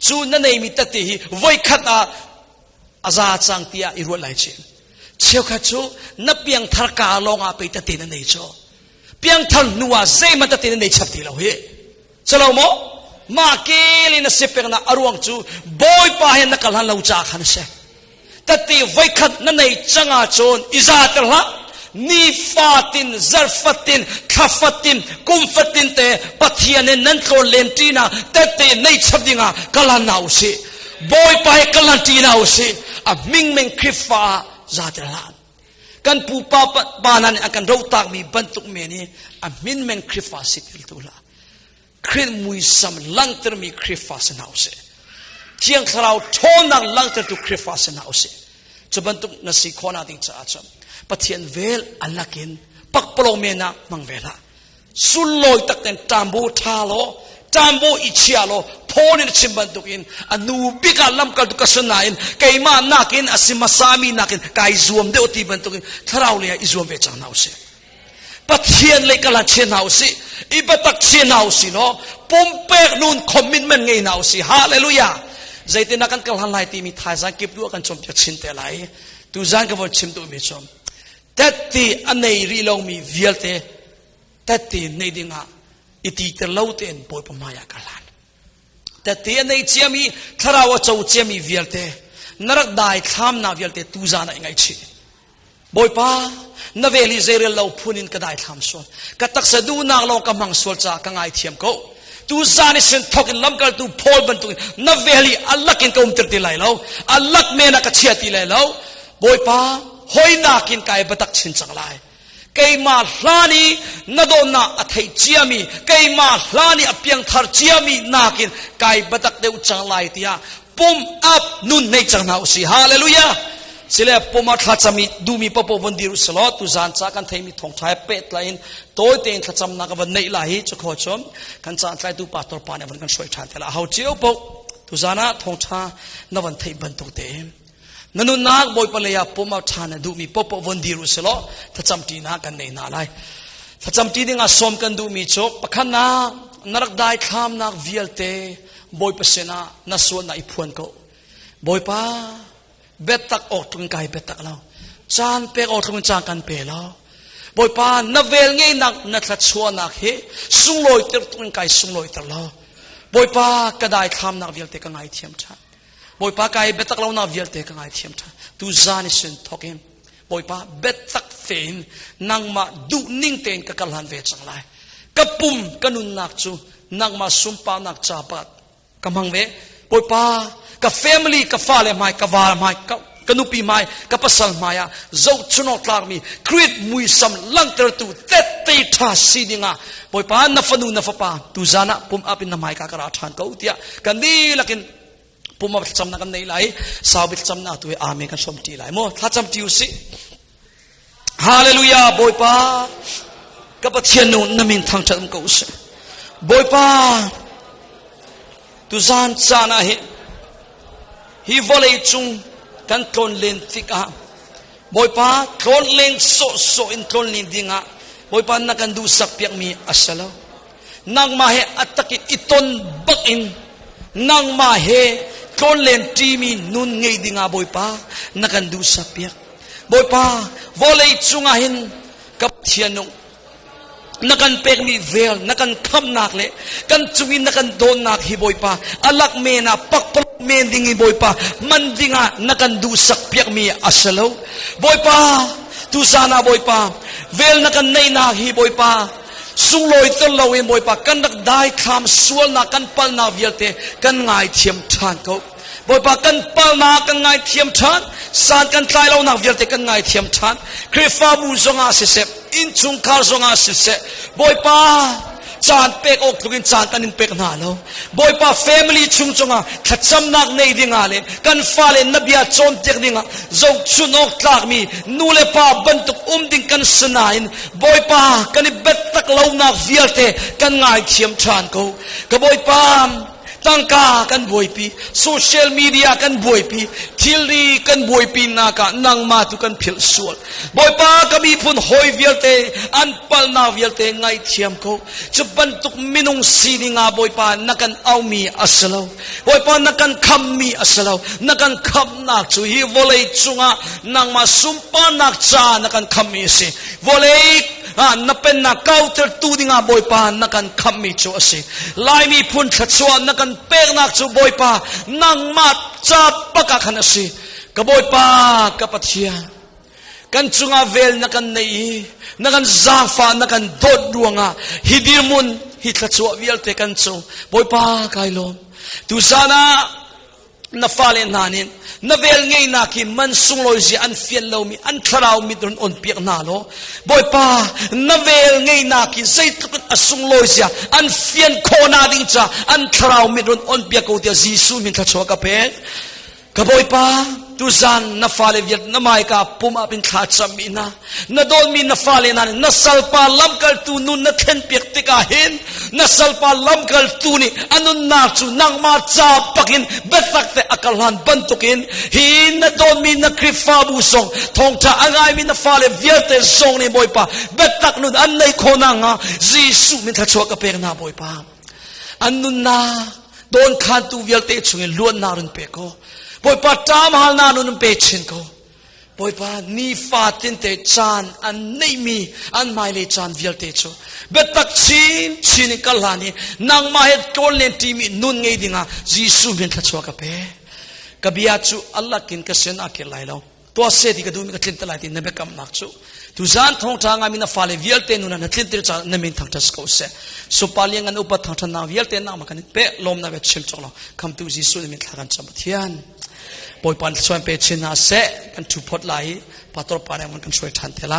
จูนั่นเองมีตัดเตะฮีไว้ขัดอาซาจังเตียอิรุไลจินเชี่ยวขัดจูนับเพียงทารกาลงอาไปตัดเตะนั่นเองจูเพียงทันนัวเซมันตัดเตะนั่นเองชับตีเราเฮสลาวโมมาเกลินเสพงนะอารวงจูบอยปะเห็นนักลันเราจากขันเสตัดเตะไว้ขัดนั่นเองจังอาโจนอิจาตละนีฟาตินซาร์ฟัตินคาฟัตินกุมฟัตินเตปัทยานันโตเลนตีนาตัดเตะในชับดิงากลันนาอุสิบอยปะเห็นกลันตีนาอุสิอะมิงเมงคริฟาซาตละกันปูปาปานันอากันเราตากมีบรรทุกเมนี่อะมิงเมงคริฟาสิติลตุลาคริสมุยสัมลังเตอร์มีคริฟาสนาอุสิเที่ยงคราวทอนังลังเตอร์ตุคริฟาสนาอุสิจะบรรทุกนสีขอนาดิงจ้าจำปะเทียนเวลอัลลักินปักปลอมเมนะมังเวลาสุลลอยตักเต็นตามโบทาโลตามโบอิชิอาโลพอนินชิมบรรทุกินอนูบิกาลัมกัลตุกษนาอินไกมานักินอสิมาสามีนักินไกซวมเดอตีบรรทุกินทราวเลียอิซวมเวจังนาอุสิปะเทียนเลยกลัดเชนนาอุสิอิบตักเชนนาอุสิโนปุ่มเปกนูนคอมมิตเมนต์ไงนาอุสิฮาเลลูยาใจเตนักันกลันไลตีมีทายสังเก็บดูกันชมจะชินเตไลตูจังก็ว่าชิมตัวมีชมแต่ตีอันไหนรีลงมีเวียลเตแต่ตีในดิ่งอิติตะเล่าเตนปอยปมายากลันแต่ตีอันไหนเจียมีทาราวเจ้าเจียมีเวียลเตนรักได้ข้ามนาเวียลเตตูจานะไงชีบอยป้านเวลิเซเรลเราพูนินก็ได้ทำส่วนก็ตักสะดูนางลองกำมังส่วนจากไงเทียมเขาตูจานิสินทกินลำกัลตูพอลบันตุนเวลิอัลลักกินก็อุมติร์ติไลเราอัลลักเมนักเชียติไลเราบอยป้าหอยนากินไก่บัตักชินจังไลไก่มาลานีนโดนาอัฐิเจียมีไก่มาลานีอเปียงทาร์เจียมีนากินไก่บัตักเดวจังไลตียาปุ่มอับนุนในจังนาอุสิฮาเลลูยาสิเลปุ่มอัดทัศมีดูมีปปวันดิรุสลอตุจานจากกันไทยมีทองไทยเป็ดไลน์โต้เต็งทัศมนักวันในลายจุกหัวชมกันจานไทยตูปาตอร์ปานวันกันช่วยทานแต่ละเฮาเจียวปกตุจานะทองชานวันไทยบรรทุกเต็มนันนักบอยปเลยาปุ่มอัดทานดูมีปปวันดิรุสลอทัศมตีนักกันในนาไลทัศมตีดิ่งอาสมกันดูมีจบปะขันนักนรักได้ข้ามนักเวียลเตบอยเปเสนานัสวนนัยพวนเขาบอยป้าเบ็ดตักออกทุนไก่เบ็ดตักเราจานเปกออกทุนจานกันเปเราบอยปานเวลไงนักนักชัดชัวนักเฮสุงลอยเตอทุนไก่สุงลอยเตอเราบอยปากระไดทำนักเวียลเตกังไงเทียมชาบอยปาไก่เบ็ดตักเรานักเวียลเตกังไงเทียมชาตูจานิสินทอกิมบอยปาเบ็ดตักเฟนนังมาดูนิ่งเตนกับกลันเวจังไรกับปุ่มกันุนนักจูนังมาสุมปานักจับปัดกำมังเวบอยปากับ family กับฟ้าเลยไม่กับวาไม่กับนุปีไม่กับภาษาไม่อะเจ้าชนอตลามีคริสมุยสัมลังเตอร์ตูเตติท่าสีดิ่งอ่ะบอยป้านฟนูนฟป้าตูจานะปุ่มอับอินน้ำไม่กับกระทานเขาเดียกันดีลักินปุ่มอับจำนักกันในไหลสาวบิดจำนักตัวอาเมกันชมตีไหลโมถ้าจำติวสิฮาเลลูยาบอยป้ากับปะเทียนนูนน้ำมินทางจันเขาสิบอยป้าตูจานจานะเฮฮีวอลเลย์จุงกันทนเลนติกะบอยป้าทนเลนโซอินทนเลนดิ่งะบอยป้านักกันดูสักเปียกมีอัศลานังมาเฮอัตกิอิตนบักอินนังมาเฮทนเลนทีมีนุนไงดิ่งะบอยป้านักกันดูสักเปียกบอยป้าวอลเลย์จุงอาหินกับเทียนงนักกันเปกมีเวลนักกันทำนักเลยกันจุวินนักกันโดนนักฮิบอยป้าอลักเมนะปักปลเมนดิ่งบอยป้ามันดิ่งะนักกันดูสักเปียกมีอัศลาบอยป้าตุสานาบอยป้าเวลนักกันในนักฮิบอยป้าสุงลอยตลอดเวบอยป้ากันนักได้คำส่วนนักกันปัลนาเวียลเตกันง่ายเทียมทานเขาบอยป้ากันปัลนากันง่ายเทียมทานสารกันทายเรานักเวียลเตกันง่ายเทียมทานคริฟาบูซงอาเสเซอินชุงคาร์ซงอาเสเซบอยป้าจานเป็กออกทุกินจานกันนินเป็กนาโลบอยป้า family ชุงจงอ่ะขัดจำนักในดิ่งอะไรกันฟ้าเลนนบีอาจอมเด็กดิ่งอ่ะจงชุนออกตากมีนูเลป้าบรรทุกดิ่งกันสนายบอยป้ากันเบ็ดตักเหล่านักเวียลเตกันง่ายเทียมชานเขากับบอยป้า ตั้งกากันบวยปีโซเชียลมีเดียกันบวยปีทิลีกันบวยปีนากะนังมาตุกันพิลสวลบอยป้ากบีพุนหอยเวียลเตอันปัลนาเวียลเตไงเทียมเขาจะบรรทุกมินุงซีนิงาบอยป้านักันเอามีอัสลาวบอยป้านักันคำมีอัสลาวนักันคำนักจูฮีวอลเลจุงะนังมาสุมปานักจานักันคำมีสิวอลเลนับเป็นนักเก้าเตอร์ตูดิงาบอยป้านักันคำมีจูสิลายมีพุนทัชวนักันเปกนักจูบอยป้านังมาจับปากขันสิกบอยป้ากับปัทยากันจุงาเวลนักันในนักันซาฟานักันโดดดวงฮิดิมุนฮิตชัวเวลเตกันจูบอยป้าไกลลมตุซานานาฟาเลนานินนาเวลไงนักิมันสุงลอยจีอันเฟียนเรามีอันทราวมีตรนอ่อนเปียกนาโลบอยป้านาเวลไงนักิใจตุกันอสุงลอยจีอันเฟียนโคนาดิงจ้าอันทราวมีตรนอ่อนเปียกกูเดียจีซูมินทัชวกับเพกกับอยป้าตุซานนาฟาเลเวียนาไม่กับปุ่มเป็นขาจำมีนานาโดนมีนาฟาเลนันนาสัลปาลัมกัลตูนุนนาเทนเปียกติกาเห็นนาสัลปาลัมกัลตูนี่อันนุนนาจูนังมาจับปักินเบ็ดตักแต่อักลันบันตุกินหินนาโดนมีนาคริฟาบูซงทองท่าอ่างมีนาฟาเลเวียเตซงนี่บอยป้าเบ็ดตักนุนอันในโคนังจีสุมินทัชวกับเพกนาบอยป้าอันนุนนาโดนขันตูเวียเตชงล้วนนารุนเปโกบอยป้าตามหานานุนเปชินเขาบอยป้านี่ฟาตินเตจานอันไม่มีอันไม่เลยจานวิลเตโชเบ็ดตักชินกัลลานีนางมาเห็ดโกลเลนทีมีนุนไงดิ่งจีซูมินทัชวกับเปกับบิอาจูอัลลักกินกัสเซนอาเกลัยเราตัวเสดีก็ดูมีกัดลินตลาดที่นเบกำนักจูทุจานทองทางอามินาฟาเลวิลเตนุนันลินเตจานนมินทางทัสโกเซสุปาลีงันอุปทางทนาวิลเตนามากันเปลมนาเวชิมจงเราคำตูจีซูนมินทางกันจำบัติยันบอยปันช่วยเป็นชินาเสกันทุพดไหลปัตตรปาร์มันกันช่วยทันเทไล